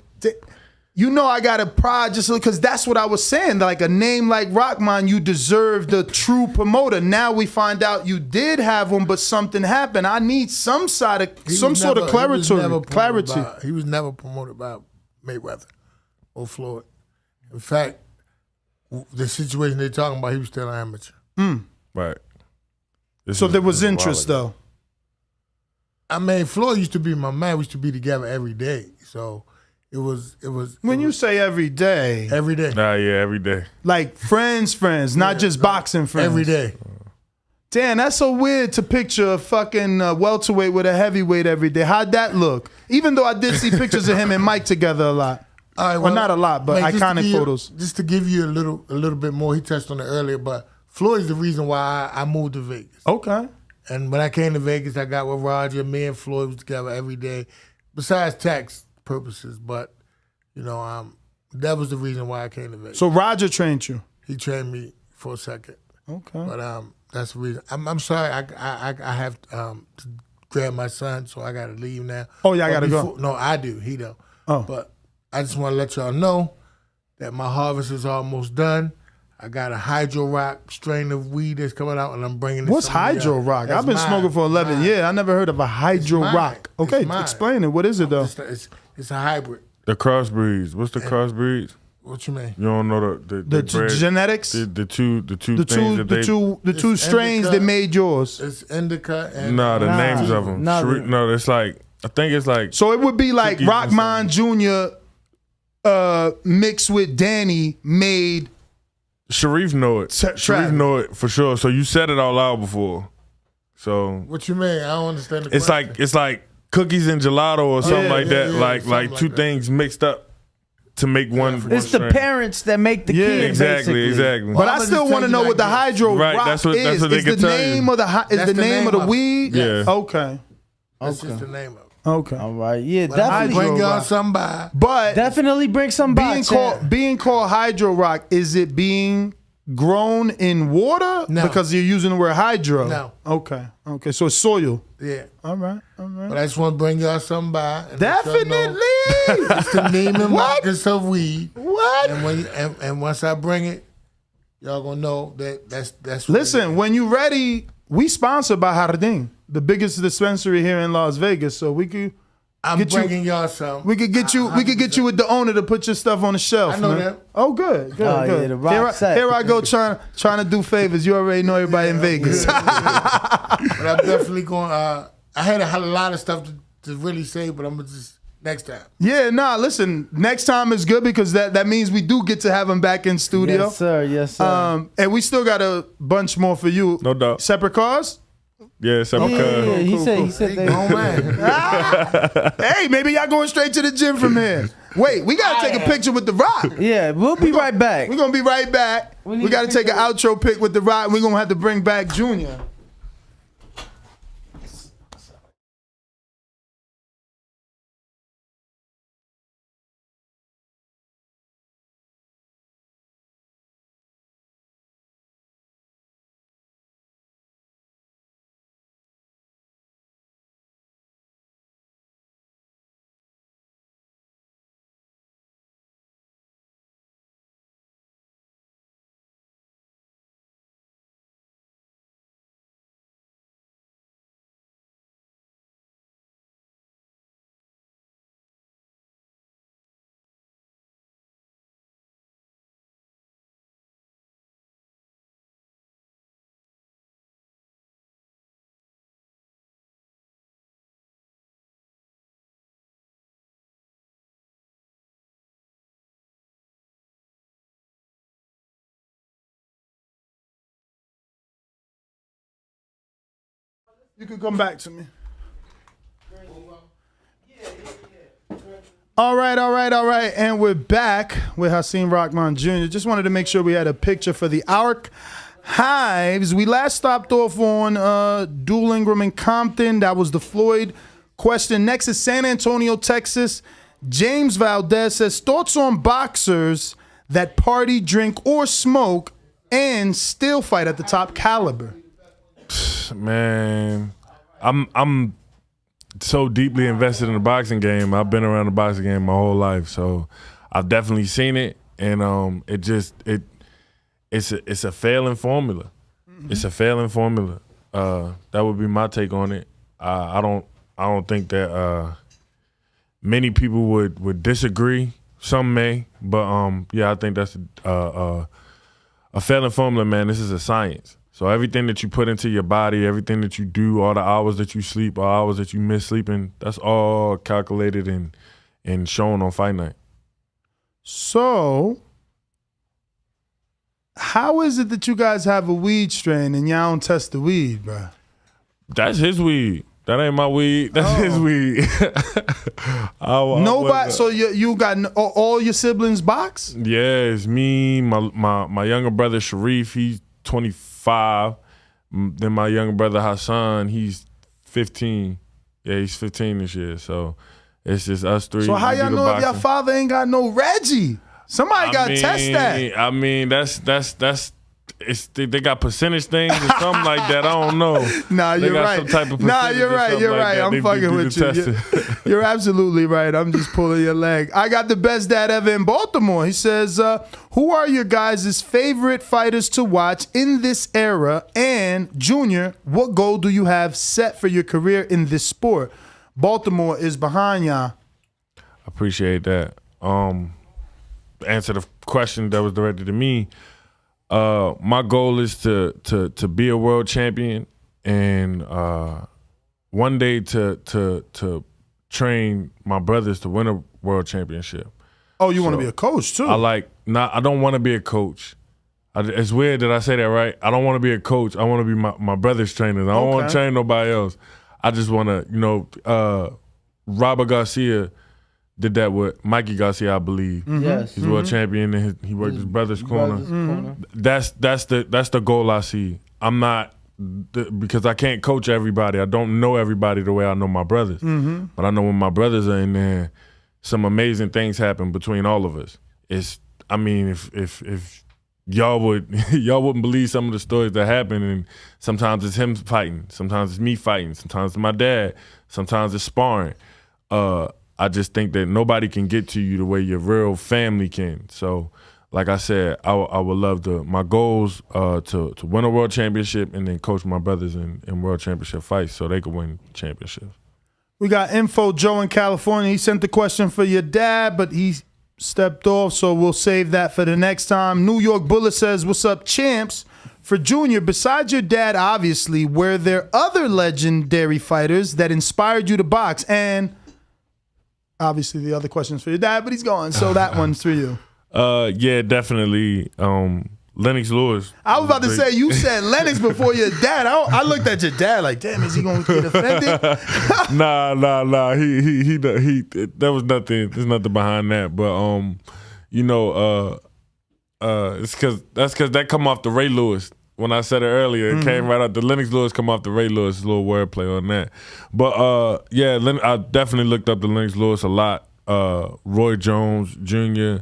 You know I got a pride just because that's what I was saying. Like a name like Rockman, you deserve the true promoter. Now we find out you did have one, but something happened. I need some sort of clarity. He was never promoted by Mayweather or Floyd. In fact, the situation they're talking about, he was still an amateur. Right. So there was interest though. I mean, Floyd used to be my man. We used to be together every day. So it was. When you say every day. Every day. Yeah, every day. Like friends, not just boxing friends. Every day. Damn, that's so weird to picture a fucking welterweight with a heavyweight every day. How'd that look? Even though I did see pictures of him and Mike together a lot. All right, well, not a lot, but iconic photos. Just to give you a little bit more, he touched on it earlier, but Floyd's the reason why I moved to Vegas. Okay. And when I came to Vegas, I got with Roger. Me and Floyd was together every day, besides tax purposes. But, that was the reason why I came to Vegas. So Roger trained you? He trained me for a second. Okay. But that's the reason. I'm sorry, I have to grab my son, so I got to leave now. Oh, yeah, I got to go. No, I do. He don't. Oh. But I just want to let y'all know that my harvest is almost done. I got a Hydro Rock strain of weed that's coming out, and I'm bringing it. What's Hydro Rock? I've been smoking for 11 years. I never heard of a Hydro Rock. Okay, explain it. What is it, though? It's a hybrid. The crossbreeds. What's the crossbreeds? What you mean? You don't know the genetics? The two strains that made yours. It's indica and the names of them. No, it's like I think it's like. So it would be like Rockman Jr. Mixed with Danny made. Sharif know it. Sharif know it for sure. So you said it out loud before. So what you mean? I don't understand the it's question. It's like cookies and gelato or something like that. Like two things mixed up to make one. It's the parents that make the kids. Exactly. But I still want to know what the Hydro Rock that's what is. they can tell you. Is the name of the weed? Yeah. Okay. That's just the name of it. Okay. All right. Yeah, But I definitely bring y'all some by. But definitely bring some by. being called Hydro Rock, is it being grown in water? No. Because you're using the word hydro. No. Okay. So it's soil. Yeah. All right. But I just want to bring y'all some by. And Definitely. It's the name and markers of weed. What? And once I bring it, y'all gonna know that's. Listen, when you ready, we sponsored by Jardín, the biggest dispensary here in Las Vegas. So we could. I'm bringing y'all some. We could get you. We could get you with the owner to put your stuff on the shelf. I know man. that. Oh, good. Yeah, the rock set. Here I go trying to do favors. You already know everybody in Vegas. But I'm definitely going. I had a lot of stuff to really say, but I'm gonna just next time. Yeah, listen. Next time is good because that means we do get to have him back in studio. Yes, sir. And we still got a bunch more for you. No doubt. Separate cars. Yeah, separate cars. Yeah, he said they Oh man. Hey, maybe y'all going straight to the gym from here. Wait, we gotta take a picture with the Rock. Yeah, we'll be right back. We're gonna be right back. We gotta take an outro pic with the Rock. We're gonna have to bring back Junior. You can come back to me. All right. And we're back with Hasim Rahman Jr. Just wanted to make sure we had a picture for the archives. We last stopped off on Dual Ingram and Compton. That was the Floyd question. Next is San Antonio, Texas. James Valdez says, thoughts on boxers that party, drink, or smoke and still fight at the top caliber? Man, I'm so deeply invested in the boxing game. I've been around the boxing game my whole life, so I've definitely seen it, and it's a failing formula. Mm-hmm. It's a failing formula. That would be my take on it. I don't think that many people would disagree. Some may, but yeah, I think that's a failing formula, man. This is a science. So everything that you put into your body, everything that you do, all the hours that you sleep, all hours that you miss sleeping, that's all calculated and shown on fight night. So, how is it that you guys have a weed strain and y'all don't test the weed, bro? That's his weed. That ain't my weed. That's his weed. Nobody. So you got all your siblings box? Yeah, it's me, my younger brother Sharif. He's 25. Then my younger brother Hassan. He's 15. Yeah, he's 15 this year. So it's just us three. So how y'all know if your father ain't got no Reggie? Somebody got to test that. I mean, that's they got percentage things or something like that. I don't know. Nah, you're right. Some type of you're right. You're right. I'm fucking with you. You're absolutely right. I'm just pulling your leg. I got the best dad ever in Baltimore. He says, who are your guys' favorite fighters to watch in this era? And Junior, what goal do you have set for your career in this sport? Baltimore is behind y'all. I appreciate that. Answer the question that was directed to me. My goal is to be a world champion and one day to train my brothers to win a world championship. Oh, you want to be a coach too? I don't want to be a coach. It's weird that I say that, right? I don't want to be a coach. I want to be my brother's trainers. I don't want to train nobody else. I just want to, Robert Garcia did that with Mikey Garcia, I believe. Mm-hmm. Yes. He's world champion and he worked his brother's corner. Mm-hmm. That's the goal I see. I'm not, because I can't coach everybody. I don't know everybody the way I know my brothers. Mm-hmm. But I know when my brothers are in there, some amazing things happen between all of us. If y'all wouldn't believe some of the stories that happen, and sometimes it's him fighting, sometimes it's me fighting, sometimes it's my dad, sometimes it's sparring. I just think that nobody can get to you the way your real family can. So, like I said, I would love to. My goals to win a world championship and then coach my brothers in world championship fights so they could win championships. We got Info Joe in California. He sent the question for your dad, but he stepped off, so we'll save that for the next time. New York Bullet says, what's up, champs? For Junior, besides your dad, obviously, were there other legendary fighters that inspired you to box? And obviously the other question's for your dad, but he's gone, so that one's for you. Yeah, definitely. Lennox Lewis. I was about to say, you said Lennox before your dad. I looked at your dad like, damn, is he going to get offended? Nah. He there was nothing. There's nothing behind that. But it's because that come off the Ray Lewis. When I said it earlier, it came right out. The Lennox Lewis come off the Ray Lewis. A little wordplay on that. But yeah, I definitely looked up the Lennox Lewis a lot. Roy Jones Jr.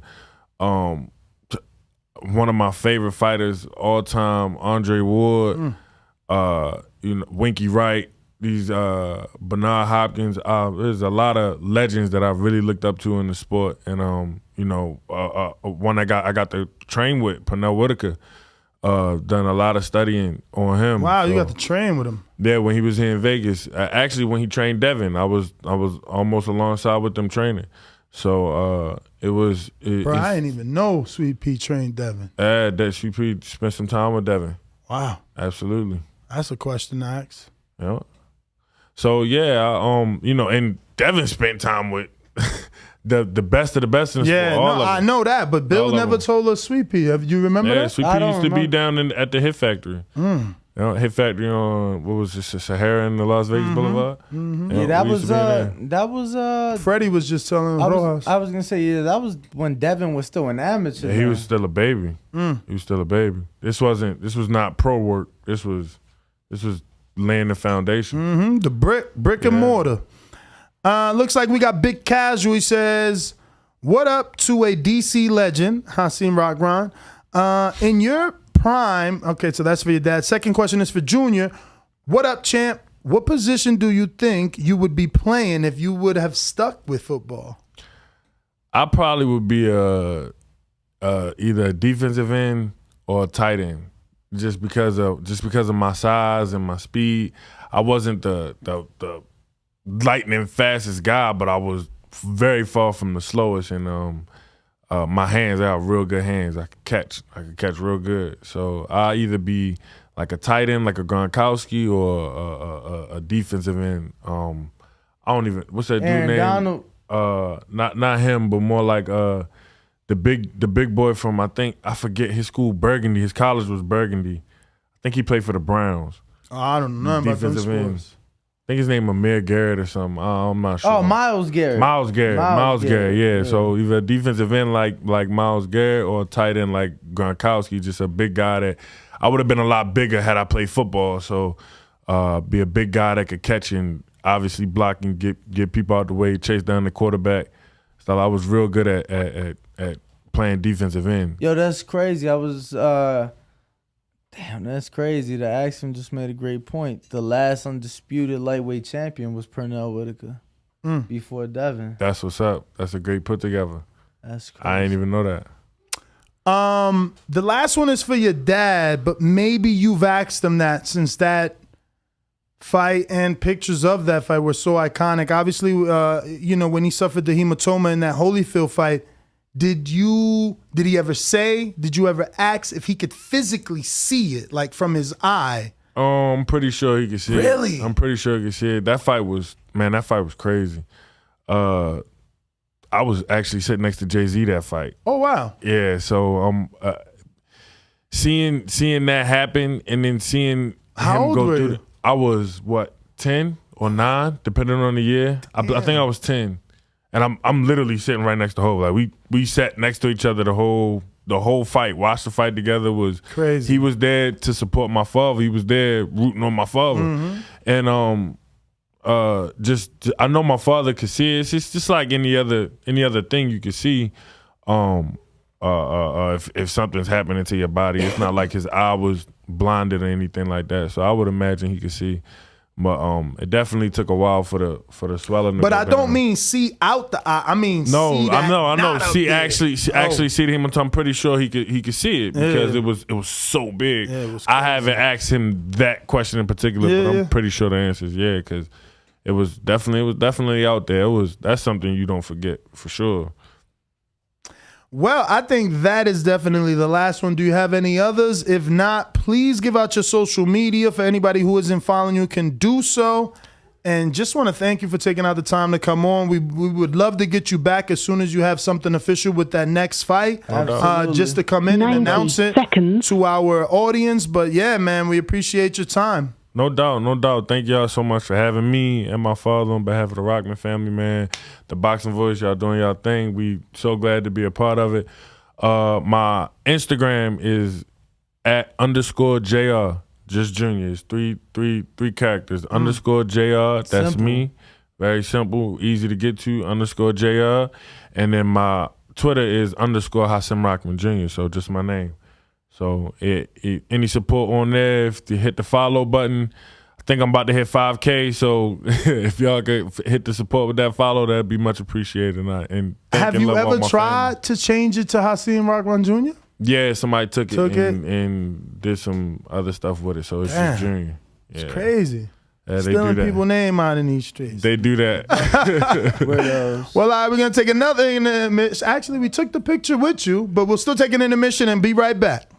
One of my favorite fighters all time, Andre Ward, Winky Wright, these Bernard Hopkins. There's a lot of legends that I've really looked up to in the sport, and one I got to train with, Pernell Whitaker. Done a lot of studying on him. Wow, you got to train with him. Yeah, when he was here in Vegas. Actually, when he trained Devin, I was almost alongside with them training. So it was. Bro, I didn't even know Sweet Pea trained Devin. That Sweet Pea spent some time with Devin. Wow, absolutely. That's a question to ask. Yeah. So yeah, and Devin spent time with the best of the best in the sport. All of them. I know that, but Bill never told us Sweet Pea. You remember that? Sweet Pea used to be down at the Hit Factory. Hit Factory on, what was this, Sahara and the Las Vegas Boulevard? Yeah, that was Freddie was just telling Rojas. I was gonna say, yeah, that was when Devin was still an amateur. Yeah, he was still a baby. He was still a baby. This was not pro work. This was laying the foundation. The brick and mortar. Looks like we got Big Casual. He says, "What up to a DC legend, Hasim Rockron? In your prime," okay, so that's for your dad. Second question is for Junior. "What up, champ? What position do you think you would be playing if you would have stuck with football?" I probably would be either a defensive end or a tight end, just because of my size and my speed. I wasn't the lightning fastest guy, but I was very far from the slowest, and my hands, I have real good hands. I could catch real good. So I'll either be like a tight end, like a Gronkowski, or a defensive end. I don't even, what's that Aaron dude name? Donald. Not him, but more like the big boy from, I forget his school, Burgundy. His college was Burgundy. I think he played for the Browns. Oh, I don't know about them sports. I think his name Amir Garrett or something. I'm not sure. Oh, Myles Garrett. Myles Garrett, yeah. So either a defensive end like Myles Garrett or a tight end like Gronkowski, just a big guy that I would have been a lot bigger had I played football. So be a big guy that could catch and obviously block and get people out the way, chase down the quarterback. So I was real good at playing defensive end. Yo, that's crazy. Damn, that's crazy. The Axiom just made a great point. The last undisputed lightweight champion was Pernell Whitaker before Devin. That's what's up. That's a great put together. That's crazy. I ain't even know that. The last one is for your dad, but maybe you've asked him that since that fight and pictures of that fight were so iconic. Obviously, when he suffered the hematoma in that Holyfield fight, did you ever ask if he could physically see it, like from his eye? I'm pretty sure he could see it. Really? I'm pretty sure he could see it. That fight was crazy. I was actually sitting next to Jay-Z that fight. Oh, wow. Yeah, so seeing that happen and then seeing How him old go were through you? it, I was 10 or 9, depending on the year. I think I was 10. And I'm literally sitting right next to Hope. Like we sat next to each other the whole fight. Watched the fight together. Was crazy. He was there to support my father. He was there rooting on my father. And I know my father could see it. It's just like any other thing you could see. If something's happening to your body, it's not like his eye was blinded or anything like that. So I would imagine he could see. But it definitely took a while for the swelling. But I don't mean see out the eye. I mean no. See that I know. not See, up actually see him. I'm pretty sure he could see it because it was so big. Yeah, it was I haven't asked him that question in particular, but I'm pretty sure the answer is yeah, because it was definitely out there. That's something you don't forget for sure. Well, I think that is definitely the last one. Do you have any others? If not, please give out your social media. For anybody who isn't following you can do so. And just want to thank you for taking out the time to come on. We would love to get you back as soon as you have something official with that next fight. Just to come in and announce it to our audience. But yeah, man, we appreciate your time. No doubt. Thank y'all so much for having me and my father on behalf of the Rockman family, man. The Boxing Voice, y'all doing y'all thing. We so glad to be a part of it. My Instagram is @_JR, just Junior. It's three characters. _JR, that's Simple. me. Very simple, easy to get to, _JR. And then my Twitter is _Hasim Rockman Jr., so just my name. So any support on there, if you hit the follow button, I think I'm about to hit 5K. So if y'all could hit the support with that follow, that'd be much appreciated. And have you ever tried to change it to Hasim Rockman Jr.? Yeah, somebody took it and did some other stuff with it. So it's just Junior. Yeah. It's crazy. Yeah, Stealing people's name out in these streets. They do that. Well, we're going to take another intermission. Actually, we took the picture with you, but we'll still take an intermission and be right back.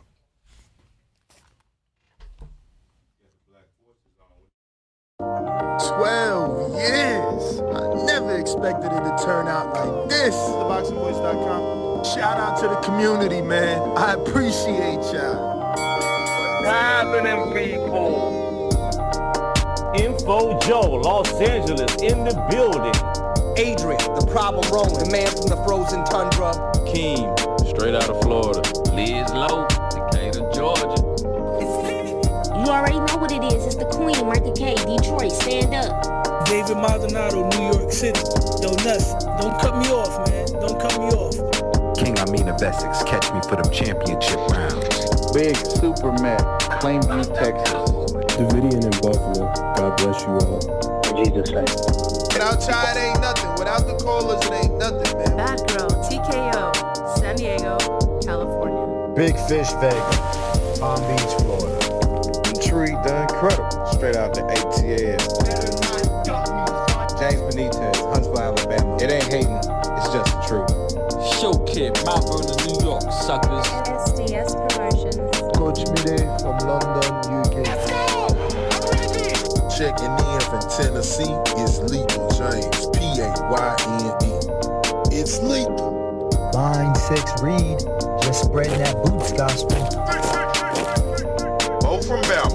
12 years. I never expected it to turn out like this. TheBoxingVoice.com. Shout out to the community, man. I appreciate y'all. happening, people? Info Joe, Los Angeles, in the building. Adrian, the problem wrong, the man from the frozen tundra. Keem, straight out of Florida. Liz Lowe, Decatur, Georgia. You already know what it is. It's the Queen, Martha K, Detroit, stand up. David Maldonado, New York City. Yo, Nuss, don't cut me off, man. Don't cut me off. King Amin of Essex, catch me for them championship rounds. Big Super Mac, Plainview, Texas. Davidian in Buffalo. God bless you all. In Jesus' name. Without Chai, it ain't nothing. Without the callers, it ain't nothing, man. Bad Girl, TKO, San Diego, California. Big Fish Vegas, Palm Beach, Florida. Intrigue the Incredible, straight out the ATL. James Benitez, Huntsville, Alabama. It ain't hating, it's just the truth. Show Kid, Mount Vernon, New York, suckers. SDS Promotions. Coach Mide from London, UK. Checking in from Tennessee, it's Lethal James, P-A-Y-N-E. It's lethal. Line 6 Reed, just spreading that boots gospel. Bo from Bama,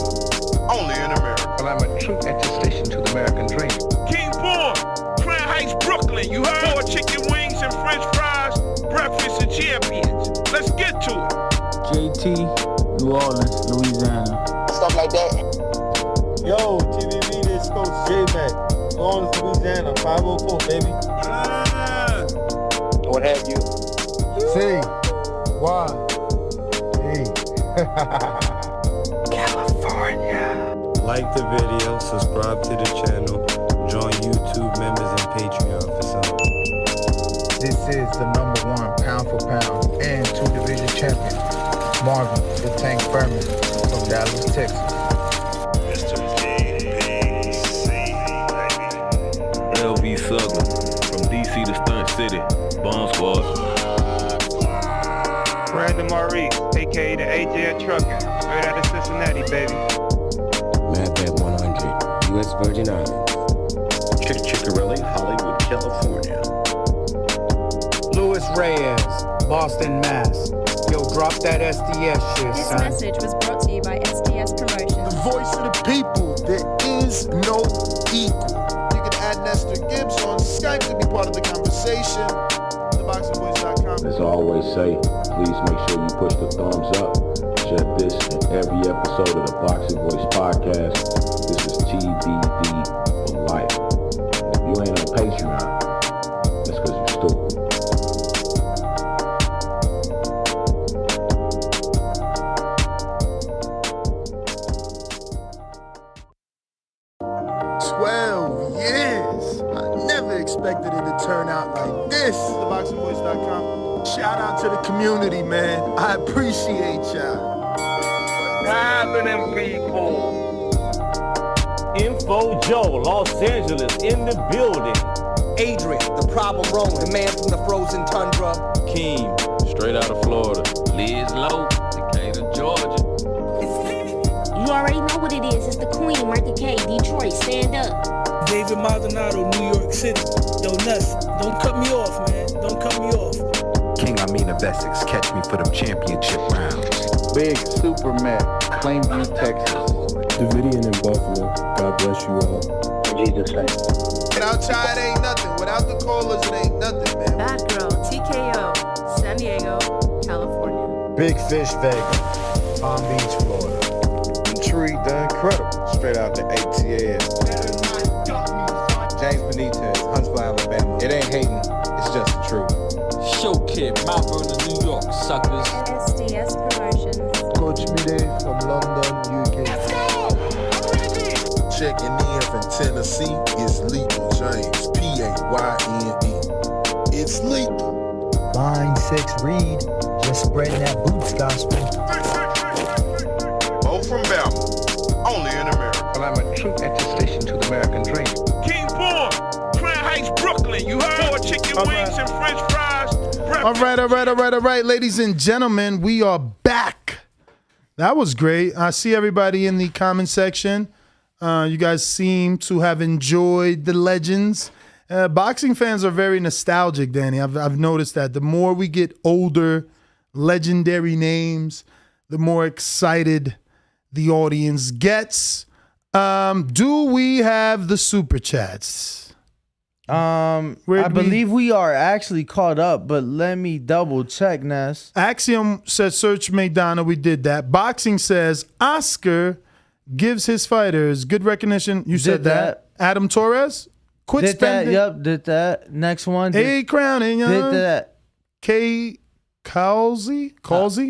only in America. Well, I'm a true attestation to the American dream. King Born, Crown Heights, Brooklyn. You heard? 4 chicken wings and french fries, breakfast of champions. Let's get to it. JT, New Orleans, Louisiana. Stuff like that. Yo, TVV, this Coach J-Mac. New Orleans, Louisiana, 504, baby. What have you? C. Y. E. California. Like the video, subscribe to the channel, join YouTube members and Patreon for some. This is the #1 pound for pound and 2-division champion, Marvin the Tank Furman from Dallas, Texas. LV Southern, from DC to Stunt City, Bomb Squad. Brandon Maurice, a.k.a. the AJ Trucking, straight out of Cincinnati, baby. Madbad 100, U.S. Virgin Islands. Chickarelli, Hollywood, California. Louis Reyes, Boston, Mass. Yo, drop that SDS shit, This son. message was brought to you by SDS Promotions. The voice of the people. There is no equal. You can add Nestor Gibbs on Skype to be part of the conversation. TheBoxingVoice.com. As I always say, please make sure you push the thumbs up. Share this in every episode of the Boxing Voice podcast. This is TBD for life. If you ain't on Patreon, that's because you're stupid. Expected it to turn out like this. TheBoxingVoice.com. Shout out to the community, man. I appreciate y'all. What's happening, people? Info Joe, Los Angeles, in the building. Adrian, the problem wrong, the man from the frozen tundra. Keem, straight out of Florida. Liz Lowe, Decatur, Georgia. You already know what it is. It's the Queen, Martha K, Detroit, stand up. David Maldonado, New York City. Yo, Nuss, don't cut me off, man. Don't cut me off. King Amin of Essex, catch me for them championship rounds. Big Super Mac, Plainview, Texas. Davidian in Buffalo. God bless you all. In Jesus' name. Without Chai, it ain't nothing. Without the callers, it ain't nothing, man. Bad Girl, TKO, San Diego, California. Big Fish Vegas, Palm Beach, Florida. Intrigue the Incredible, straight out the ATL. James Benitez, Huntsville, Alabama. It ain't hating, it's just the truth. Show Kid, Mount Vernon, New York, suckers. SDS Promotions. Coach Mide from London, UK. Checking in from Tennessee, it's Lethal James, P-A-Y-N-E. It's lethal. Line 6 Reed, just spreading that boots gospel. Bo from Bama, only in America. Well, I'm a true attestation to the American dream. King Born, Crown Heights, Brooklyn. You heard? 4 chicken wings and french fries, breakfast. All right, ladies and gentlemen, we are back. That was great. I see everybody in the comment section. You guys seem to have enjoyed the legends. Boxing fans are very nostalgic, Danny. I've noticed that. The more we get older, legendary names, the more excited the audience gets. Do we have the super chats? I believe we are actually caught up, but let me double check, Ness. Axiom says search Maidana. We did that. Boxing says Oscar gives his fighters good recognition. You said that. Adam Torres? Quit Did spending. that, yep, did that. Next one. A crowning. Did that. K. Calzi?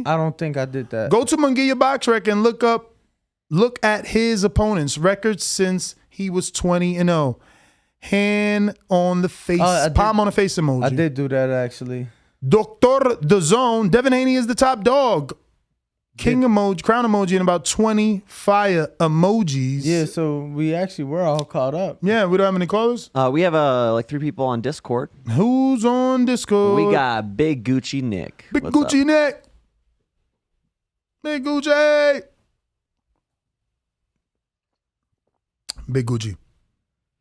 I don't think I did that. Go to Munguia Box Rec and look at his opponent's records since he was 20-0. Hand on the face, palm on the face emoji. I did do that actually. Doctor the Zone, Devin Haney is the top dog. King emoji, crown emoji, and about 20 fire emojis. Yeah, so we actually were all caught up. Yeah, we don't have any callers. We have like 3 people on Discord. Who's on Discord? We got Big Gucci Nick. Big What's Gucci up? Nick. Big Gucci. Big Gucci.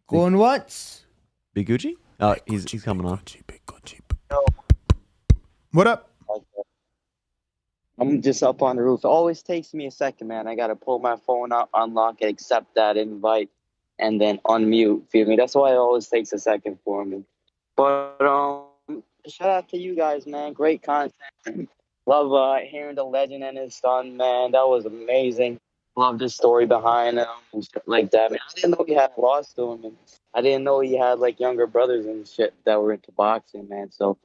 Going once? Big Gucci? Oh, he's coming on. Big Gucci. What up? I'm just up on the roof. It always takes me a second, man. I got to pull my phone out, unlock it, accept that invite, and then unmute. Feel me? That's why it always takes a second for me. But shout out to you guys, man. Great content. Love hearing the legend and his son, man. That was amazing. Love the story behind him and shit like that, man. I didn't know he had a loss to him. And I didn't know he had like younger brothers and shit that were into boxing, man. So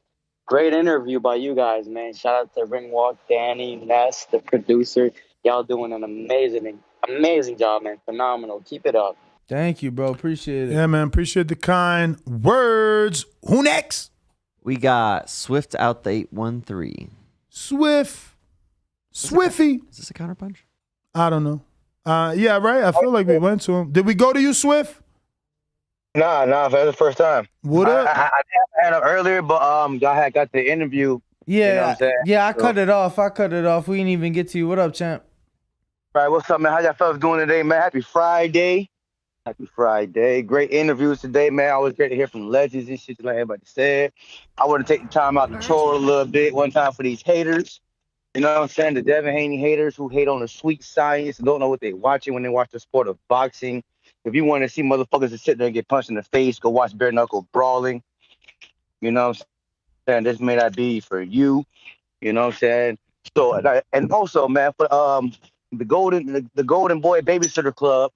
great interview by you guys, man. Shout out to Ringwalk, Danny, Ness, the producer. Y'all doing an amazing job, man. Phenomenal. Keep it up. Thank you, bro. Appreciate it. Yeah, man. Appreciate the kind words. Who next? We got Swift out the 813. Swiffy. Is this a counterpunch? I don't know. Yeah, right? I feel like we went to him. Did we go to you, Swift? Nah, that's the first time. What up? I had up earlier, but I had got the interview. Yeah, you know what I'm saying? I cut it off. We didn't even get to you. What up, champ? All right, what's up, man? How y'all fellas doing today, man? Happy Friday. Happy Friday. Great interviews today, man. Always great to hear from legends and shit like everybody said. I want to take the time out to troll a little bit one time for these haters. You know what I'm saying? The Devin Haney haters who hate on the sweet science and don't know what they're watching when they watch the sport of boxing. If you want to see motherfuckers that sit there and get punched in the face, go watch bare knuckle brawling. You know what I'm saying? This may not be for you. You know what I'm saying? So, and also, man, for the Golden Boy Babysitter Club,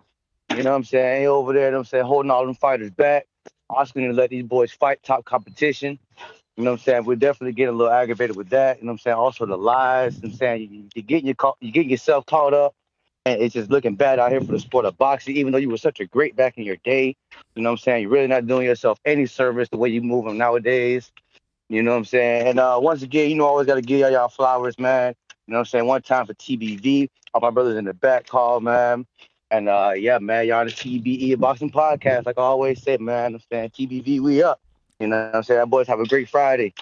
you know what I'm saying? He over there, you know what I'm saying, holding all them fighters back. Oscar going to let these boys fight top competition. You know what I'm saying? We're definitely getting a little aggravated with that. You know what I'm saying? Also the lies. You know what I'm saying? You're getting yourself caught up, and it's just looking bad out here for the sport of boxing, even though you were such a great back in your day. You know what I'm saying? You're really not doing yourself any service the way you move them nowadays. You know what I'm saying? And once again, you know, I always got to give y'all flowers, man. You know what I'm saying? One time for TBV. All my brothers in the back call, man. And yeah, man, y'all on the TBE Boxing Podcast. Like I always say, man, I'm saying TBV, we up. You know what I'm saying? Boys, have a great Friday.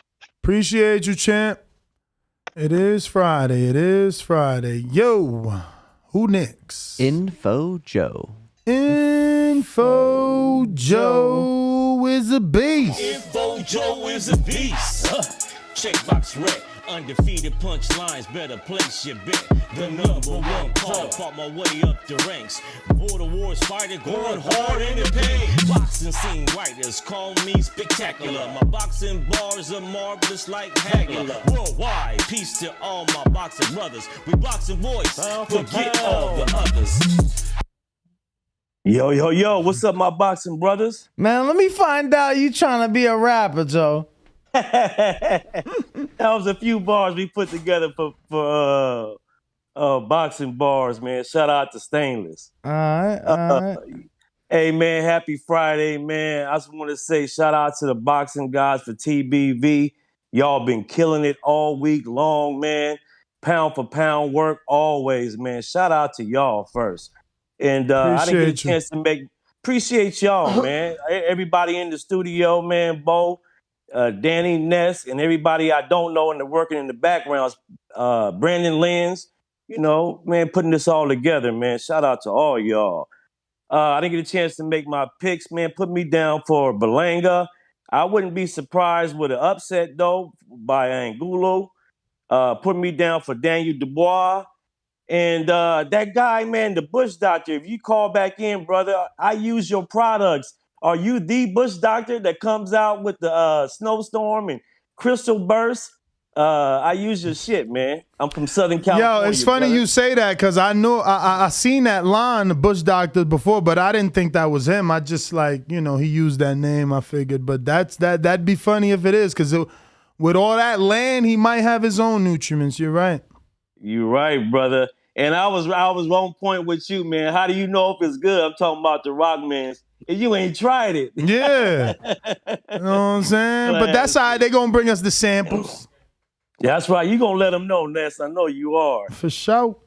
Appreciate you, champ. It is Friday. Yo, who next? Info Joe. Info Joe is a beast. Info Joe is a beast. Checkbox red. Undefeated punchlines, better place your bet. The #1 call, fought my way up the ranks. Border wars fighter, going hard in the pain. Boxing scene writers call me spectacular. My boxing bars are marvelous like Hagler. Worldwide, peace to all my boxing brothers. We boxing boys, forget all the others. Yo, what's up, my boxing brothers? Man, let me find out you trying to be a rapper, Joe. That was a few bars we put together for boxing bars, man. Shout out to Stainless. All right. Hey, man, happy Friday, man. I just want to say shout out to the boxing guys for TBV. Y'all been killing it all week long, man. Pound for pound work always, man. Shout out to y'all first. And I didn't get a chance to appreciate y'all, man. Everybody in the studio, man, Bo. Danny, Ness, and everybody I don't know and they're working in the backgrounds. Brandon Lenz, you know, man, putting this all together, man. Shout out to all y'all. I didn't get a chance to make my picks, man. Put me down for Berlanga. I wouldn't be surprised with an upset, though, by Angulo. Put me down for Daniel Dubois. And that guy, man, the Bush Doctor, if you call back in, brother, I use your products. Are you the Bush Doctor that comes out with the snowstorm and crystal burst? I use your shit, man. I'm from Southern California. Yo, it's funny brother. you say that because I know I seen that line, the Bush Doctor, before, but I didn't think that was him. I just he used that name. I figured, but that'd be funny if it is because with all that land, he might have his own nutriments. You're right. You're right, brother. And I was on point with you, man. How do you know if it's good? I'm talking about the Rockmans. And you ain't tried it. Yeah. You know what I'm saying? But that's all right. They're going to bring us the samples. That's right. You going to let them know, Ness. I know you are. For sure.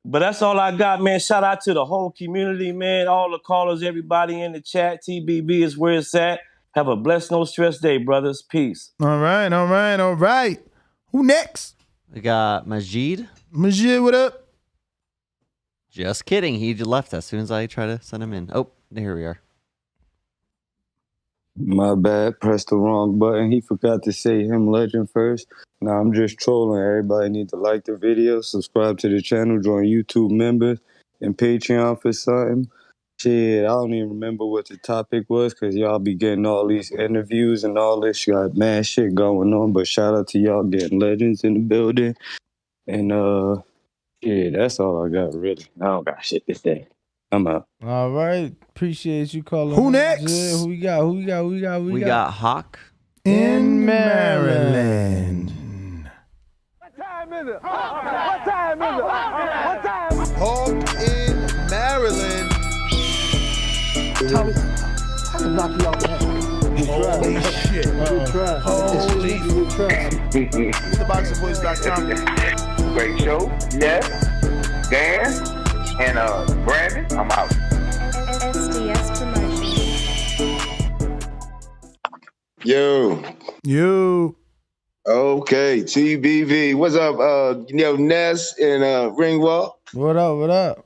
But that's all I got, man. Shout out to the whole community, man. All the callers, everybody in the chat. TBB is where it's at. Have a blessed, no stress day, brothers. Peace. All right. Who next? We got Majid. Majid, what up? Just kidding. He left as soon as I try to send him in. Oh, here we are. My bad. Pressed the wrong button. He forgot to say him legend first. Now I'm just trolling. Everybody need to like the video, subscribe to the channel, join YouTube members, and Patreon for something. Shit, I don't even remember what the topic was because y'all be getting all these interviews and all this. You got mad shit going on, but shout out to y'all getting legends in the building. And yeah, that's all I got, really. I don't got shit to say. I'm out. All right. Appreciate you calling. Who next? Yeah, who we got? We got Hawk. In Maryland. What time is it? What time is it? What time? Hawk in Maryland. Tommy, I can knock you out the head. Holy shit. Holy It's TheBoxingVoice.com. Great show. Yes. Dan and Brandon. I'm out. SDS Promotion. Yo. Okay, TBV. What's up, Ness and Ringwald? What up?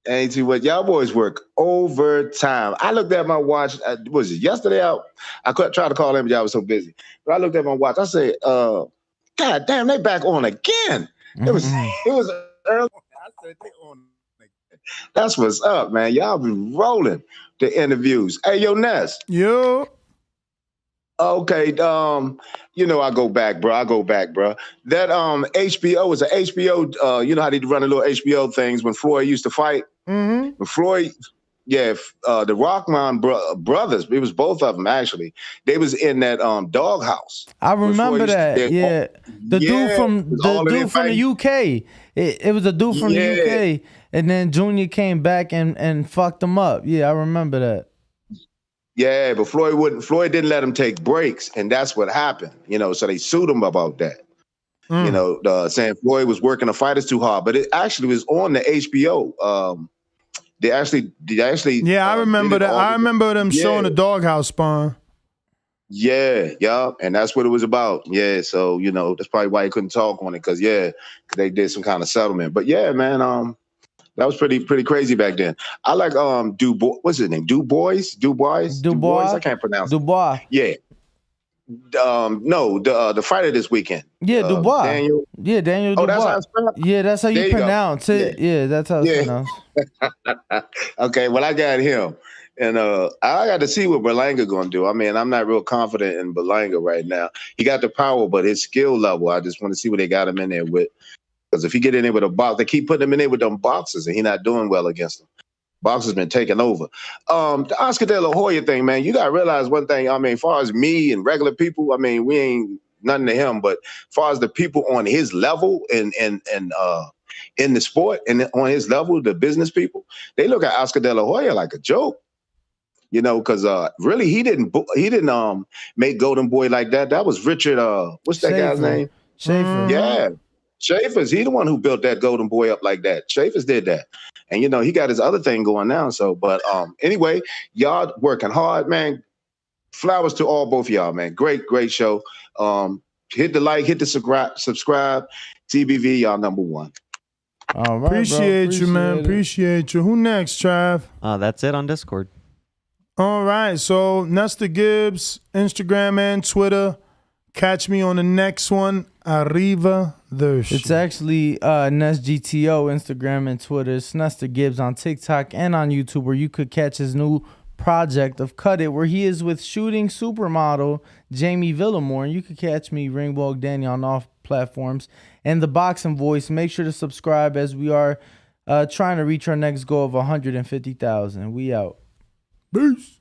Ain't too what y'all boys work overtime. I looked at my watch. Was it yesterday? I tried to call them, but y'all was so busy. But I looked at my watch. I said, "God damn, they back on again." It was early. I said they on again. That's what's up, man. Y'all been rolling the interviews. Hey, yo, Ness. Yo. Okay, I go back, bro. That HBO was an HBO. You know how they run the little HBO things when Floyd used to fight. Mm-hmm. When Floyd, the Rockman brothers. It was both of them actually. They was in that doghouse. I remember that. Yeah, the dude from the UK. It was a dude from the UK, and then Junior came back and fucked him up. Yeah, I remember that. Yeah, but Floyd didn't let him take breaks, and that's what happened. So they sued him about that. Saying Floyd was working the fighters too hard, but it actually was on the HBO. They actually. Yeah, I remember that. I remember them showing the doghouse spawn. Yeah, and that's what it was about. Yeah, so that's probably why he couldn't talk on it because they did some kind of settlement. But yeah, man, that was pretty crazy back then. I like Dubois. What's his name? Dubois. I can't pronounce Dubois. It. Yeah. No, the fighter this weekend. Yeah, Dubois. Daniel. Yeah, Daniel Dubois. That's how it's pronounced? Yeah, that's how you pronounce it. Yeah, that's how it's pronounced. Okay, well, I got him. And I got to see what Berlanga going to do. I mean, I'm not real confident in Berlanga right now. He got the power, but his skill level, I just want to see what they got him in there with. Because if he get in there with a box, they keep putting him in there with them boxers, and he not doing well against them. Boxers been taking over. The Oscar De La Hoya thing, man, you got to realize one thing. I mean, as far as me and regular people, I mean, we ain't nothing to him. But as far as the people on his level and in the sport and on his level, the business people, they look at Oscar De La Hoya like a joke. Because really he didn't make Golden Boy like that. That was Richard. What's that guy's name? Schaefer. Yeah, Schaefer's. He the one who built that Golden Boy up like that. Schaefer's did that, and he got his other thing going now. So, but anyway, y'all working hard, man. Flowers to both of y'all, man. Great show. Hit the like, hit the subscribe. TBV, y'all number one. All right, Appreciate you, man. Appreciate you. Who next, Trav? That's it on Discord. All right, so Nesta Gibbs, Instagram and Twitter. Catch me on the next one. Arriva the It's actually Nest GTO, Instagram and Twitter. It's Nestor Gibbs on TikTok and on YouTube, where you could catch his new project of Cut It, where he is with shooting supermodel Jamie Villamore. And you could catch me, Ringwalk Danny, on all platforms. And the Boxing Voice. Make sure to subscribe, as we are trying to reach our next goal of 150,000. We out. Peace.